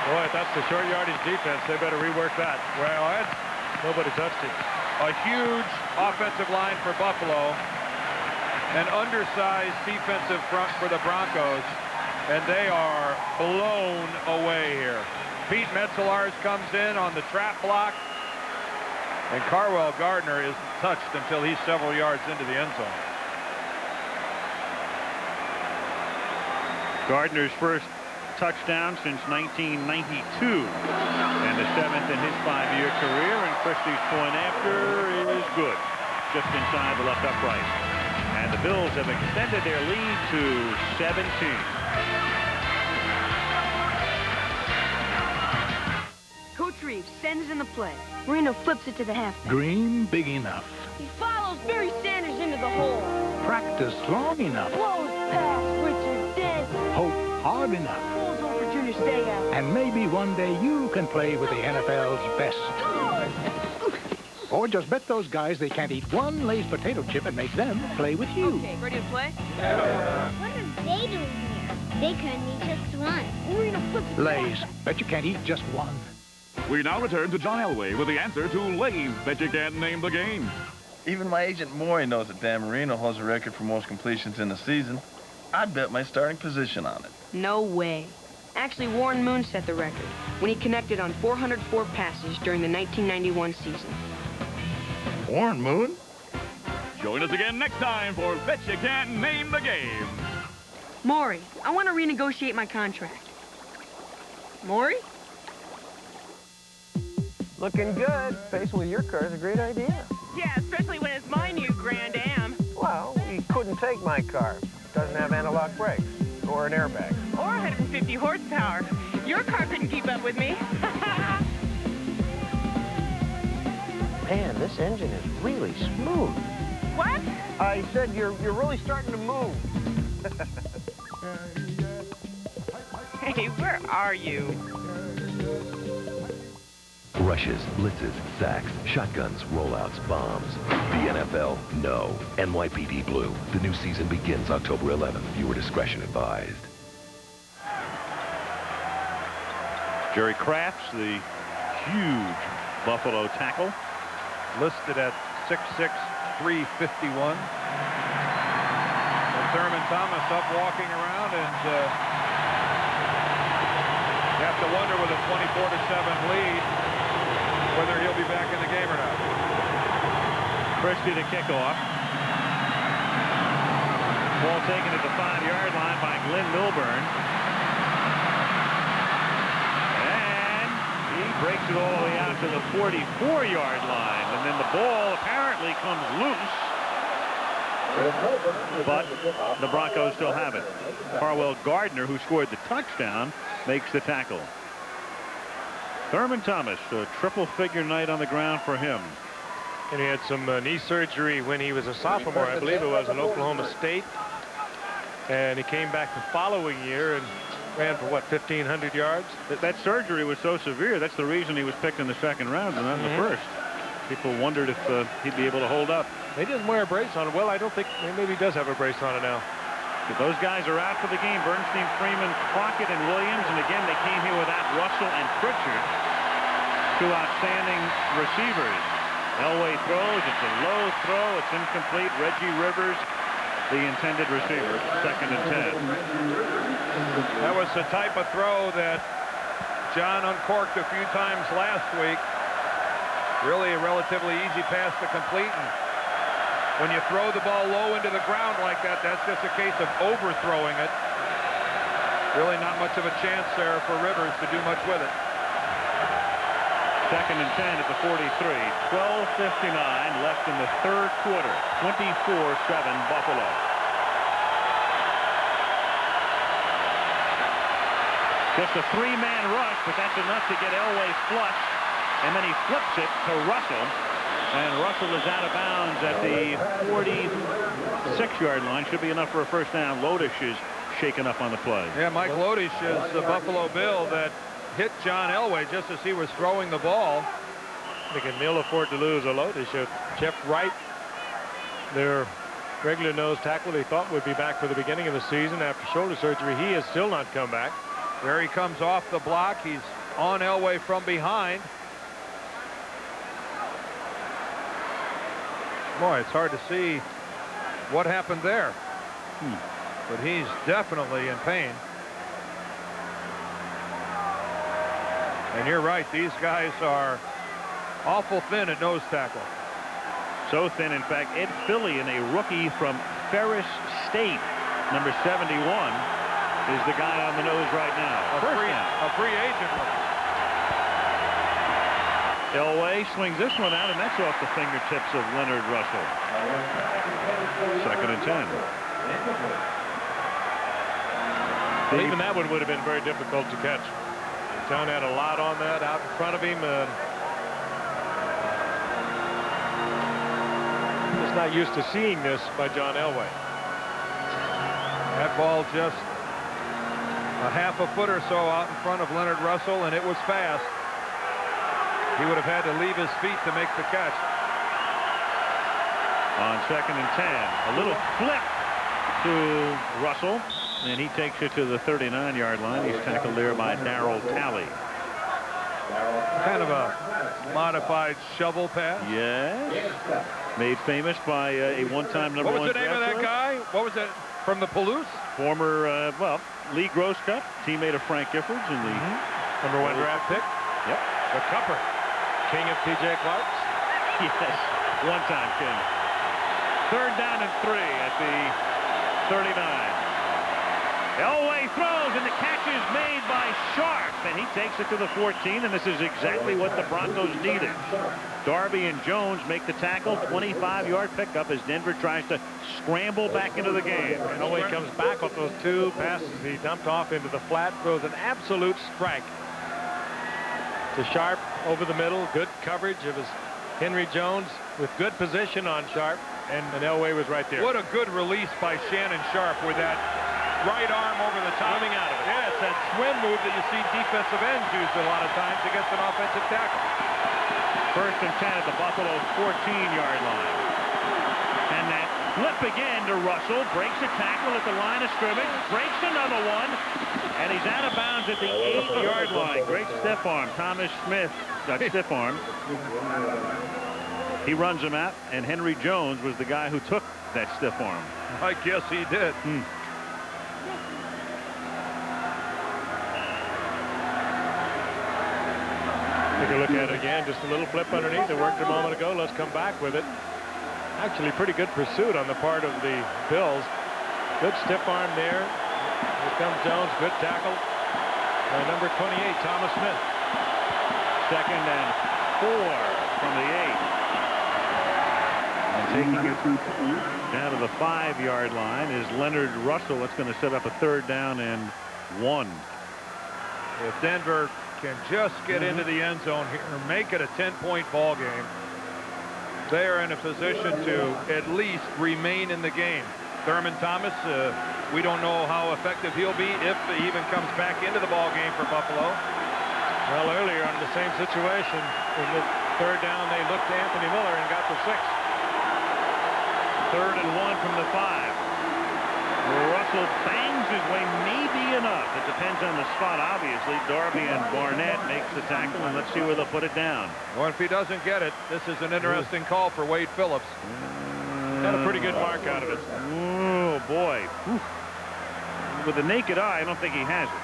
Boy, if that's the short yardage defense, they better rework that. Well, nobody touched him. A huge offensive line for Buffalo, an undersized defensive front for the Broncos, and they are blown away here. Pete Metzelaars comes in on the trap block, and Carwell Gardner isn't touched until he's several yards into the end zone. Gardner's first touchdown since 1992, and the 7th in his 5-year career, and Christie's point after is good, just inside the left upright. And the Bills have extended their lead to 17. Coach Reeves sends in the play. Marino flips it to the halfback. Dream big enough. He follows Barry Sanders into the hole. Practice long enough. Blows past Richard Dent. Hope hard enough. Pulls over Junior Seau. And maybe one day you can play with the NFL's best. Or just bet those guys they can't eat one Lay's potato chip and make them play with you. Okay, ready to play? What are they doing here? They couldn't eat just one. Marino flips it. Lay's, bet you can't eat just one. We now return to John Elway with the answer to Lay's Bet You Can't Name the Game. Even my agent Maury knows that Dan Marino holds a record for most completions in the season. I'd bet my starting position on it. No way. Actually, Warren Moon set the record when he connected on 404 passes during the 1991 season. Warren Moon? Join us again next time for Bet You Can't Name the Game. Maury, I want to renegotiate my contract. Maury? Looking good. Facing with your car is a great idea. Yeah, especially when it's my new Grand Am. Well, you couldn't take my car. It doesn't have analog brakes or an airbag. Or 150 horsepower. Your car couldn't keep up with me. Man, this engine is really smooth. What? I said you're really starting to move. Hey, where are you? Rushes, blitzes, sacks, shotguns, rollouts, bombs. The NFL, no. NYPD Blue. The new season begins October 11th. Viewer discretion advised. Jerry Crafts, the huge Buffalo tackle. Listed at 6'6", 351. And Thurman Thomas up walking around, and you have to wonder with a 24-7 lead whether he'll be back in the game or not. Christie to kick off. Ball taken at the 5-yard line by Glenn Milburn. And he breaks it all the way out to the 44-yard line. And then the ball apparently comes loose. But the Broncos still have it. Harwell Gardner, who scored the touchdown, makes the tackle. Thurman Thomas, a triple-figure night on the ground for him. And he had some knee surgery when he was a sophomore, I believe it was, in Oklahoma State. And he came back the following year and ran for, what, 1,500 yards? That surgery was so severe, that's the reason he was picked in the second round and not in the first. People wondered if he'd be able to hold up. He doesn't wear a brace on it. Well, I don't think, maybe he does have a brace on it now. But those guys are out for the game. Bernstein, Freeman, Crockett, and Williams. And again, they came here without Russell and Pritchard, two outstanding receivers. Elway throws. It's a low throw. It's incomplete. Reggie Rivers, the intended receiver. 2nd and 10. That was the type of throw that John uncorked a few times last week. Really a relatively easy pass to complete. And when you throw the ball low into the ground like that, that's just a case of overthrowing it. Really not much of a chance there for Rivers to do much with it. 2nd and 10 at the 43. 12:59 left in the third quarter. 24-7 Buffalo. Just a 3-man rush, but that's enough to get Elway flushed. And then he flips it to Russell. And Russell is out of bounds at the 46-yard line. Should be enough for a first down. Lodish is shaken up on the play. Yeah, Mike Lodish is the Buffalo Bill that hit John Elway just as he was throwing the ball. They can ill afford to lose a Lodish. Jeff Wright, their regular nose tackle, they thought would be back for the beginning of the season after shoulder surgery. He has still not come back. There he comes off the block. He's on Elway from behind. Boy, it's hard to see what happened there. But he's definitely in pain. And you're right, these guys are awful thin at nose tackle. So thin, in fact, Ed Fillion, a rookie from Ferris State, number 71, is the guy on the nose right now. A free agent rookie. Elway swings this one out, and that's off the fingertips of Leonard Russell. 2nd and 10. Well, even that one would have been very difficult to catch. John had a lot on that out in front of him. Just not used to seeing this by John Elway. That ball just a half a foot or so out in front of Leonard Russell, and it was fast. He would have had to leave his feet to make the catch. On 2nd and 10, a little flip to Russell, and he takes it to the 39-yard line. He's tackled there by Darryl Talley. Kind of a modified shovel pass. Yes. Made famous by a one-time number 1 What was the name of that guy? What was it? From the Palouse? Former, Lee Grosscup, teammate of Frank Giffords in the number 1 draft pick. Yep. The Cupper. King of P.J. Clark's? Yes, one-time king. 3rd down and 3 at the 39. Elway throws, and the catch is made by Sharp. and he takes it to the 14, and this is exactly what the Broncos needed. Darby and Jones make the tackle, 25-yard pickup as Denver tries to scramble back into the game. And Elway comes back with those 2 passes he dumped off into the flat, throws an absolute strike to Sharp over the middle. Good coverage. It was Henry Jones with good position on Sharp, and Elway was right there. What a good release by Shannon Sharp with that right arm over the top. Coming out of it. Yeah, it's that swim move that you see defensive ends use a lot of times against an offensive tackle. 1st and 10 at the Buffalo 14-yard line. And that flip again to Russell. Breaks a tackle at the line of scrimmage. Breaks another one. And he's out of bounds at the 8-yard line. Great stiff arm. Thomas Smith got stiff arm. He runs him out. And Henry Jones was the guy who took that stiff arm. I guess he did. Take a look at it again. Just a little flip underneath. It worked a moment ago. Let's come back with it. Actually, pretty good pursuit on the part of the Bills. Good stiff arm there. Here comes Jones. Good tackle by number 28, Thomas Smith. 2nd and 4 from the 8. And taking it down to the 5-yard line is Leonard Russell. That's going to set up a 3rd down and 1. If Denver can just get into the end zone here and make it a 10-point ball game, they are in a position to at least remain in the game. Thurman Thomas, we don't know how effective he'll be if he even comes back into the ball game for Buffalo. Well, earlier on the same situation, in the 3rd down, they looked to Anthony Miller and got the 6. 3rd and 1 from the 5. Russell bangs his way, maybe enough. It depends on the spot, obviously. Darby and Barnett makes the tackle, and let's see where they'll put it down. Well, if he doesn't get it, this is an interesting call for Wade Phillips. Got a pretty good mark out of it. Oh, boy. Whew. With the naked eye, I don't think he has it.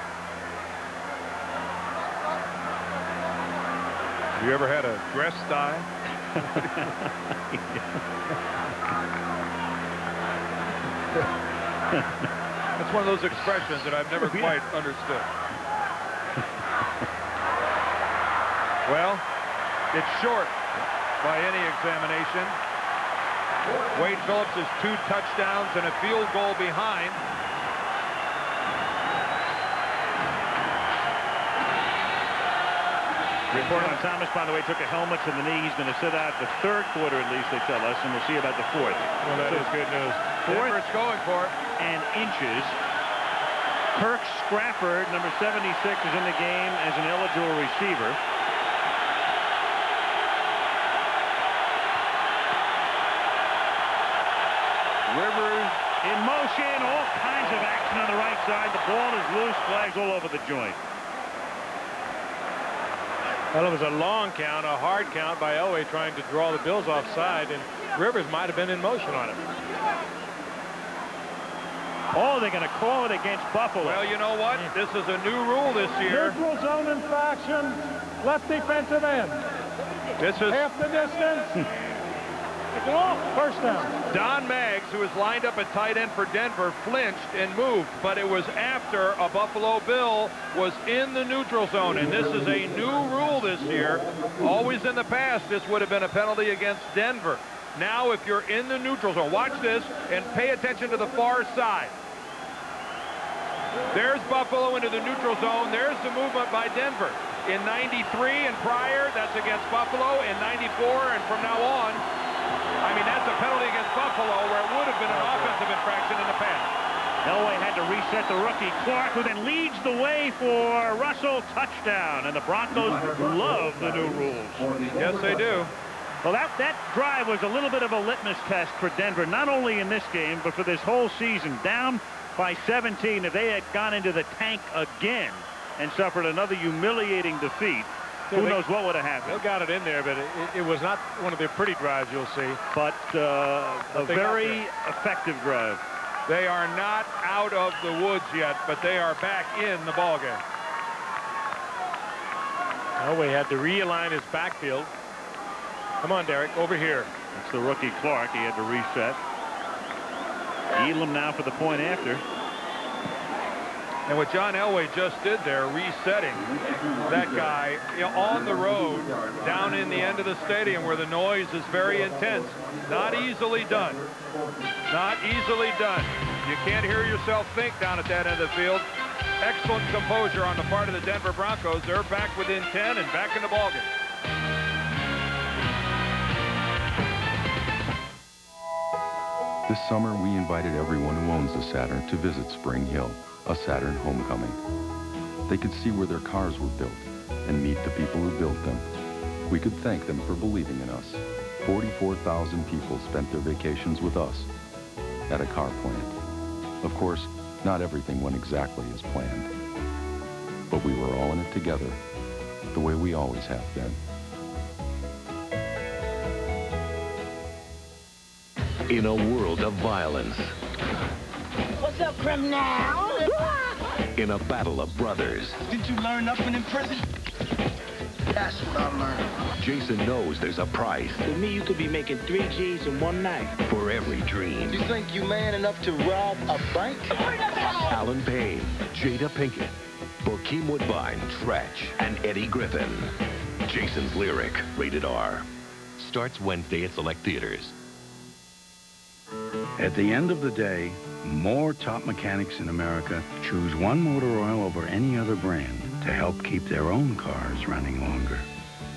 Have you ever had a dress eye? That's one of those expressions that I've never quite understood. Well, it's short by any examination. Wade Phillips is 2 touchdowns and a field goal behind. Report on Thomas, by the way, took a helmet to the knee. He's going to sit out the 3rd quarter, at least, they tell us, and we'll see about the 4th. Well, that is good news. 4th going for it. And inches. Kirk Strafford, number 76, is in the game as an eligible receiver. Rivers in motion, all kinds of action on the right side. The ball is loose, flags all over the joint. Well, it was a long count, a hard count by Elway trying to draw the Bills offside, and Rivers might have been in motion on it. Oh, they're going to call it against Buffalo. Well, you know what? This is a new rule this year. Neutral zone infraction, left defensive end. This is half the distance. First down. Don Maggs, who is lined up at tight end for Denver, flinched and moved, but it was after a Buffalo Bill was in the neutral zone, and this is a new rule this year. Always in the past, this would have been a penalty against Denver. Now, if you're in the neutral zone, watch this and pay attention to the far side. There's Buffalo into the neutral zone. There's the movement by Denver. In 93 and prior, that's against Buffalo. In 94 and from now on, I mean, that's a penalty against Buffalo where it would have been an offensive infraction in the past. Elway had to reset the rookie. Clark, who then leads the way for Russell, touchdown. And the Broncos love the new rules. Yes, they do. Well, that drive was a little bit of a litmus test for Denver, not only in this game, but for this whole season. Down by 17, if they had gone into the tank again and suffered another humiliating defeat, who knows what would have happened. They got it in there, but it was not one of the pretty drives you'll see. But a very effective drive. They are not out of the woods yet, but they are back in the ballgame. Elway had to realign his backfield. Come on, Derek, over here. It's the rookie Clark. He had to reset. Elam now for the point after. And what John Elway just did there, resetting that guy on the road down in the end of the stadium where the noise is very intense. Not easily done. Not easily done. You can't hear yourself think down at that end of the field. Excellent composure on the part of the Denver Broncos. They're back within 10 and back in the ballgame. This summer, we invited everyone who owns a Saturn to visit Spring Hill, a Saturn homecoming. They could see where their cars were built and meet the people who built them. We could thank them for believing in us. 44,000 people spent their vacations with us at a car plant. Of course, not everything went exactly as planned, but we were all in it together, the way we always have been. In a world of violence, What's up, criminal? in a battle of brothers, Didn't you learn nothing in prison? That's what I learned. Jason knows there's a price With me, you could be making 3 G's in one night. for every dream. You think you man enough to rob a bank? Alan Payne, Jada Pinkett, Bokeem Woodbine, Tretch, and Eddie Griffin. Jason's Lyric, rated R. Starts Wednesday at select theaters. At the end of the day, more top mechanics in America choose One Motor Oil over any other brand to help keep their own cars running longer.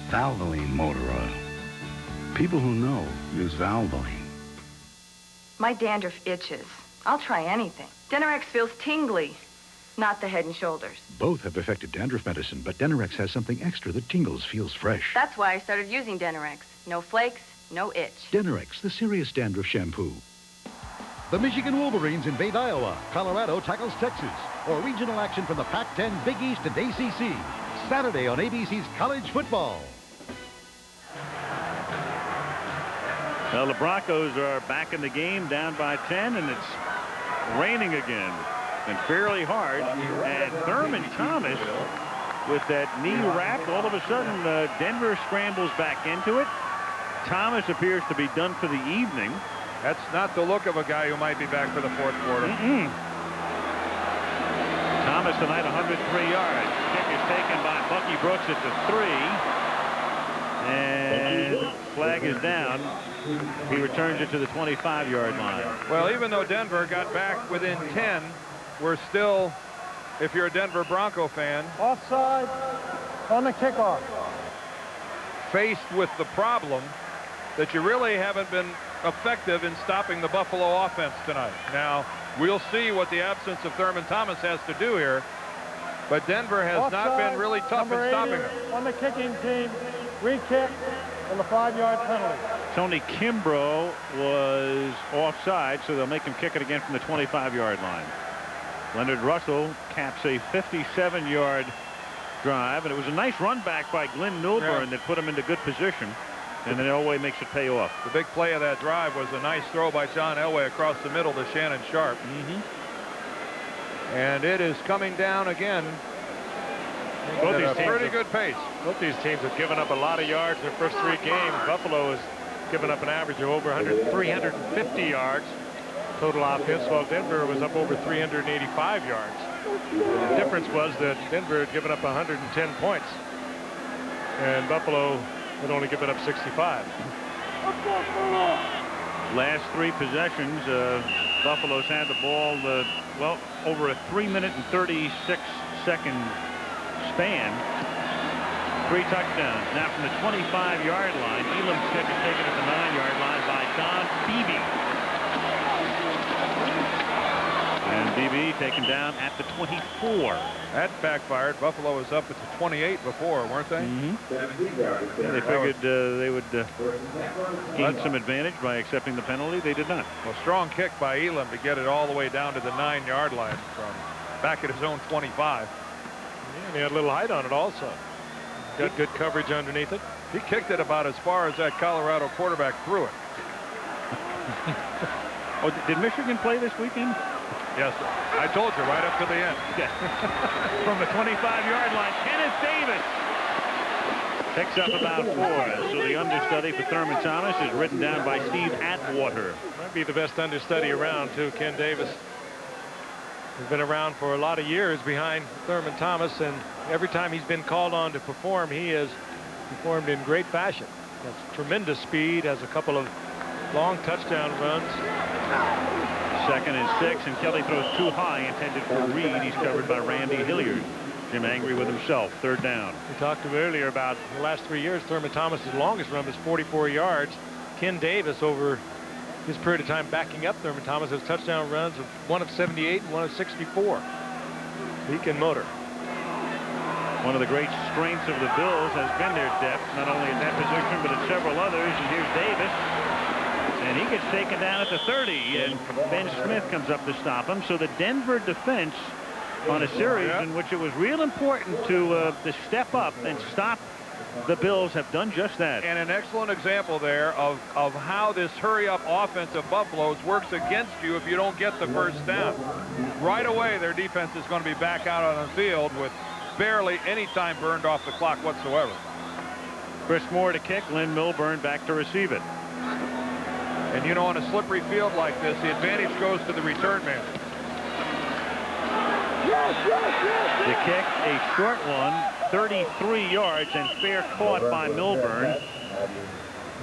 Valvoline Motor Oil. People who know use Valvoline. My dandruff itches. I'll try anything. Denorex feels tingly, not the Head and Shoulders. Both have effective dandruff medicine, but Denorex has something extra that tingles, feels fresh. That's why I started using Denorex. No flakes, no itch. Denorex, the serious dandruff shampoo. The Michigan Wolverines invade Iowa. Colorado tackles Texas. Or regional action from the Pac-10, Big East, and ACC. Saturday on ABC's College Football. Well, the Broncos are back in the game, down by 10, and it's raining again, and fairly hard. And Thurman Thomas, with that knee wrapped, all of a sudden Denver scrambles back into it. Thomas appears to be done for the evening. That's not the look of a guy who might be back for the fourth quarter. Thomas tonight 103 yards. Kick is taken by Bucky Brooks at the 3. And flag is down. He returns it to the 25-yard line. Well, even though Denver got back within 10, we're still, if you're a Denver Bronco fan, Offside on the kickoff. faced with the problem that you really haven't been effective in stopping the Buffalo offense tonight. Now, we'll see what the absence of Thurman Thomas has to do here, but Denver has Offside, not been really tough in stopping them. On the kicking team, re-kick on the 5-yard penalty. Tony Kimbrough was offside, so they'll make him kick it again from the 25-yard line. Leonard Russell caps a 57-yard drive, and it was a nice run back by Glenn Milburn that put him into good position. And then Elway makes it pay off. The big play of that drive was a nice throw by John Elway across the middle to Shannon Sharp. And it is coming down again at a pretty good pace. Both these teams have given up a lot of yards in their first 3 games. Buffalo has given up an average of over 350 yards total offense, while Denver was up over 385 yards. The difference was that Denver had given up 110 points, and Buffalo had only given up 65. Last 3 possessions, Buffalo's had the ball, well, over a 3-minute and 36-second span. 3 touchdowns. Now from the 25-yard line, Elam's kick is taken at the 9-yard line by Don Beebe. And Beebe taken down at the 24. That backfired. Buffalo was up at the 28 before, weren't they? Yeah, they figured they would gain some advantage by accepting the penalty. They did not. Well, strong kick by Elam to get it all the way down to the 9-yard line from back at his own 25. Yeah, and he had a little height on it also. Got good coverage underneath it. He kicked it about as far as that Colorado quarterback threw it. Oh, did Michigan play this weekend? Yes, sir. I told you right up to the end. From the 25-yard line, Kenneth Davis picks up about 4. So the understudy for Thurman Thomas is written down by Steve Atwater. Might be the best understudy around, too, Ken Davis. He's been around for a lot of years behind Thurman Thomas, and every time he's been called on to perform, he has performed in great fashion. Has tremendous speed, has a couple of long touchdown runs. 2nd and 6, and Kelly throws too high, intended for Reed. He's covered by Randy Hilliard. Jim angry with himself. 3rd down. We talked earlier about the last 3 years. Thurman Thomas's longest run was 44 yards. Ken Davis, over his period of time backing up Thurman Thomas, has touchdown runs of 1 of 78 and 1 of 64. He can motor. One of the great strengths of the Bills has been their depth, not only at that position, but at several others. And here's Davis. And he gets taken down at the 30, and Ben Smith comes up to stop him. So the Denver defense on a series in which it was real important to step up and stop the Bills have done just that. And an excellent example there of how this hurry-up offense of Buffalo's works against you if you don't get the first down. Right away, their defense is going to be back out on the field with barely any time burned off the clock whatsoever. Chris Moore to kick, Lynn Milburn back to receive it. And you know, on a slippery field like this, the advantage goes to the return man. The kick, a short one, 33 yards, and fair caught by Milburn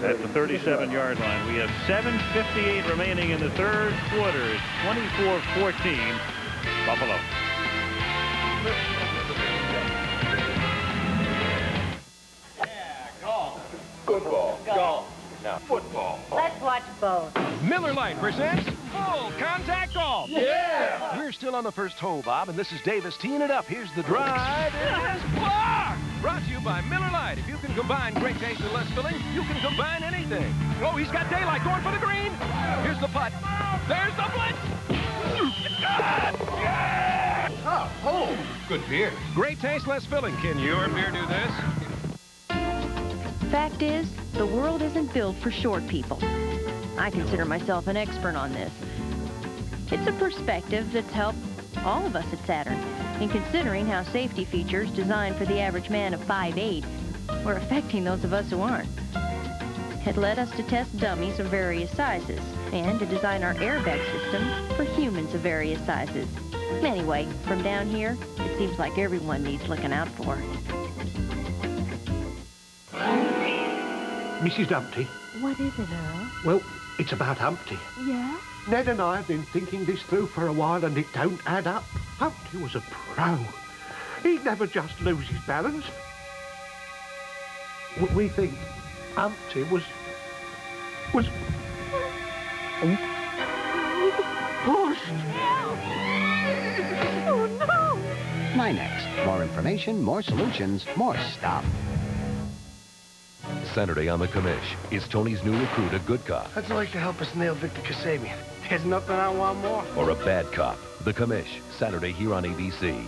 at the 37-yard line. We have 7:58 remaining in the 3rd quarter. It's 24-14, Buffalo. Football. Golf. Now football. Let's watch both. Miller Lite presents Full Contact Golf. Yeah! We're still on the first hole, Bob, and this is Davis teeing it up. Here's the drive. It is blocked! Brought to you by Miller Lite. If you can combine great taste and less filling, you can combine anything. Oh, he's got daylight going for the green. Here's the putt. There's the blitz. Yeah! Oh, good beer. Great taste, less filling. Can your beer do this? Fact is, the world isn't built for short people. I consider myself an expert on this. It's a perspective that's helped all of us at Saturn in considering how safety features designed for the average man of 5'8" were affecting those of us who aren't. It led us to test dummies of various sizes and to design our airbag system for humans of various sizes. Anyway, from down here, it seems like everyone needs looking out for. Mrs. Humpty. What is it, Earl? Well, it's about Humpty. Yeah? Ned and I have been thinking this through for a while, and it don't add up. Humpty was a pro. He'd never just lose his balance. We think Humpty was... pushed. Oh, no! My next. More information, more solutions, more stuff. Saturday on the Commish. Is Tony's new recruit a good cop I'd like to help us nail Victor Kasabian. There's nothing I want more. or a bad cop? The Commish, Saturday here on ABC.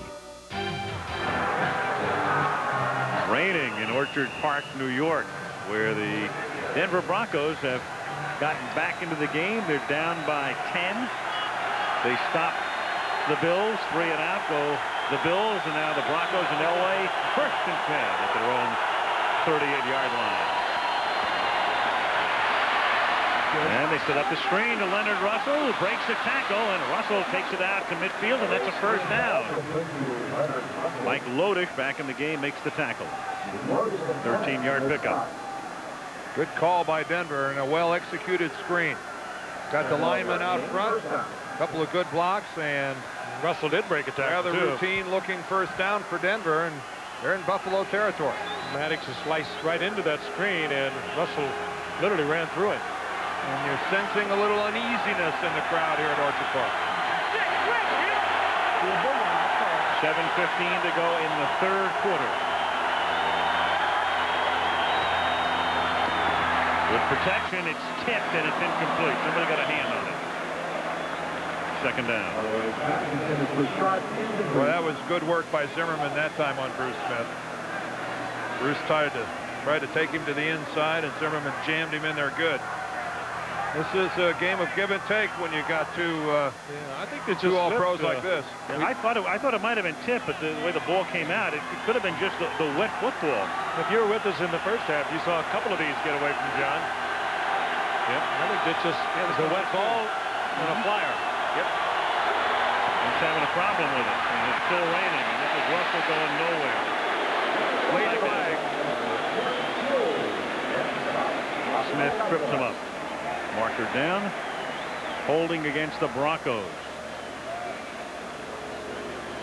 Raining in Orchard Park, New York, where the Denver Broncos have gotten back into the game. They're down by 10. They stop the Bills. 3 and out go the Bills, and now the Broncos in Elway, 1st and 10 at their own 38-yard line. And they set up the screen to Leonard Russell, who breaks the tackle, and Russell takes it out to midfield, and that's a 1st down. Mike Lodish back in the game makes the tackle. 13-yard pickup. Good call by Denver and a well-executed screen. Got the lineman out front, a couple of good blocks, and Russell did break a tackle, rather routine looking 1st down for Denver, and they're in Buffalo territory. Maddox has sliced right into that screen, and Russell literally ran through it. And you're sensing a little uneasiness in the crowd here at Orchard Park. 7:15 to go in the 3rd quarter. With protection, it's tipped and it's incomplete. Somebody got a hand on it. 2nd down. Well, that was good work by Zimmerman that time on Bruce Smith. Bruce tried to take him to the inside, and Zimmerman jammed him in there good. This is a game of give and take when you got I think it's two all-pros like this. I thought it might have been tipped, but the way the ball came out, it could have been just the wet football. If you were with us in the 1st half, you saw a couple of these get away from John. Yep. I think it's just it was a wet ball and a flyer. Yep. And He's having a problem with it. And it's still raining. And this is Russell going nowhere. Late flag. Smith trips him up. Marker down. Holding against the Broncos.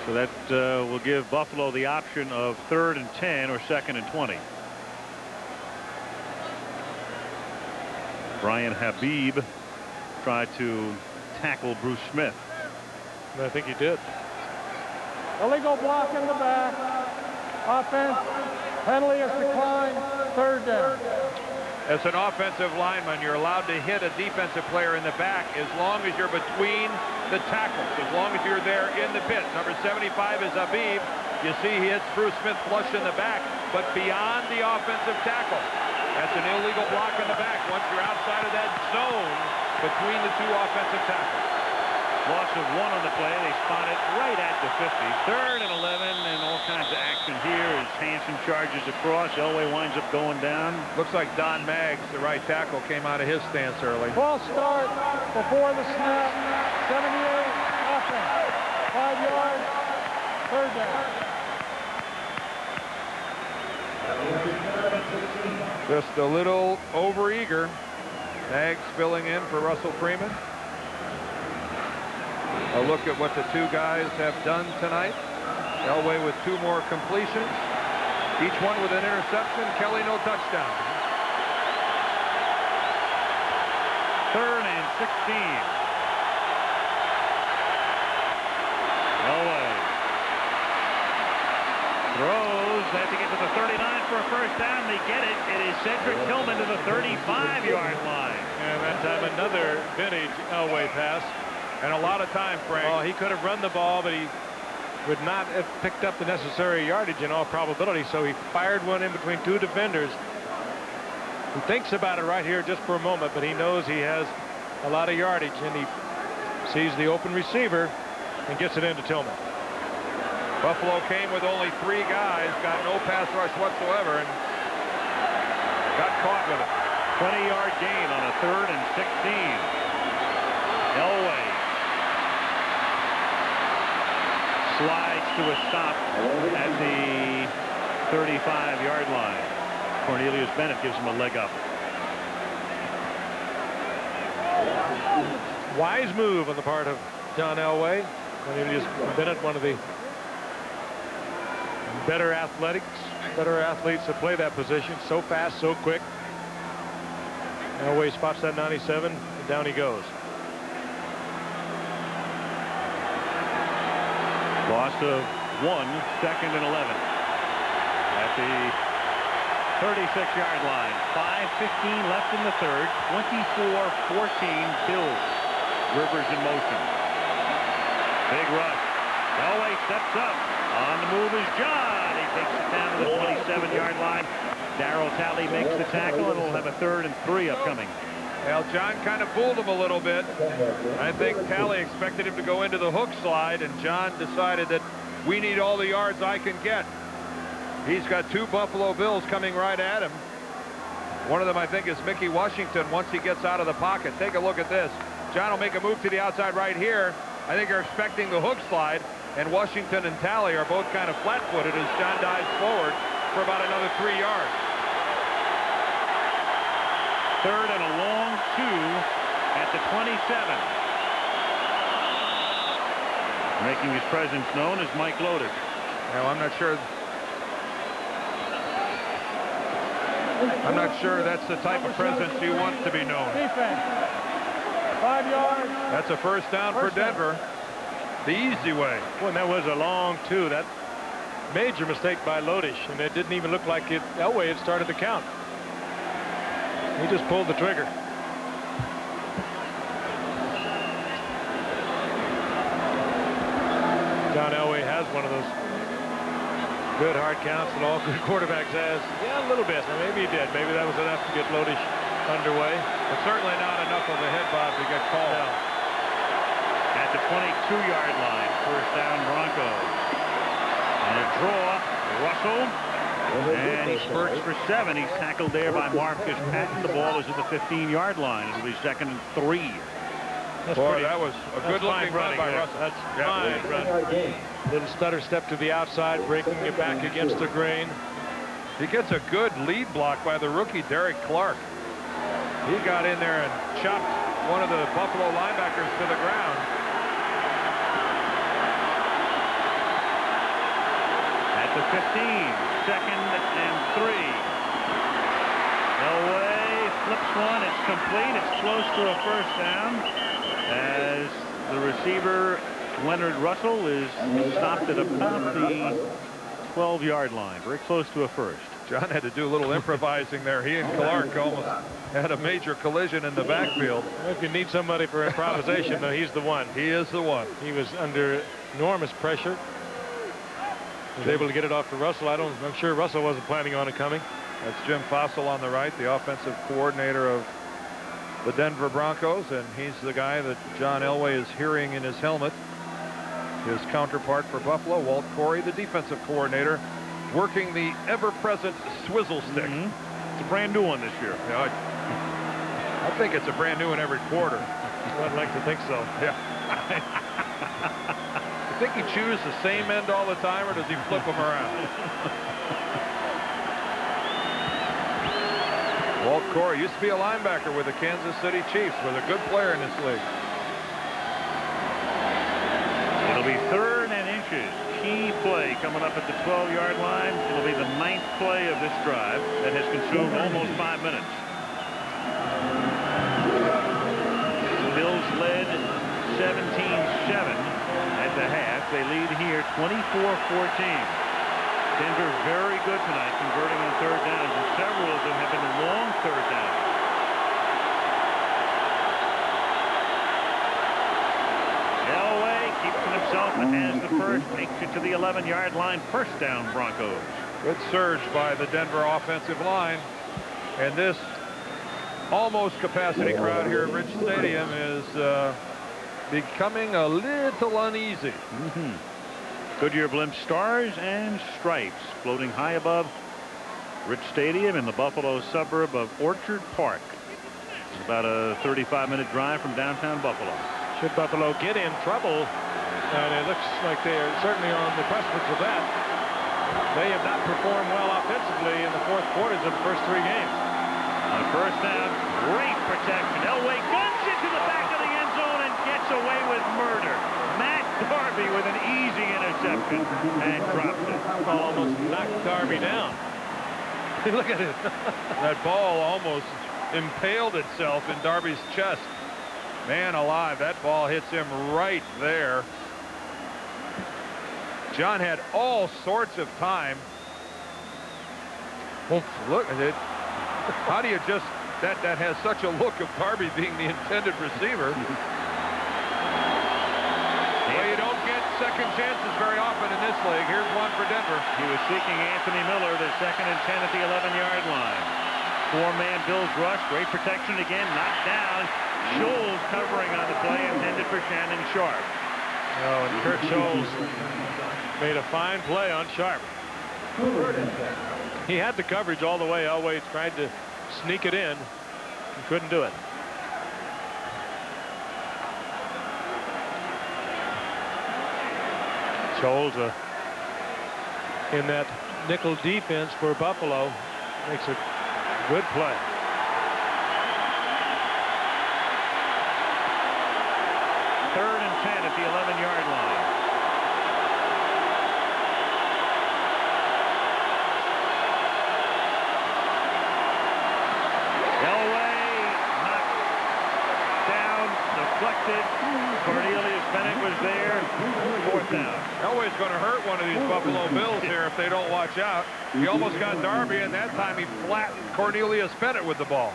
So that will give Buffalo the option of 3rd and 10 or 2nd and 20. Brian Habib tried to tackle Bruce Smith. I think he did. Illegal block in the back. Offense. Penalty is declined. 3rd down. As an offensive lineman, you're allowed to hit a defensive player in the back as long as you're between the tackles, as long as you're there in the pit. Number 75 is Habib. You see he hits Bruce Smith flush in the back, but beyond the offensive tackle. That's an illegal block in the back once you're outside of that zone between the two offensive tackles. Loss of 1 on the play. They spot it right at the 50. 3rd and 11, and all kinds of action here as Hansen charges across. Elway winds up going down. Looks like Don Maggs, the right tackle, came out of his stance early. False start before the snap. 78, offense. 5 yards, 3rd down. Just a little overeager. Maggs filling in for Russell Freeman. A look at what the two guys have done tonight. Elway with 2 more completions. Each one with an interception. Kelly no touchdown. 3rd and 16. Elway throws. They have to get to the 39 for a 1st down. They get it. It is Cedric Tillman to the 35-yard line. And that time another vintage Elway pass. And a lot of time, Frank. Well, he could have run the ball, but he would not have picked up the necessary yardage in all probability, so he fired one in between 2 defenders. He thinks about it right here just for a moment, but he knows he has a lot of yardage, and he sees the open receiver and gets it into Tillman. Buffalo came with only 3 guys, got no pass rush whatsoever, and got caught with it. 20-yard gain on a 3rd and 16. Elway slides to a stop at the 35-yard line. Cornelius Bennett gives him a leg up. Wise move on the part of John Elway. Cornelius Bennett, one of the better athletes to play that position. So fast, so quick. Elway spots that 97, and down he goes. Loss of 1, 2nd and 11. At the 36-yard line. 5:15 left in the 3rd. 24-14 Bills. Rivers in motion. Big rush. Elway steps up. On the move is John. He takes it down to the 27-yard line. Darryl Talley makes the tackle, and we'll have a 3rd and 3 upcoming. Well, John kind of fooled him a little bit. I think Talley expected him to go into the hook slide, and John decided that we need all the yards I can get. He's got 2 Buffalo Bills coming right at him. One of them, I think, is Mickey Washington once he gets out of the pocket. Take a look at this. John will make a move to the outside right here. I think they're expecting the hook slide, and Washington and Talley are both kind of flat-footed as John dives forward for about another 3 yards. 3rd and a long 2 at the 27. Making his presence known as Mike Loaded. Well, I'm not sure that's the type of presence you want to be known. Defense. 5 yards. That's a 1st down for Denver. The easy way. Well, that was a long 2. That major mistake by Lodish, and it didn't even look like Elway had started the count. He just pulled the trigger. John Elway has one of those good hard counts that all good quarterbacks has. Yeah, a little bit. Maybe he did. Maybe that was enough to get Lodish underway. But certainly not enough of a head bob to get called. No. At the 22-yard line, 1st down Broncos. And a draw, Russell. And he spurts for 7. He's tackled there by Marcus Patton. The ball is at the 15-yard line. It'll be 2nd and 3. Boy, that was a good-looking run by Russell. That's fine run. Little stutter step to the outside, breaking it back against the grain. He gets a good lead block by the rookie, Derek Clark. He got in there and chopped one of the Buffalo linebackers to the ground. At the 15, 2nd and 3. Elway flips one. It's complete. It's close to a first down as the receiver, Leonard Russell, is stopped at about the 12-yard line. Very close to a first. John had to do a little improvising there. He and Clark almost had a major collision in the backfield. If you need somebody for improvisation, though, he's the one. He is the one. He was under enormous pressure. Was able to get it off to Russell. I'm sure Russell wasn't planning on it coming. That's Jim Fossil on the right, the offensive coordinator of the Denver Broncos, and he's the guy that John Elway is hearing in his helmet. His counterpart for Buffalo, Walt Corey, the defensive coordinator, working the ever-present swizzle stick. It's a brand new one this year. Yeah, I think it's a brand new one every quarter. I'd like to think so. Yeah. You think he chews the same end all the time, or does he flip them around? Walt Corey used to be a linebacker with the Kansas City Chiefs, was a good player in this league. It'll be 3rd and inches. Key play coming up at the 12-yard line. It'll be the 9th play of this drive that has consumed almost 5 minutes. Bills led 17-7 at the half. They lead here 24-14. Denver very good tonight converting on 3rd downs, and several of them have been long 3rd downs. Elway keeps it himself and has the first, makes it to the 11-yard line. First down, Broncos. Good surge by the Denver offensive line, and this almost capacity crowd here at Rich Stadium is becoming a little uneasy. Goodyear blimp stars and stripes floating high above Rich Stadium in the Buffalo suburb of Orchard Park. It's about a 35-minute drive from downtown Buffalo. Should Buffalo get in trouble, and it looks like they're certainly on the precipice of that, they have not performed well offensively in the 4th quarters of the first 3 games. On first down, great protection. Elway guns into the back of the end zone and gets away with murder. Matt Darby with an easy interception and drops it. Almost knocked Darby down. Look at it. That ball almost impaled itself in Darby's chest. Man alive, that ball hits him right there. John had all sorts of time. Look at it. How do you just, that has such a look of Darby being the intended receiver. Well, you don't get second chances very often in this league. Here's one for Denver. He was seeking Anthony Miller, the 2nd and 10 at the 11-yard line. 4-man Bills rush, great protection again, knocked down. Scholes covering on the play intended for Shannon Sharp. Oh, and Kurt Scholes made a fine play on Sharp. He had the coverage all the way. Elway tried to sneak it in. He couldn't do it. Scholes in that nickel defense for Buffalo makes a good play. Third and 10 at the 11-yard line. Elway knocked down, deflected. Cornelius Bennett was there. 4th down. Elway's going to hurt one of these Buffalo Bills here if they don't watch out. He almost got Darby, and that time he flattened Cornelius Bennett with the ball.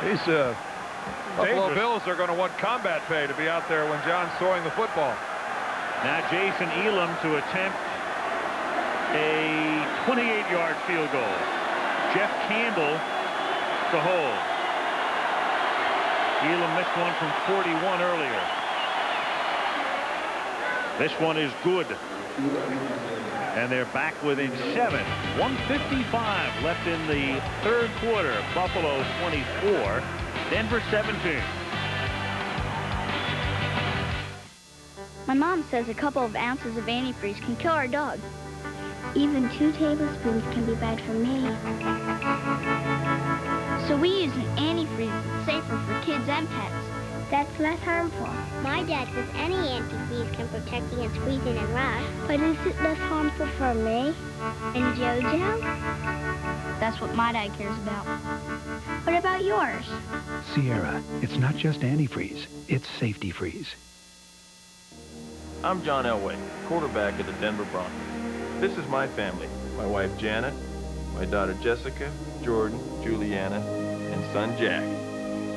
These Buffalo Bills are going to want combat pay to be out there when John's throwing the football. Now Jason Elam to attempt a 28-yard field goal. Jeff Campbell to hold. Elam missed one from 41 earlier. This one is good. And they're back within 7. 1:55 left in the 3rd quarter. Buffalo 24, Denver 17. My mom says a couple of ounces of antifreeze can kill our dog. Even 2 tablespoons can be bad for me. So we use an antifreeze that's safer for kids and pets. That's less harmful. My dad says any antifreeze can protect against freezing and rust. But is it less harmful for me and JoJo? That's what my dad cares about. What about yours? Sierra, it's not just antifreeze, it's safety freeze. I'm John Elway, quarterback of the Denver Broncos. This is my family, my wife Janet, my daughter Jessica, Jordan, Juliana, and son Jack.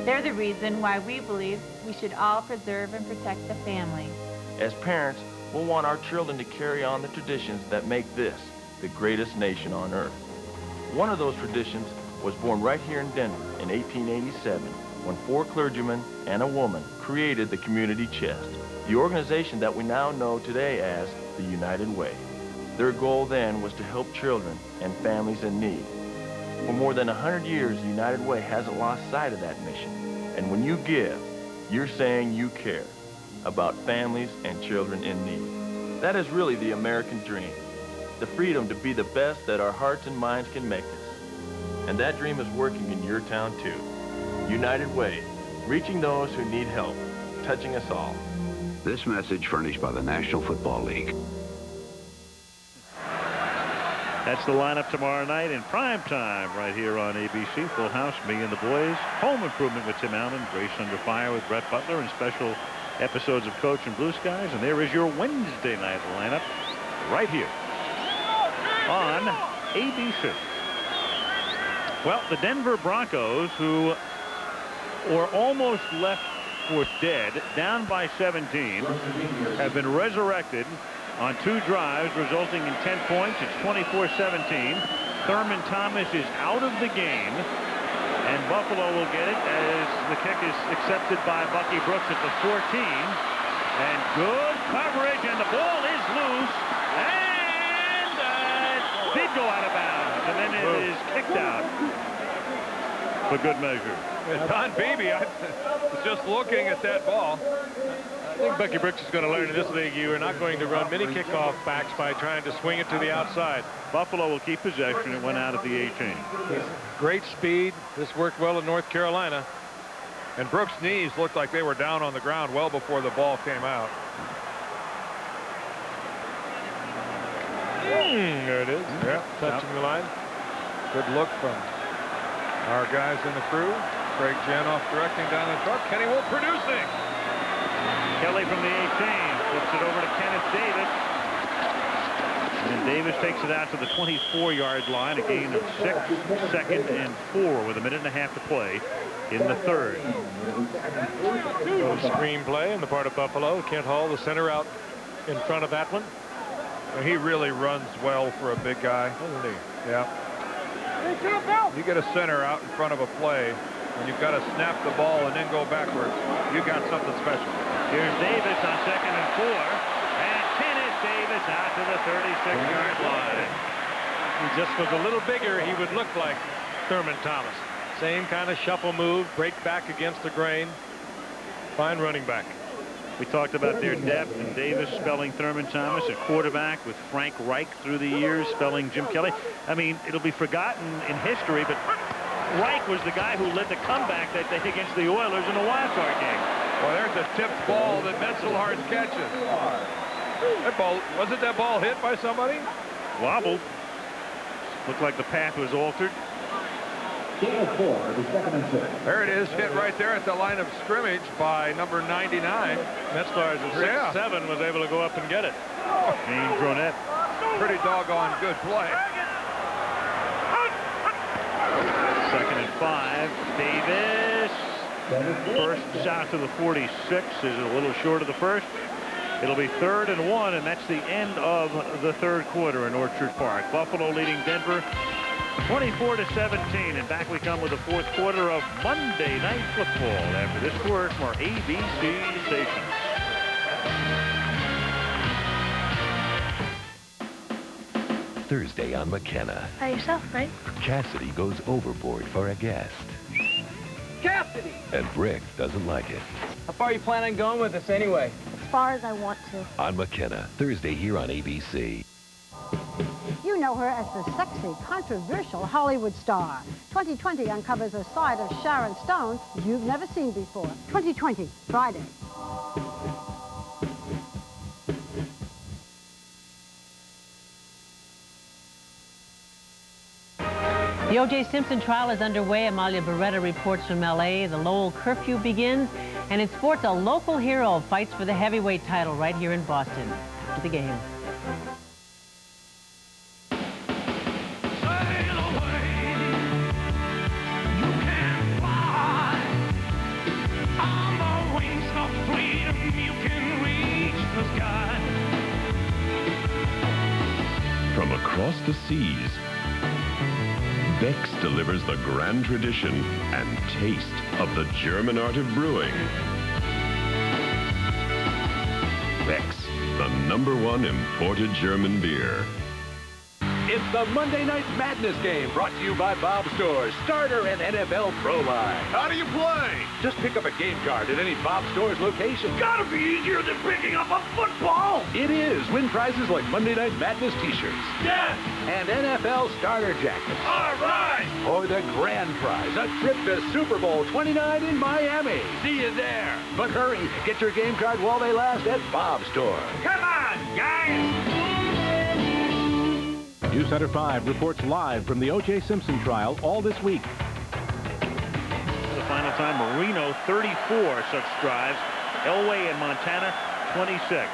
They're the reason why we believe we should all preserve and protect the family. As parents, we'll want our children to carry on the traditions that make this the greatest nation on earth. One of those traditions was born right here in Denver in 1887 when 4 clergymen and a woman created the Community Chest, the organization that we now know today as the United Way. Their goal then was to help children and families in need. For more than 100 years, the United Way hasn't lost sight of that mission. And when you give, you're saying you care about families and children in need. That is really the American dream, the freedom to be the best that our hearts and minds can make us. And that dream is working in your town too. United Way, reaching those who need help, touching us all. This message furnished by the National Football League. That's the lineup tomorrow night in prime time right here on ABC. Full house, me and the boys. Home Improvement with Tim Allen. Grace Under Fire with Brett Butler, and special episodes of Coach and Blue Skies. And there is your Wednesday night lineup right here on ABC. Well, the Denver Broncos, who were almost left for dead, down by 17, have been resurrected on 2 drives, resulting in 10 points. It's 24-17. Thurman Thomas is out of the game, and Buffalo will get it as the kick is accepted by Bucky Brooks at the 14. And good coverage, and the ball is loose, and it did go out of bounds, and then it is kicked out for good measure. Don Beebe, I was just looking at that ball. I think Bucky Brooks is going to learn in this league you are not going to run many kickoff backs by trying to swing it to the outside. Buffalo will keep possession. It went out at the 18. Great speed. This worked well in North Carolina. And Brooks' knees looked like they were down on the ground well before the ball came out. There it is. Yeah, touching the line. Good look from our guys in the crew. Craig Janoff directing down the truck. Kenny Wolf producing. Kelly from the 18 flips it over to Kenneth Davis. And Davis takes it out to the 24-yard line, a gain of 6, 2nd and 4 with a minute and a half to play in the 3rd. Little screen play on the part of Buffalo. Kent Hall, the center, out in front of that one. He really runs well for a big guy, doesn't he? Yeah. You get a center out in front of a play, and you've got to snap the ball and then go backwards. You got something special. Here's Davis on 2nd and 4, and Kenneth Davis out to the 36-yard line. He just was a little bigger. He would look like Thurman Thomas. Same kind of shuffle move, break back against the grain. Fine running back. We talked about their depth, and Davis spelling Thurman Thomas at quarterback with Frank Reich through the years spelling Jim Kelly. I mean, it'll be forgotten in history, but Reich was the guy who led the comeback that day against the Oilers in the wild card game. Well, there's a tipped ball that Metzelhart catches. That ball, wasn't that ball hit by somebody? Wobbled. Looked like the path was altered. There it is, hit right there at the line of scrimmage by number 99. Metzler's at 6'7", was able to go up and get it. James Ronette. Pretty doggone good play. 2nd and 5. Davis. First shot to the 46 is a little short of the first. It'll be 3rd and 1, and that's the end of the 3rd quarter in Orchard Park. Buffalo leading Denver 24-17, and back we come with the 4th quarter of Monday Night Football after this word from our ABC stations. Thursday on McKenna. By yourself, right? Cassidy goes overboard for a guest. Cassidy! And Rick doesn't like it. How far are you planning on going with us anyway? As far as I want to. On McKenna, Thursday here on ABC. You know her as the sexy, controversial Hollywood star. 2020 uncovers a side of Sharon Stone you've never seen before. 2020, Friday. The O.J. Simpson trial is underway. Amalia Beretta reports from L.A. The Lowell curfew begins, and in sports, a local hero fights for the heavyweight title right here in Boston. After the game. From across the seas, Beck's delivers the grand tradition and taste of the German art of brewing. Beck's, the #1 imported German beer. It's the Monday Night Madness game, brought to you by Bob's Stores, starter and NFL Pro Line. How do you play? Just pick up a game card at any Bob's Stores location. Gotta be easier than picking up a football. It is. Win prizes like Monday Night Madness t-shirts. Yes. And NFL starter jackets. All right. Or the grand prize, a trip to Super Bowl 29 in Miami. See you there. But hurry, get your game card while they last at Bob's Store. Come on, guys. News Center 5 reports live from the O.J. Simpson trial all this week. The final time, Marino 34 such drives. Elway and Montana 26.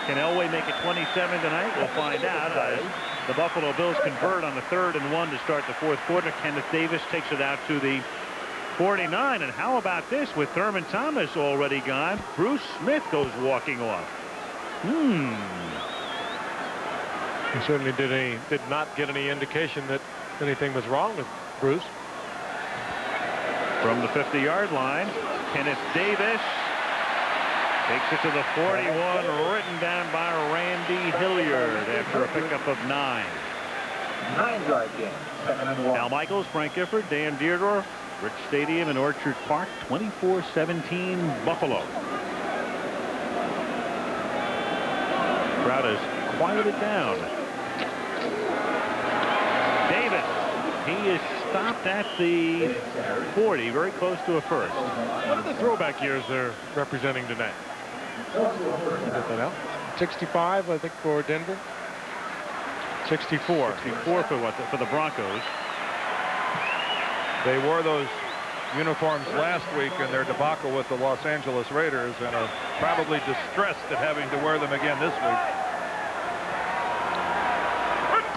Can Elway make it 27 tonight? We'll find out as the Buffalo Bills convert on the 3rd and 1 to start the 4th quarter. Kenneth Davis takes it out to the 49. And how about this with Thurman Thomas already gone? Bruce Smith goes walking off. He certainly did not get any indication that anything was wrong with Bruce. From the 50-yard line, Kenneth Davis takes it to the 41, written down by Randy Hilliard after a pickup of 9. 9-yard gain. Al Michaels, Frank Gifford, Dan Deardorff, Rich Stadium in Orchard Park, 24-17 Buffalo. Crowd has quieted down. Davis, he is stopped at the 40, very close to a first. What are the throwback years they're representing tonight? Get that out. 65, I think, for Denver. 64. 64 for the Broncos. They wore those uniforms last week in their debacle with the Los Angeles Raiders and are probably distressed at having to wear them again this week.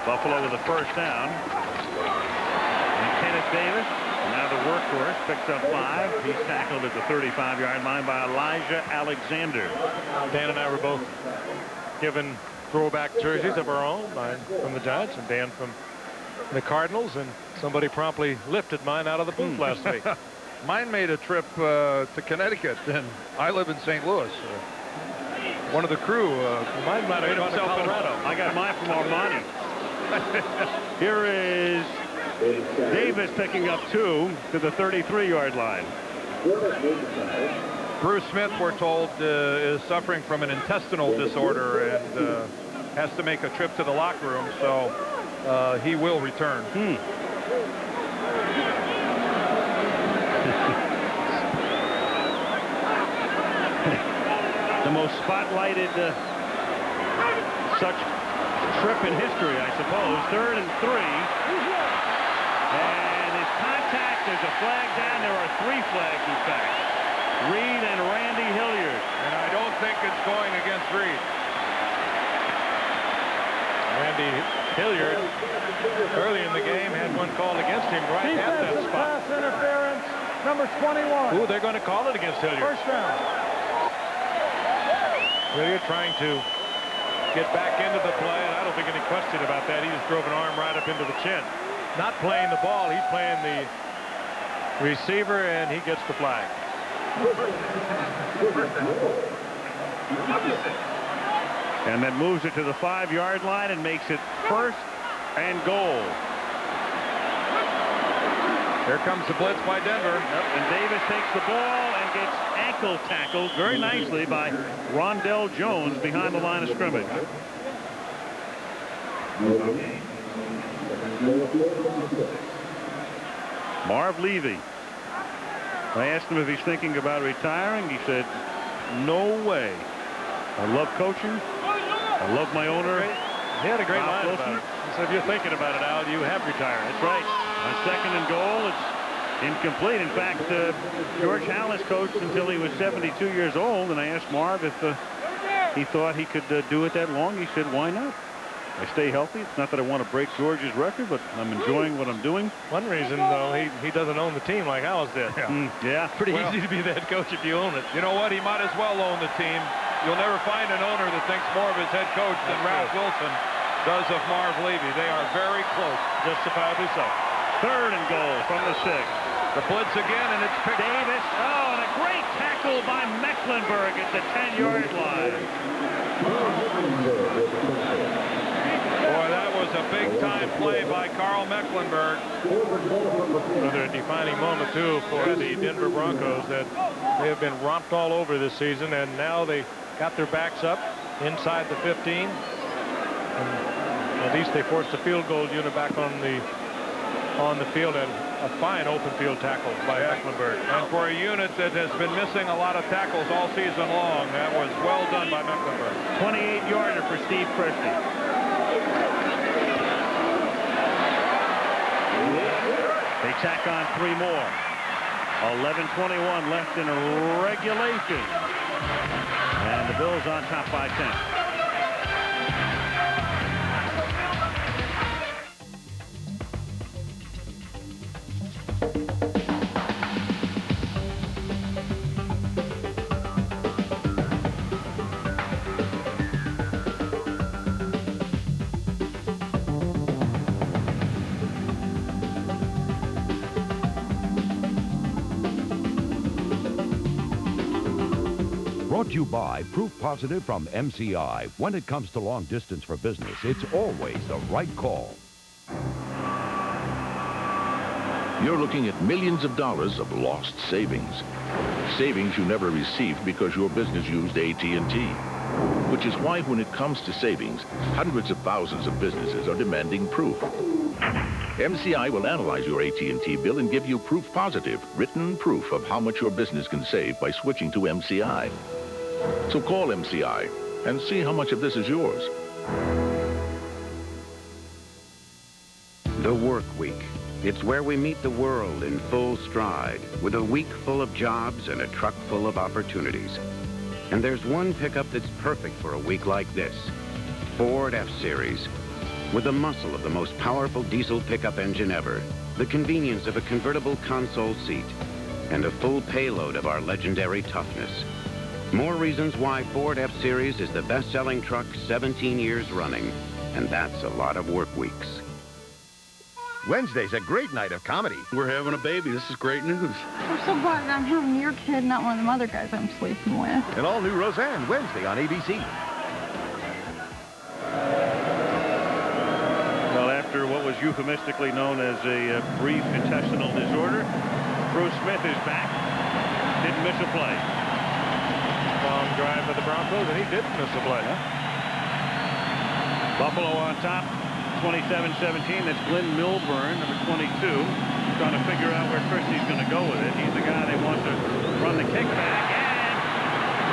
Buffalo with a first down. And Kenneth Davis, now the workhorse, picks up 5. He's tackled at the 35-yard line by Elijah Alexander. Dan and I were both given throwback jerseys of our own, mine from the Giants and Dan from the Cardinals, and somebody promptly lifted mine out of the booth last week. Mine made a trip to Connecticut, and I live in St. Louis. One of the crew, mine might have gone to Colorado. I got mine from Armani. Here is Davis picking up 2 to the 33-yard line. Bruce Smith, we're told, is suffering from an intestinal disorder and has to make a trip to the locker room, so he will return. The most spotlighted such trip in history, I suppose. 3rd and 3. And his contact, there's a flag down. There are 3 flags, in fact. Reed and Randy Hilliard. And I don't think it's going against Reed. Randy Hilliard, early in the game, had one called against him right at that spot. Pass interference, number 21. Ooh, they're going to call it against Hilliard. First down. Hilliard trying to get back into the play, and I don't think any question about that. He just drove an arm right up into the chin. Not playing the ball, he's playing the receiver, and he gets the flag. And that moves it to the 5-yard line and makes it 1st and goal. Here comes the blitz by Denver. Yep, and Davis takes the ball and gets ankle tackled very nicely by Rondell Jones behind the line of scrimmage. Marv Levy. I asked him if he's thinking about retiring. He said, no way. I love coaching. I love my owner. He had a great line about it. He said, if you're thinking about it, Al, you have retired. That's right. On second and goal, it's incomplete. In fact, George Halas coached until he was 72 years old, and I asked Marv if he thought he could do it that long. He said, why not? I stay healthy. It's not that I want to break George's record, but I'm enjoying what I'm doing. One reason, though, he doesn't own the team like Halas did. Yeah. Pretty easy to be the head coach if you own it. You know what? He might as well own the team. You'll never find an owner that thinks more of his head coach than Ralph Wilson does of Marv Levy. They are very close. Justifiably so. Third and goal from the 6. The blitz again, and it's picked Davis. Oh, and a great tackle by Mecklenburg at the 10-yard line. Boy, that was a big-time play by Carl Mecklenburg. Another defining moment, too, for the Denver Broncos, that they have been romped all over this season, and now they got their backs up inside the 15. And at least they forced the field goal unit back on the field, and a fine open field tackle by Mecklenburg. And for a unit that has been missing a lot of tackles all season long, that was well done by Mecklenburg. 28-yarder for Steve Christie. They tack on 3 more. 11:21 left in regulation. And the Bills on top by 10. Brought to you by Proof Positive from MCI. When it comes to long distance for business, it's always the right call. You're looking at millions of dollars of lost savings. Savings you never received because your business used AT&T. Which is why when it comes to savings, hundreds of thousands of businesses are demanding proof. MCI will analyze your AT&T bill and give you Proof Positive, written proof of how much your business can save by switching to MCI. So call MCI and see how much of this is yours. The work week. It's where we meet the world in full stride, with a week full of jobs and a truck full of opportunities. And there's one pickup that's perfect for a week like this. Ford F-Series. With the muscle of the most powerful diesel pickup engine ever, the convenience of a convertible console seat, and a full payload of our legendary toughness. More reasons why Ford F-Series is the best-selling truck 17 years running, and that's a lot of work weeks. Wednesday's a great night of comedy. We're having a baby. This is great news. I'm so glad I'm having your kid, not one of them other guys I'm sleeping with. An all-new Roseanne, Wednesday on ABC. Well, after what was euphemistically known as a brief intestinal disorder, Bruce Smith is back. Didn't miss a play. Long drive for the Broncos, and he didn't miss a play. Buffalo on top, 27-17. That's Glenn Milburn, number 22, trying to figure out where Christie's going to go with it. He's the guy they want to run the kickback, and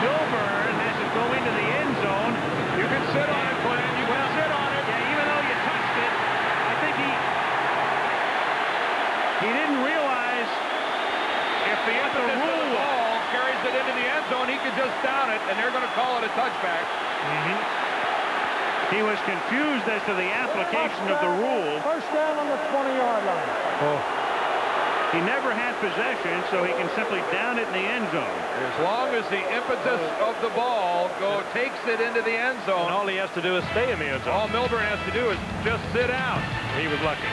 Milburn has to go into the end zone. You can sit on it, Glenn. You can sit on it. Yeah, even though you touched it, I think he didn't realize if the emphasis of the ball carries it into the end zone, he could just down it, and they're going to call it a touchback. He was confused as to the application of the rule. First down on the 20-yard line. He never had possession, so he can simply down it in the end zone. As long as the impetus of the ball takes it into the end zone. And all he has to do is stay in the end zone. All Milburn has to do is just sit down. He was lucky.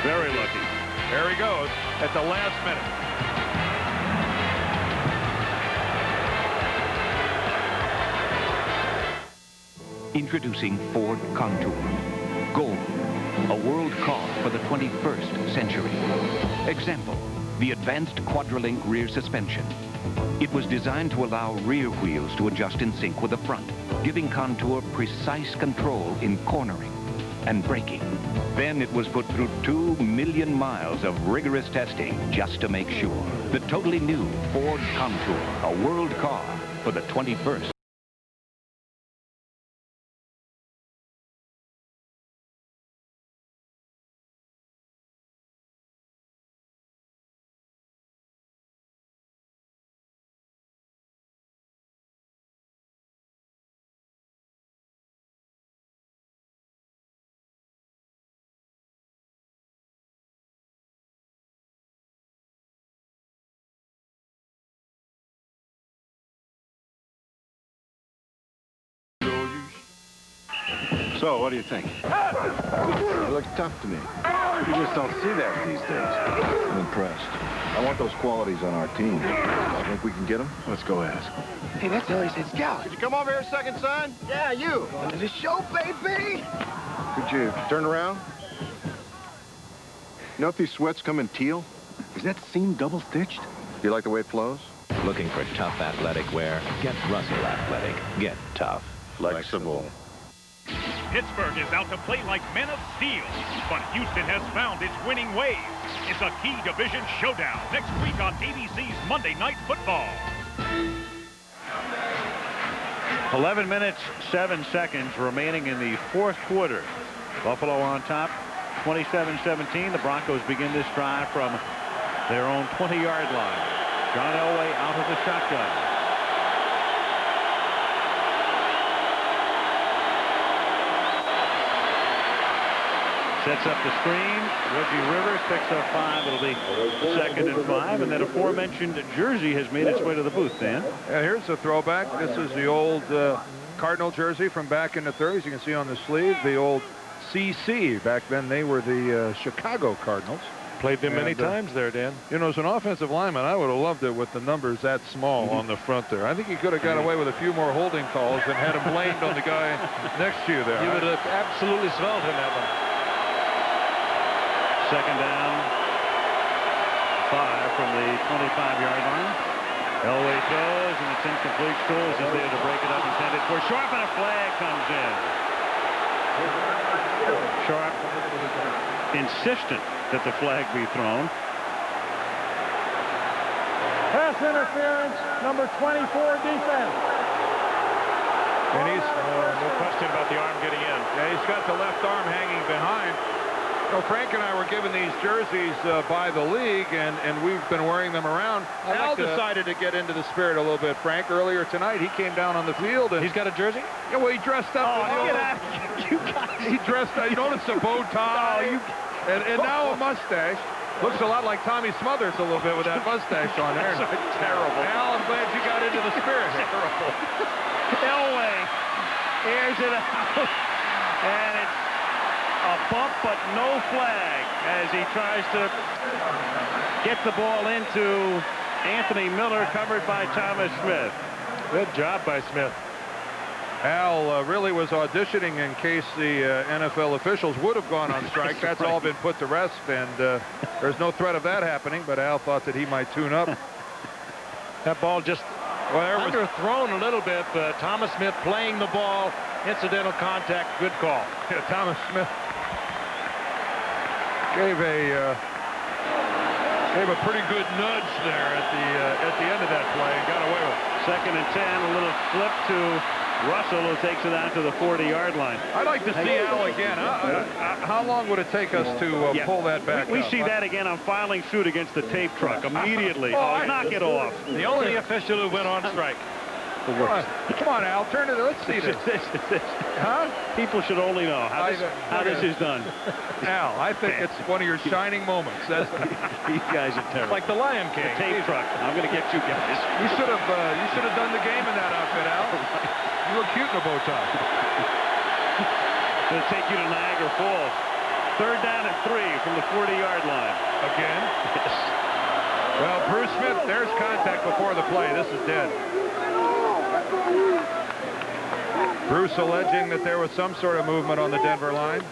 Very lucky. There he goes at the last minute. Introducing Ford Contour. Gold, a world car for the 21st century. Example, the advanced quadrillink rear suspension. It was designed to allow rear wheels to adjust in sync with the front, giving Contour precise control in cornering and braking. Then it was put through 2 million miles of rigorous testing just to make sure. The totally new Ford Contour, a world car for the 21st. So, what do you think? It looks tough to me. You just don't see that these days. I'm impressed. I want those qualities on our team. I think we can get them. Let's go ask. Hey, that's Ellie's head scout. Could you come over here a second, son? Yeah, you. Into the show, baby. Could you turn around? You know if these sweats come in teal? Is that seam double-stitched? Do you like the way it flows? Looking for tough athletic wear? Get Russell Athletic. Get tough. Flexible. Pittsburgh is out to play like men of steel, but Houston has found its winning ways. It's a key division showdown next week on ABC's Monday Night Football. 11 minutes, 7 seconds remaining in the fourth quarter. Buffalo on top, 27-17. The Broncos begin this drive from their own 20-yard line. John Elway out of the shotgun. Sets up the screen. Reggie Rivers picks up 5. It'll be 2nd and 5. And that aforementioned jersey has made its way to the booth, Dan. Yeah, here's a throwback. This is the old Cardinal jersey from back in the 30s. You can see on the sleeve the old CC. Back then, they were the Chicago Cardinals. Played them many times there, Dan. You know, as an offensive lineman, I would have loved it with the numbers that small on the front there. I think he could have got away with a few more holding calls and had him blamed on the guy next to you there. You would have absolutely smelled him that one. 2nd down, 5 from the 25-yard line. Elway throws, and it's incomplete. Scholes is there to break it up, intended for Sharp, and a flag comes in. Sharp insistent that the flag be thrown. Pass interference, number 24, defense. And he's, no question about the arm getting in. Yeah, he's got the left arm hanging behind. So Frank and I were given these jerseys by the league, and we've been wearing them around. Al decided to get into the spirit a little bit, Frank. Earlier tonight, he came down on the field. And he's got a jersey? Yeah, well, he dressed up. Oh, get out. You guys. He dressed up. You notice a bow tie, and now a mustache. Looks a lot like Tommy Smothers a little bit with that mustache on there. That's terrible. Al, I'm glad you got into the spirit. Terrible. Elway airs it out, and it's a bump, but no flag as he tries to get the ball into Anthony Miller, covered by Thomas Smith. Good job by Smith. Al really was auditioning in case the NFL officials would have gone on strike. That's all been put to rest, and there's no threat of that happening, but Al thought that he might tune up. That ball just underthrown a little bit, but Thomas Smith playing the ball. Incidental contact, good call. Yeah, Thomas Smith gave a pretty good nudge there at the end of that play and got away with it. 2nd and 10, a little flip to Russell, who takes it out to the 40-yard line. I'd like to see Al again. How long would it take us to pull that back We up? see that again on filing suit against the tape truck immediately. Knock it off. The only official who went on strike. Come on, Al, turn it. Let's see this. Huh? People should only know how this is done. Al, I think it's one of your shining moments. These guys are terrible. Like the Lion King. The tape truck. I'm going to get you guys. You should have done the game in that outfit, Al. You look cute in a bow tie. Going to take you to Niagara Falls. 3rd down and 3 from the 40-yard line. Again? Yes. Well, Bruce Smith, there's contact before the play. This is dead. Bruce alleging that there was some sort of movement on the Denver line.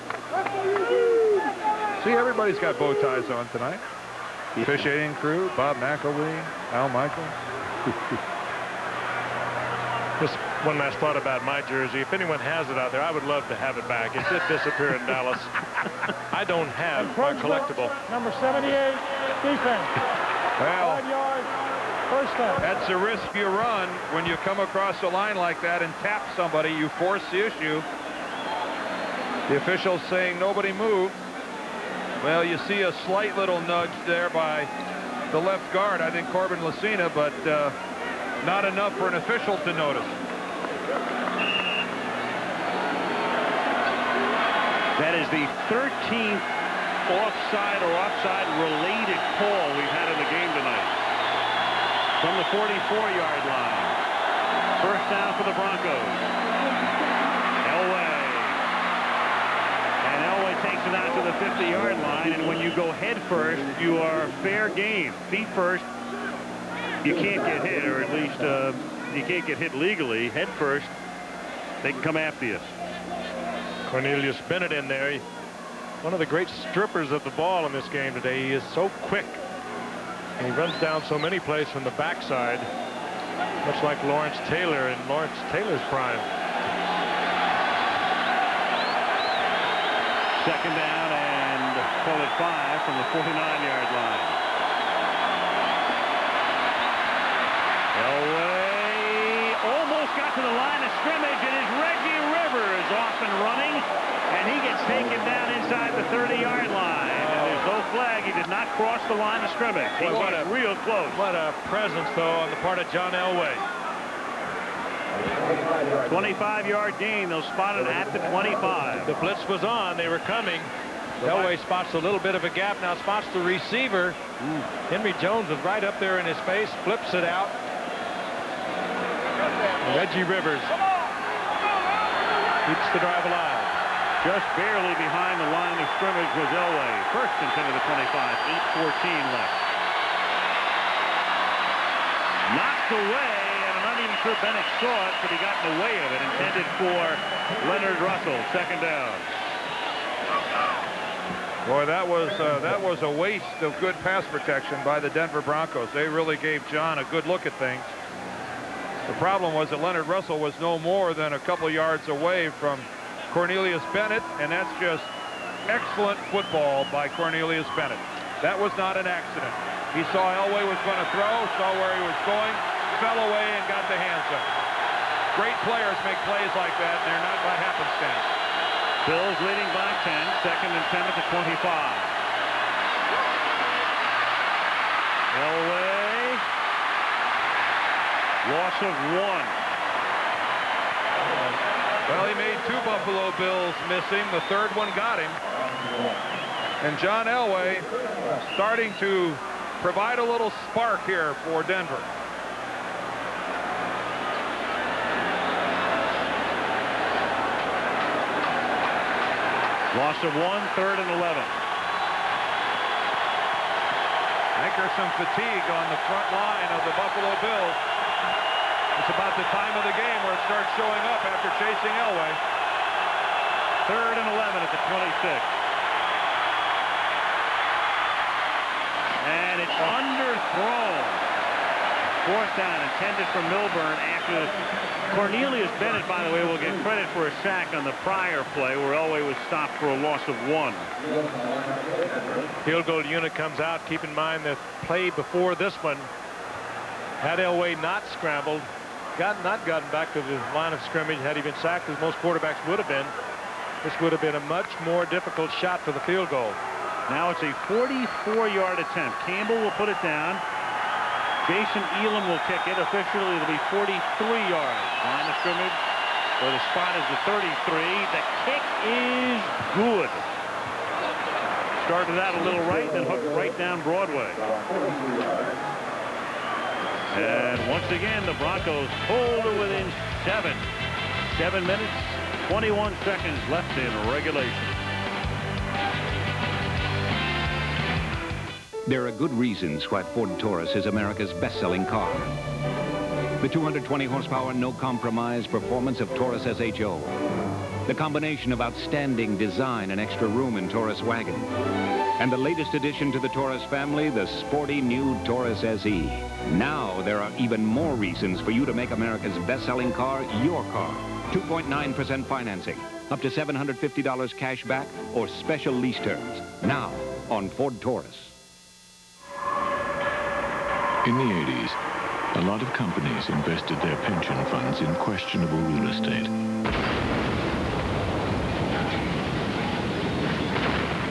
See, everybody's got bow ties on tonight. Officiating crew, Bob McElwee, Al Michaels. Just one last thought about my jersey. If anyone has it out there, I would love to have it back. It did disappear in Dallas. I don't have my collectible. Number 78, defense. Well, 5 yards, first down. that's a risk you run when you come across a line like that and tap somebody. You force the issue. The officials saying nobody moved. Well, you see a slight little nudge there by the left guard, I think Corbin Lucina, but not enough for an official to notice. That is the 13th offside or offside-related call we've had in the game tonight. From the 44-yard line. First down for the Broncos. Elway. And Elway takes it out to the 50-yard line, and when you go head first, you are fair game. Feet first, you can't get hit, or at least you can't get hit legally. Head first, they can come after you. Cornelius Bennett in there. One of the great strippers of the ball in this game today. He is so quick. And he runs down so many plays from the backside, much like Lawrence Taylor in Lawrence Taylor's prime. Second down and call it 5 from the 49-yard line. Elway almost got to the line of scrimmage, and his Reggie Rivers off and running, and he gets taken down inside the 30-yard line. And there's no flag. He did not cross the line of scrimmage. He was real close. What a presence, though, on the part of John Elway. 25-yard gain. They'll spot it at the 25. The blitz was on. They were coming. Elway spots a little bit of a gap. Now spots the receiver. Henry Jones was right up there in his face. Flips it out. Reggie Rivers keeps the drive alive. Just barely behind the line of scrimmage was Elway. First and 10 to the 25. 8:14 left. Knocked away. I'm not even sure Bennett saw it, but he got in the way of it. Intended for Leonard Russell. Second down. Boy, that was a waste of good pass protection by the Denver Broncos. They really gave John a good look at things. The problem was that Leonard Russell was no more than a couple yards away from Cornelius Bennett, and that's just excellent football by Cornelius Bennett. That was not an accident. He saw Elway was going to throw, saw where he was going, fell away and got the hands up. Great players make plays like that, and they're not by happenstance. Bills leading by 10. Second and 10 at the 25. Elway. Loss of 1. Well, he made 2 Buffalo Bills miss him. The third one got him. And John Elway starting to provide a little spark here for Denver. Loss of 1, third and 11. I think there's some fatigue on the front line of the Buffalo Bills. It's about the time of the game where it starts showing up after chasing Elway. Third and 11 at the 26. And it's underthrown. Fourth down intended for Milburn after Cornelius Bennett, by the way, will get credit for a sack on the prior play where Elway was stopped for a loss of 1. Field goal unit comes out. Keep in mind that play before this one, had Elway not scrambled, not gotten back to the line of scrimmage, had he been sacked as most quarterbacks would have been, this would have been a much more difficult shot for the field goal. Now it's a 44-yard attempt. Campbell will put it down. Jason Elam will kick it. Officially, it'll be 43 yards. Line of scrimmage where the spot is the 33. The kick is good. Started out a little right, then hooked right down Broadway. And once again, the Broncos pull to within 7. 7 minutes, 21 seconds left in regulation. There are good reasons why Ford Taurus is America's best-selling car. The 220 horsepower, no compromise performance of Taurus SHO. The combination of outstanding design and extra room in Taurus wagon. And the latest addition to the Taurus family, the sporty new Taurus SE. Now there are even more reasons for you to make America's best-selling car your car. 2.9% financing, up to $750 cash back, or special lease terms. Now on Ford Taurus. In the 80s, a lot of companies invested their pension funds in questionable real estate.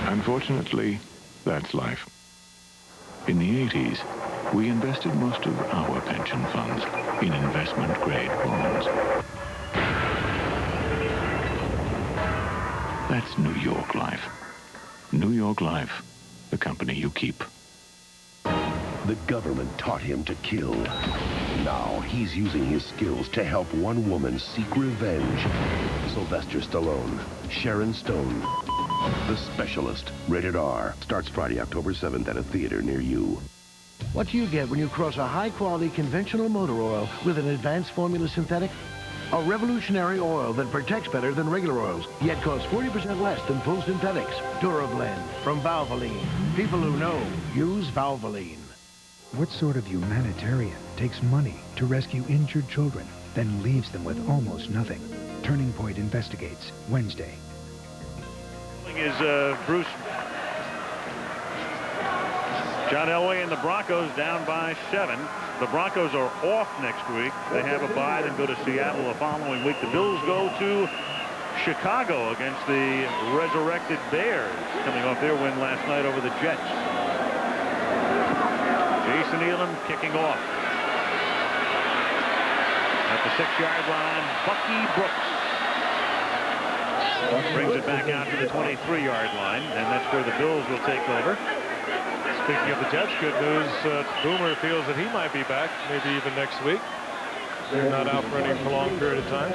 Unfortunately, that's life. In the 80s, we invested most of our pension funds in investment-grade bonds. That's New York Life. New York Life, the company you keep. The government taught him to kill. Now he's using his skills to help one woman seek revenge. Sylvester Stallone, Sharon Stone. The Specialist, rated R. Starts Friday, October 7th at a theater near you. What do you get when you cross a high-quality conventional motor oil with an advanced formula synthetic? A revolutionary oil that protects better than regular oils, yet costs 40% less than full synthetics. Durablend from Valvoline. People who know use Valvoline. What sort of humanitarian takes money to rescue injured children, then leaves them with almost nothing? Turning Point investigates Wednesday. Is Bruce. John Elway and the Broncos down by 7. The Broncos are off next week. They have a bye, then go to Seattle the following week. The Bills go to Chicago against the resurrected Bears, coming off their win last night over the Jets. Jason Elam kicking off. At the 6-yard line, Bucky Brooks brings it back out to the 23-yard line, and that's where the Bills will take over. Speaking of the Jets, good news, Boomer feels that he might be back, maybe even next week. They're not out for any prolonged period of time.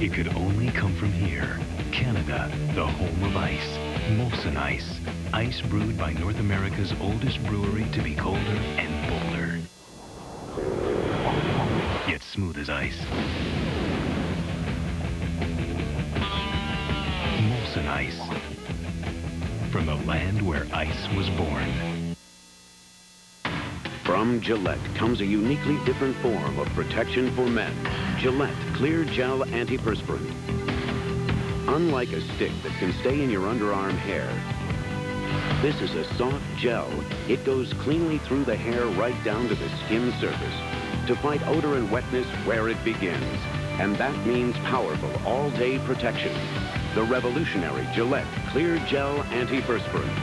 It could only come from here. Canada, the home of ice. Molson Ice. Ice brewed by North America's oldest brewery to be colder and bolder. Yet smooth as ice. Molson Ice. From the land where ice was born. From Gillette comes a uniquely different form of protection for men. Gillette Clear Gel Antiperspirant. Unlike a stick that can stay in your underarm hair, this is a soft gel. It goes cleanly through the hair right down to the skin surface to fight odor and wetness where it begins. And that means powerful all-day protection. The revolutionary Gillette Clear Gel Antiperspirant.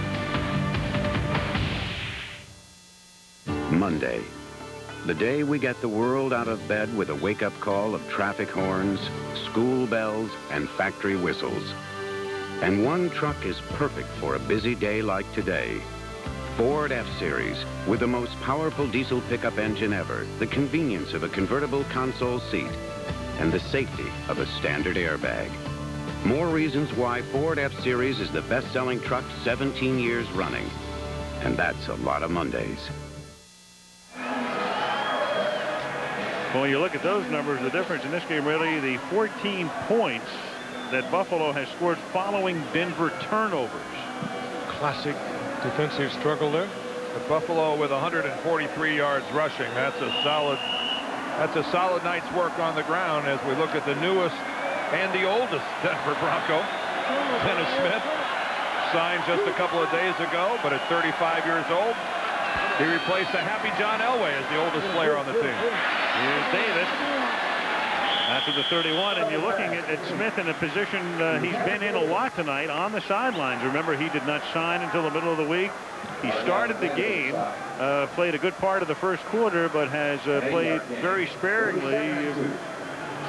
Monday. The day we get the world out of bed with a wake-up call of traffic horns, school bells, and factory whistles. And one truck is perfect for a busy day like today. Ford F-Series, with the most powerful diesel pickup engine ever, the convenience of a convertible console seat, and the safety of a standard airbag. More reasons why Ford F-Series is the best-selling truck 17 years running. And that's a lot of Mondays. Well, you look at those numbers, the difference in this game, really, the 14 points that Buffalo has scored following Denver turnovers. Classic defensive struggle there. But Buffalo with 143 yards rushing. That's a solid night's work on the ground as we look at the newest and the oldest Denver Bronco, Dennis Smith, signed just a couple of days ago, but at 35 years old, he replaced a happy John Elway as the oldest player on the team. Here's David after the 31, and you're looking at Smith in a position he's been in a lot tonight on the sidelines. Remember, he did not sign until the middle of the week. He started the game, played a good part of the first quarter, but has played very sparingly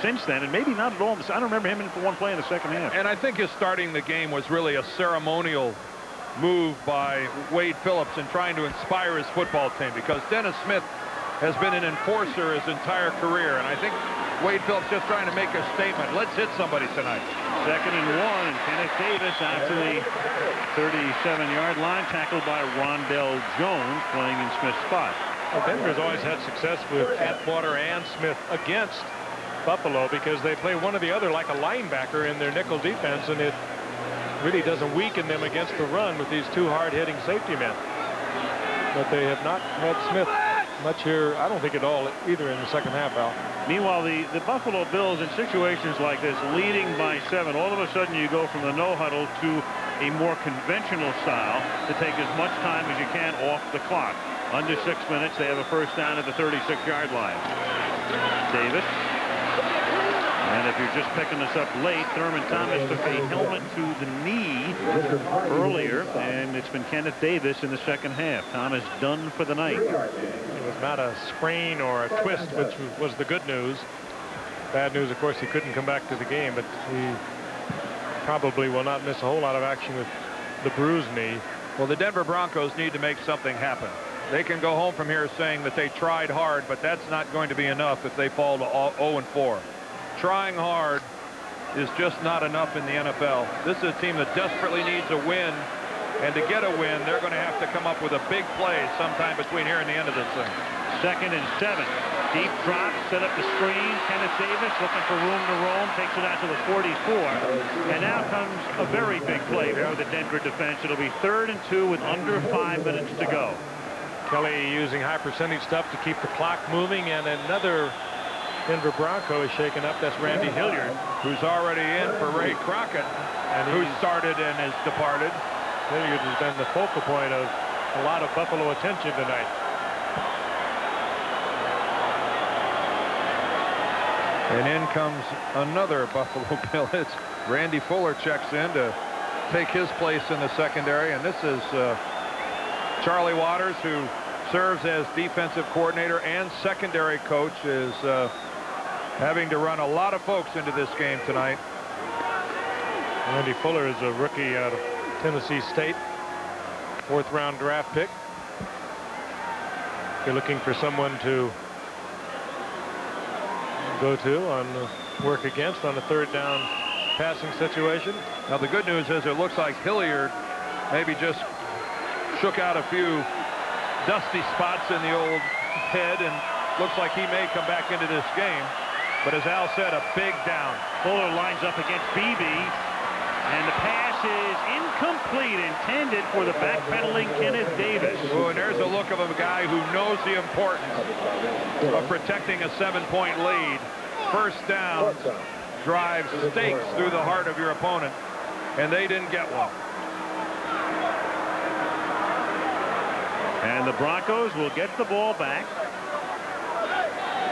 since then, and maybe not at all. I don't remember him in for one play in the second half. And I think his starting the game was really a ceremonial move by Wade Phillips in trying to inspire his football team, because Dennis Smith has been an enforcer his entire career, and I think Wade Phillips just trying to make a statement. Let's hit somebody tonight. 2nd and 1, and Kenneth Davis out to the 37-yard line, tackled by Rondell Jones, playing in Smith's spot. Well, Denver's always had success with Atwater and Smith against Buffalo because they play one or the other like a linebacker in their nickel defense, and it really doesn't weaken them against the run with these two hard-hitting safety men. But they have not had Smith much here, I don't think at all, either in the second half, Al. Meanwhile, the Buffalo Bills in situations like this, leading by 7, all of a sudden you go from the no huddle to a more conventional style to take as much time as you can off the clock. Under 6 minutes, they have a first down at the 36-yard line. Davis. And if you're just picking this up late, Thurman Thomas took a helmet to the knee earlier, and it's been Kenneth Davis in the second half. Thomas done for the night. It was not a sprain or a twist, which was the good news. Bad news, of course, he couldn't come back to the game, but he probably will not miss a whole lot of action with the bruised knee. Well, the Denver Broncos need to make something happen. They can go home from here saying that they tried hard, but that's not going to be enough if they fall to 0-4. Trying hard is just not enough in the NFL. This is a team that desperately needs a win, and to get a win, they're going to have to come up with a big play sometime between here and the end of this thing. 2nd and 7. Deep drop, set up the screen. Kenneth Davis looking for room to roam, takes it out to the 44. And now comes a very big play for the Denver defense. It'll be 3rd and 2 with under 5 minutes to go. Kelly using high percentage stuff to keep the clock moving, and another Denver Bronco is shaken up. That's Randy Hilliard, who's already in for Ray Crockett, and who started and has departed. Hilliard has been the focal point of a lot of Buffalo attention tonight. And in comes another Buffalo Bill. It's Randy Fuller checks in to take his place in the secondary, and this is Charlie Waters, who serves as defensive coordinator and secondary coach, is having to run a lot of folks into this game tonight. Randy Fuller is a rookie out of Tennessee State, 4th-round draft pick. You're looking for someone to go to on work against on a 3rd down passing situation. Now the good news is it looks like Hilliard maybe just shook out a few dusty spots in the old head, and looks like he may come back into this game. But as Al said, a big down. Fuller lines up against Beebe, and the pass is incomplete, intended for the backpedaling Kenneth Davis. Oh, and there's a look of a guy who knows the importance of protecting a 7-point lead. First down drives stakes through the heart of your opponent, and they didn't get one. And the Broncos will get the ball back.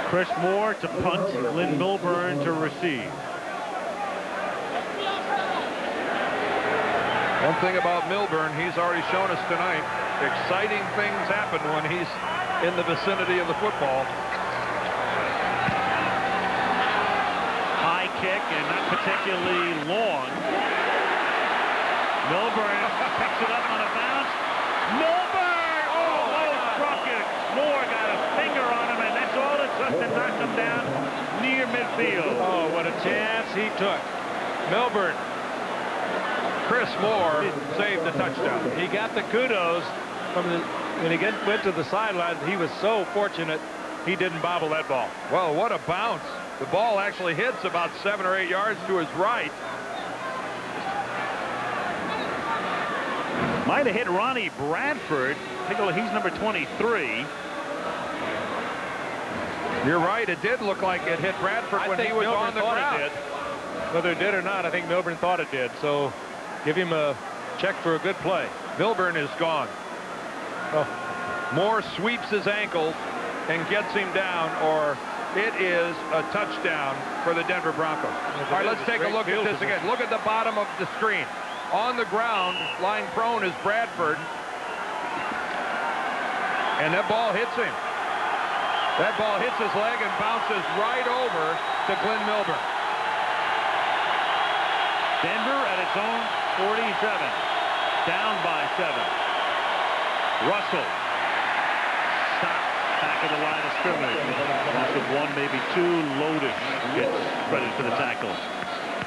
Chris Moore to punt, Glenn Milburn to receive. One thing about Milburn, he's already shown us tonight, exciting things happen when he's in the vicinity of the football. High kick, and not particularly long. Milburn picks it up on a bounce. Milburn! Oh, struck it. Moore got a finger on him, and that's all it took to knock him down near midfield. Oh, what a chance he took. Milburn. Chris Moore saved the touchdown. He got the kudos from when he went to the sideline. He was so fortunate he didn't bobble that ball. Well, what a bounce. The ball actually hits about 7 or 8 yards to his right. Might have hit Ronnie Bradford. Take a look, he's number 23. You're right, it did look like it hit Bradford when he was on the ground. It did. Whether it did or not, I think Milburn thought it did. So give him a check for a good play. Milburn is gone. Oh. Moore sweeps his ankle and gets him down, or it is a touchdown for the Denver Broncos. All right, let's take a look at this again. Look at the bottom of the screen. On the ground, lying prone, is Bradford. And that ball hits him. That ball hits his leg and bounces right over to Glenn Milburn. Denver at its own 47. Down by 7. Russell. Stop. Back of the line of scrimmage. Loss of 1, maybe 2. Lotus gets credit for the tackle.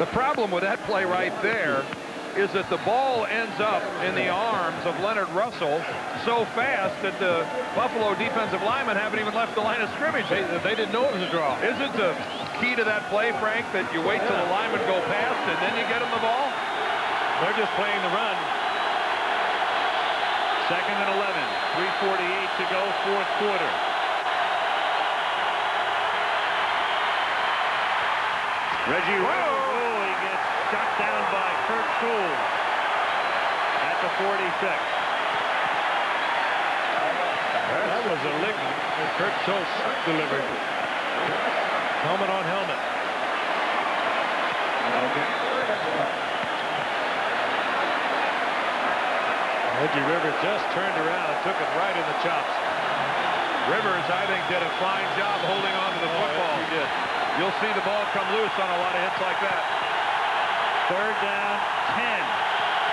The problem with that play right there is that the ball ends up in the arms of Leonard Russell so fast that the Buffalo defensive linemen haven't even left the line of scrimmage. They didn't know it was a draw. Isn't the key to that play, Frank, that you wait till the linemen go past and then you get them the ball? They're just playing the run. Second and 11. 3:48 to go, fourth quarter. Reggie Rivers, he gets shot down by Kurt Schultz at the 46. That was a lick that Kurt Schultz delivered. Helmet on helmet. Reggie Rivers just turned around and took it right in the chops. Rivers, I think, did a fine job holding on to the football. He did. You'll see the ball come loose on a lot of hits like that. Third down, 10.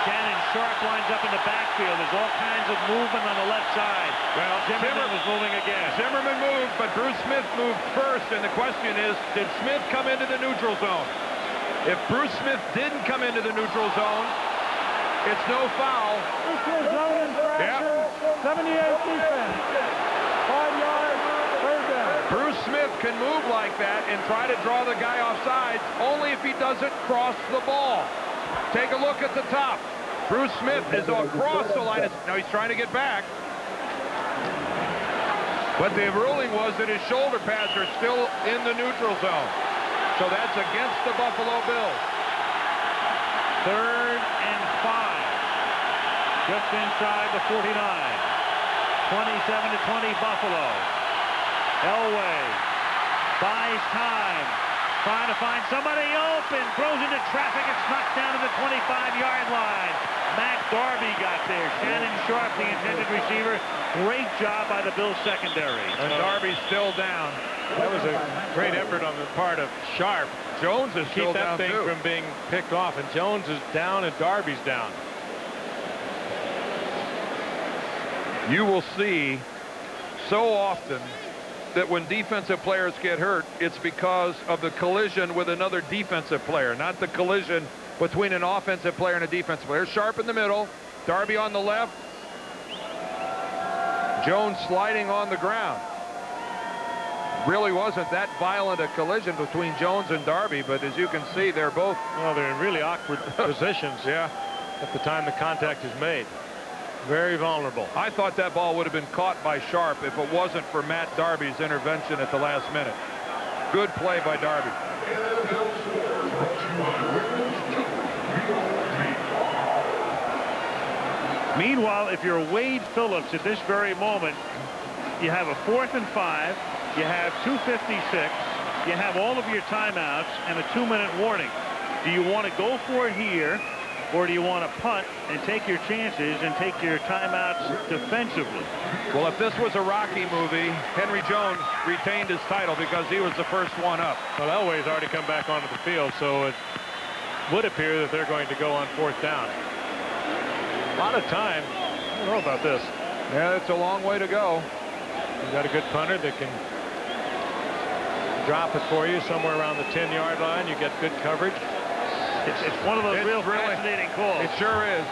Shannon Sharp lines up in the backfield. There's all kinds of movement on the left side. Well, Zimmerman was moving again. Zimmerman moved, but Bruce Smith moved first, and the question is, did Smith come into the neutral zone? If Bruce Smith didn't come into the neutral zone, it's no foul. Neutral zone infraction, 78 defense. 5 yards, third down. Bruce Smith can move like that and try to draw the guy off sides only if he doesn't cross the ball. Take a look at the top. Bruce Smith is across the line. Now he's trying to get back. But the ruling was that his shoulder pads are still in the neutral zone. So that's against the Buffalo Bills. Third and 5. Just inside the 49. 27-20 Buffalo. Elway buys time. Trying to find somebody open. Throws into traffic. It's knocked down to the 25-yard line. Matt Darby got there. Shannon Sharp, the intended receiver. Great job by the Bills secondary. And Darby's still down. That was a great effort on the part of Sharp. Jones is still down, keep that thing from being picked off. And Jones is down and Darby's down. You will see so often that when defensive players get hurt, it's because of the collision with another defensive player, not the collision between an offensive player and a defensive player. Sharp in the middle, Darby on the left, Jones sliding on the ground. Really wasn't that violent a collision between Jones and Darby, but as you can see, they're both... Well, they're in really awkward positions at the time the contact is made. Very vulnerable. I thought that ball would have been caught by Sharp if it wasn't for Matt Darby's intervention at the last minute. Good play by Darby. Meanwhile, if you're Wade Phillips at this very moment, you have a 4th and 5, you have 2:56, you have all of your timeouts and a 2-minute warning. Do you want to go for it here, or do you want to punt and take your chances and take your timeouts defensively? Well, if this was a Rocky movie, Henry Jones retained his title because he was the first one up. Well, Elway's already come back onto the field, so it would appear that they're going to go on 4th down. A lot of time. I don't know about this. Yeah, it's a long way to go. You got a good punter that can drop it for you somewhere around the 10-yard line. You get good coverage. It's one of those real fascinating calls. It sure is.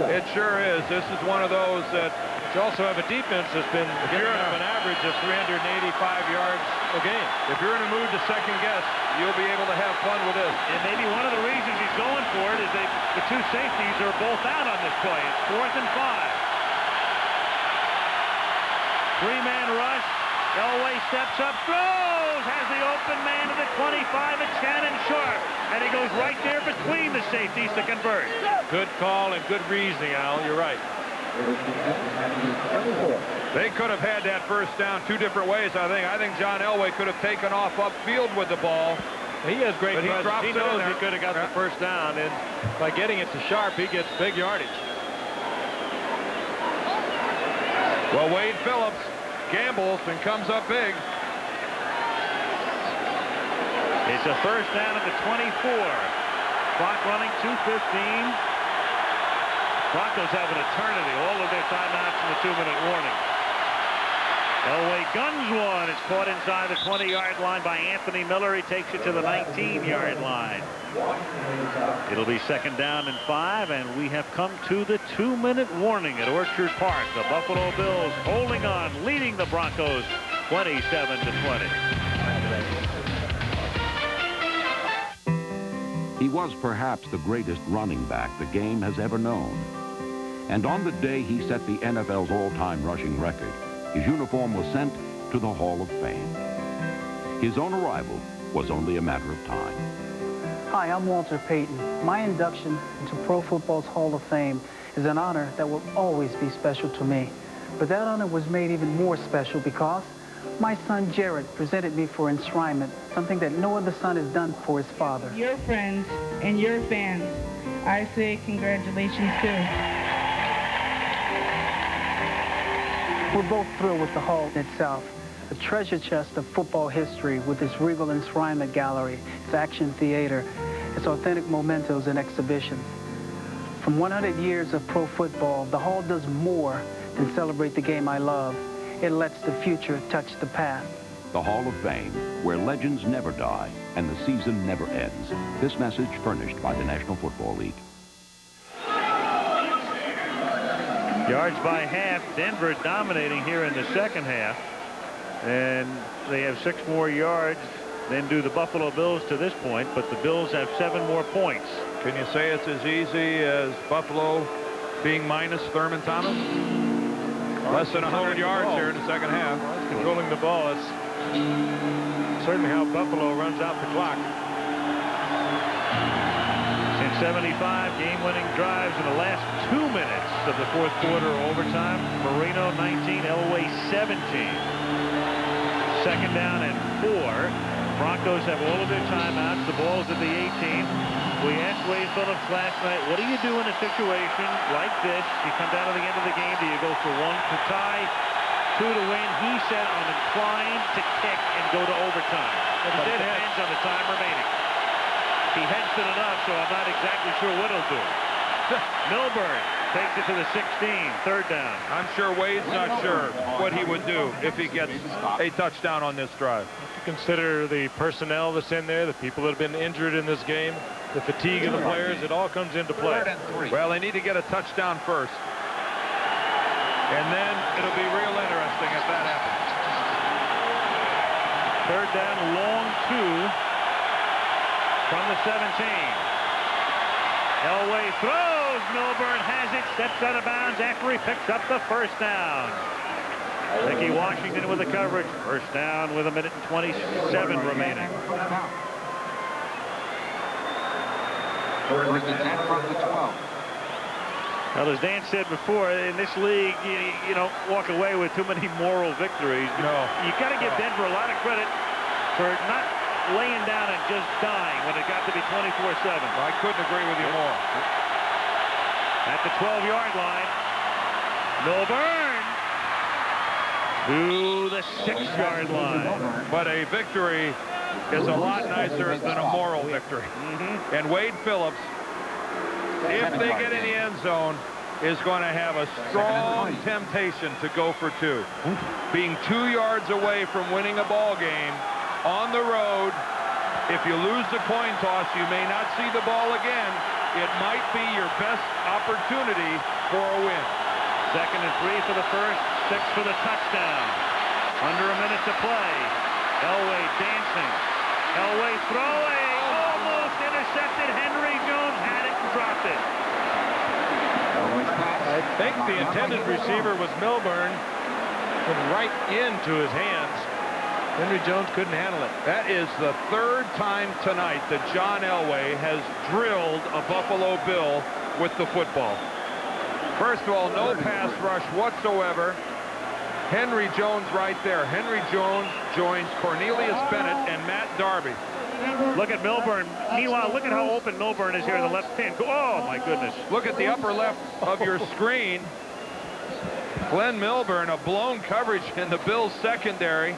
It sure is. This is one of those that you also have a defense that's been giving up an average of 385 yards a game. If you're in a mood to second guess, you'll be able to have fun with this. And maybe one of the reasons he's going for it is that the 2 safeties are both out on this play. It's 4th and 5. 3-man rush. Elway steps up, throws, has the open man to the 25 at Shannon Sharp. And he goes right there between the safeties to convert. Good call and good reasoning, Al. You're right. They could have had that first down 2 different ways, I think. I think John Elway could have taken off upfield with the ball. He has great presence. He knows he could have got the first down, and by getting it to Sharp, he gets big yardage. Well, Wade Phillips gambles and comes up big. It's a first down at the 24. Clock running, 2:15. Broncos have an eternity. All of their timeouts and the 2-minute warning. Elway guns one. It's caught inside the 20-yard line by Anthony Miller. He takes it to the 19-yard line. It'll be 2nd down and 5, and we have come to the 2-minute warning at Orchard Park. The Buffalo Bills holding on, leading the Broncos 27-20. He was perhaps the greatest running back the game has ever known. And on the day he set the NFL's all-time rushing record, his uniform was sent to the Hall of Fame. His own arrival was only a matter of time. Hi, I'm Walter Payton. My induction into Pro Football's Hall of Fame is an honor that will always be special to me. But that honor was made even more special because my son Jared presented me for enshrinement, something that no other son has done for his father. Your friends and your fans, I say congratulations too. We're both thrilled with the hall itself, a treasure chest of football history with its regal enshrinement gallery, its action theater, its authentic mementos and exhibitions. From 100 years of pro football, the hall does more than celebrate the game I love. It lets the future touch the past. The Hall of Fame, where legends never die and the season never ends. This message furnished by the National Football League. Yards by half. Denver dominating here in the second half. And they have 6 more yards than do the Buffalo Bills to this point, but the Bills have 7 more points. Can you say it's as easy as Buffalo being minus Thurman Thomas? Less than 100 yards here in the second half. Controlling the ball. That's certainly how Buffalo runs out the clock. Since 75 game-winning drives in the last 2 minutes of the 4th quarter overtime. Marino 19, Elway 17. 2nd down and 4. Broncos have all of their timeouts. The ball's at the 18. We asked Wade Phillips last night, what do you do in a situation like this? You come down to the end of the game. Do you go for 1 to tie, 2 to win? He said, I'm inclined to kick and go to overtime. But it depends on the time remaining. He hedged it enough, so I'm not exactly sure what he'll do. Milburn takes it to the 16, 3rd down. I'm sure Wade's not sure what he would do if he gets a touchdown on this drive. Consider the personnel that's in there, the people that have been injured in this game, the fatigue of the players. It all comes into play. Well, they need to get a touchdown first. And then it'll be real interesting if that happens. 3rd down, long 2 from the 17. Elway throws. Milburn has it. Steps out of bounds after he picks up the 1st down. Mickey Washington with the coverage. 1st down with 1:27 remaining. First and 10 from the 12. Well, as Dan said before, in this league, you don't walk away with too many moral victories. No. You got to give Denver a lot of credit for not laying down and just dying when it got to be 24-7. I couldn't agree with you more. At the 12-yard line, Milburn to the 6-yard line. But a victory is a lot nicer than a moral victory. And Wade Phillips, if they get in the end zone, is going to have a strong temptation to go for 2. Being 2 yards away from winning a ball game on the road, if you lose the coin toss, you may not see the ball again. It might be your best opportunity for a win. 2nd and 3 for the first, 6 for the touchdown. Under a minute to play. Elway dancing. Elway throwing. Almost intercepted. Henry Jones had it and dropped it. I think the intended receiver was Milburn. Went right into his hands. Henry Jones couldn't handle it. That is the 3rd time tonight that John Elway has drilled a Buffalo Bill with the football. First of all, no pass rush whatsoever. Henry Jones right there. Henry Jones joins Cornelius Bennett and Matt Darby. Look at Milburn. Meanwhile, look at how open Milburn is here in the left hand. Oh, my goodness. Look at the upper left of your screen. Glenn Milburn, a blown coverage in the Bills secondary,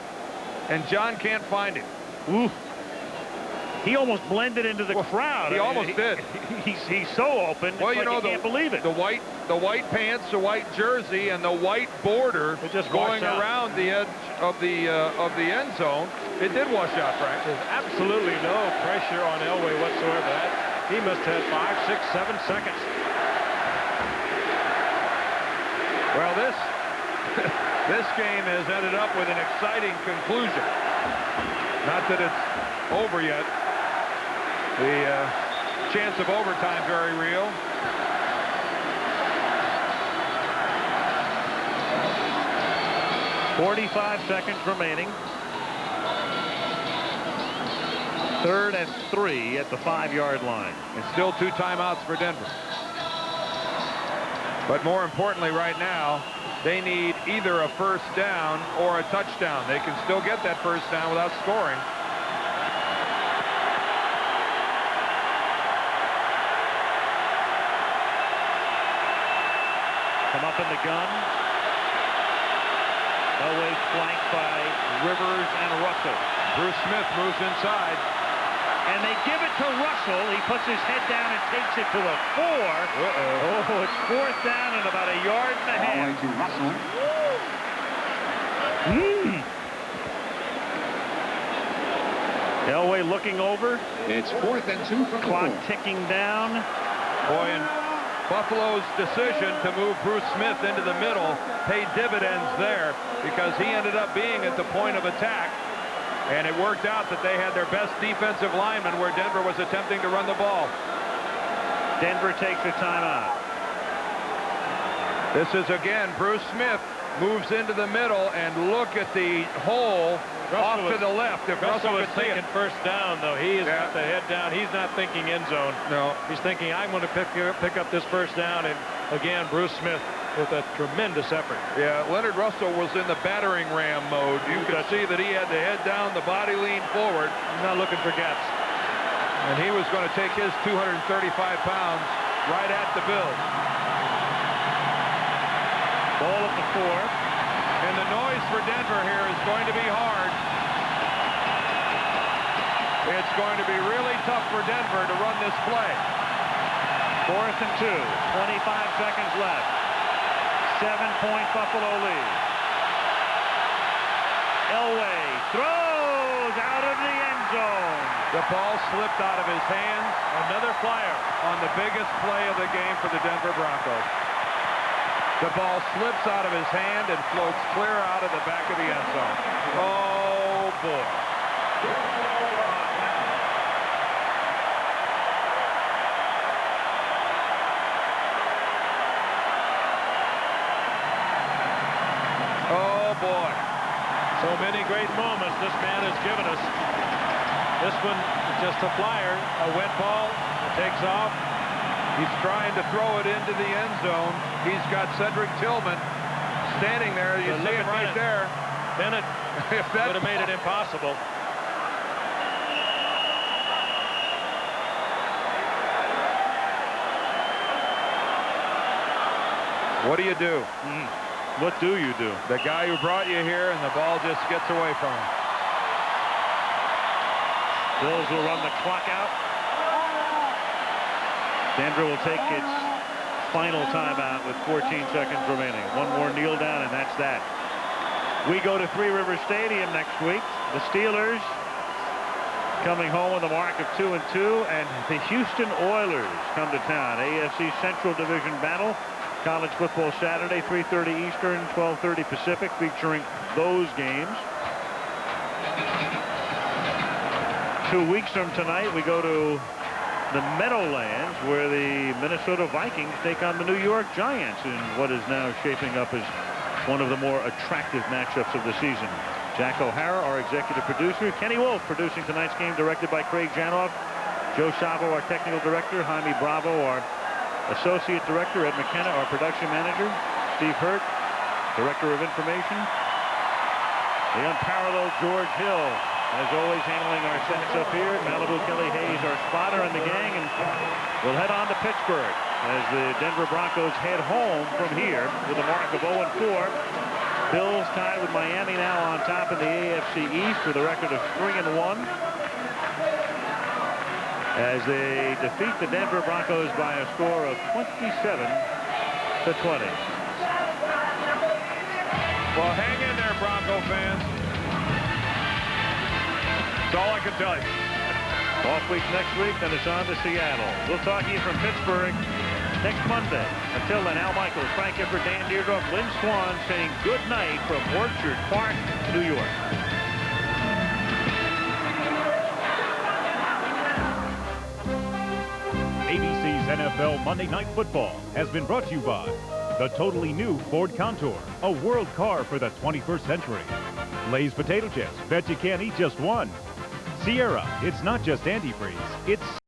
and John can't find him. Ooh. He almost blended into the crowd. He almost did. He's so open. Well, you know, you can't believe it. The white the white pants, the white jersey, and the white border just going washed out. around the edge of the end zone. It did wash out, Frank. There's absolutely no pressure on Elway whatsoever. He must have 5, 6, 7 seconds. Well, this this game has ended up with an exciting conclusion. Not that it's over yet. The chance of overtime very real. .45 seconds remaining. 3rd and 3 at the 5-yard line. And still 2 timeouts for Denver. But more importantly right now, they need either a first down or a touchdown. They can still get that first down without scoring. Come up in the gun. Elway flanked by Rivers and Russell. Bruce Smith moves inside. And they give it to Russell. He puts his head down and takes it to the 4. Oh, it's 4th down and about 1.5 yards. All the way to Russell. Elway looking over. It's 4th and 2 from clock the 4. ticking down. Boy, and Buffalo's decision to move Bruce Smith into the middle paid dividends there because he ended up being at the point of attack. And it worked out that they had their best defensive lineman where Denver was attempting to run the ball. Denver takes a timeout. This is again Bruce Smith moves into the middle, and look at the hole off to the left. If Russell was could see it. thinking first down, though. He has got the head down. He's not thinking end zone. No. He's thinking, I'm going to pick up this first down. And again, Bruce Smith with a tremendous effort. Yeah, Leonard Russell was in the battering ram mode. You could see that he had the head down, the body leaned forward. He's not looking for gaps. And he was going to take his 235 pounds right at the Bills. Ball at the 4. And the noise for Denver here is going to be hard. It's going to be really tough for Denver to run this play. 4th and 2. 25 seconds left. 7-point Buffalo lead. Elway throws out of the end zone. The ball slipped out of his hands. Another flyer on the biggest play of the game for the Denver Broncos. The ball slips out of his hand and floats clear out of the back of the end zone. Oh, boy. Oh, boy. So many great moments this man has given us. This one, just a flyer, a wet ball, it takes off. He's trying to throw it into the end zone. He's got Cedric Tillman standing there. You see him right there. Bennett if that would have made it impossible. What do you do? What do you do? The guy who brought you here, and the ball just gets away from him. Bills will run the clock out. Denver will take its final timeout with 14 seconds remaining. One more kneel down, and that's that. We go to Three Rivers Stadium next week. The Steelers coming home with a mark of 2-2, and the Houston Oilers come to town. AFC Central Division battle. College football Saturday, 3:30 Eastern, 12:30 Pacific, featuring those games. 2 weeks from tonight, we go to the Meadowlands, where the Minnesota Vikings take on the New York Giants in what is now shaping up as one of the more attractive matchups of the season. Jack O'Hara, our executive producer. Kenny Wolf producing tonight's game, directed by Craig Janoff. Joe Savo, our technical director. Jaime Bravo, our associate director. Ed McKenna, our production manager. Steve Hurt, director of information. The unparalleled George Hill, as always, handling our sets up here. Malibu Kelly Hayes, our spotter, and the gang. And we'll head on to Pittsburgh as the Denver Broncos head home from here with a mark of 0-4. Bills tied with Miami now on top in the AFC East with a record of 3-1. As they defeat the Denver Broncos by a score of 27 to 20. Well, hang in there, Bronco fans. That's all I can tell you. Off week next week, then it's on to Seattle. We'll talk to you from Pittsburgh next Monday. Until then, Al Michaels, Frank Gifford, Dan Deerdorf, Lynn Swan saying good night from Orchard Park, New York. ABC's NFL Monday Night Football has been brought to you by the totally new Ford Contour, a world car for the 21st century. Lay's potato chips, bet you can't eat just one. Sierra, it's not just antifreeze, it's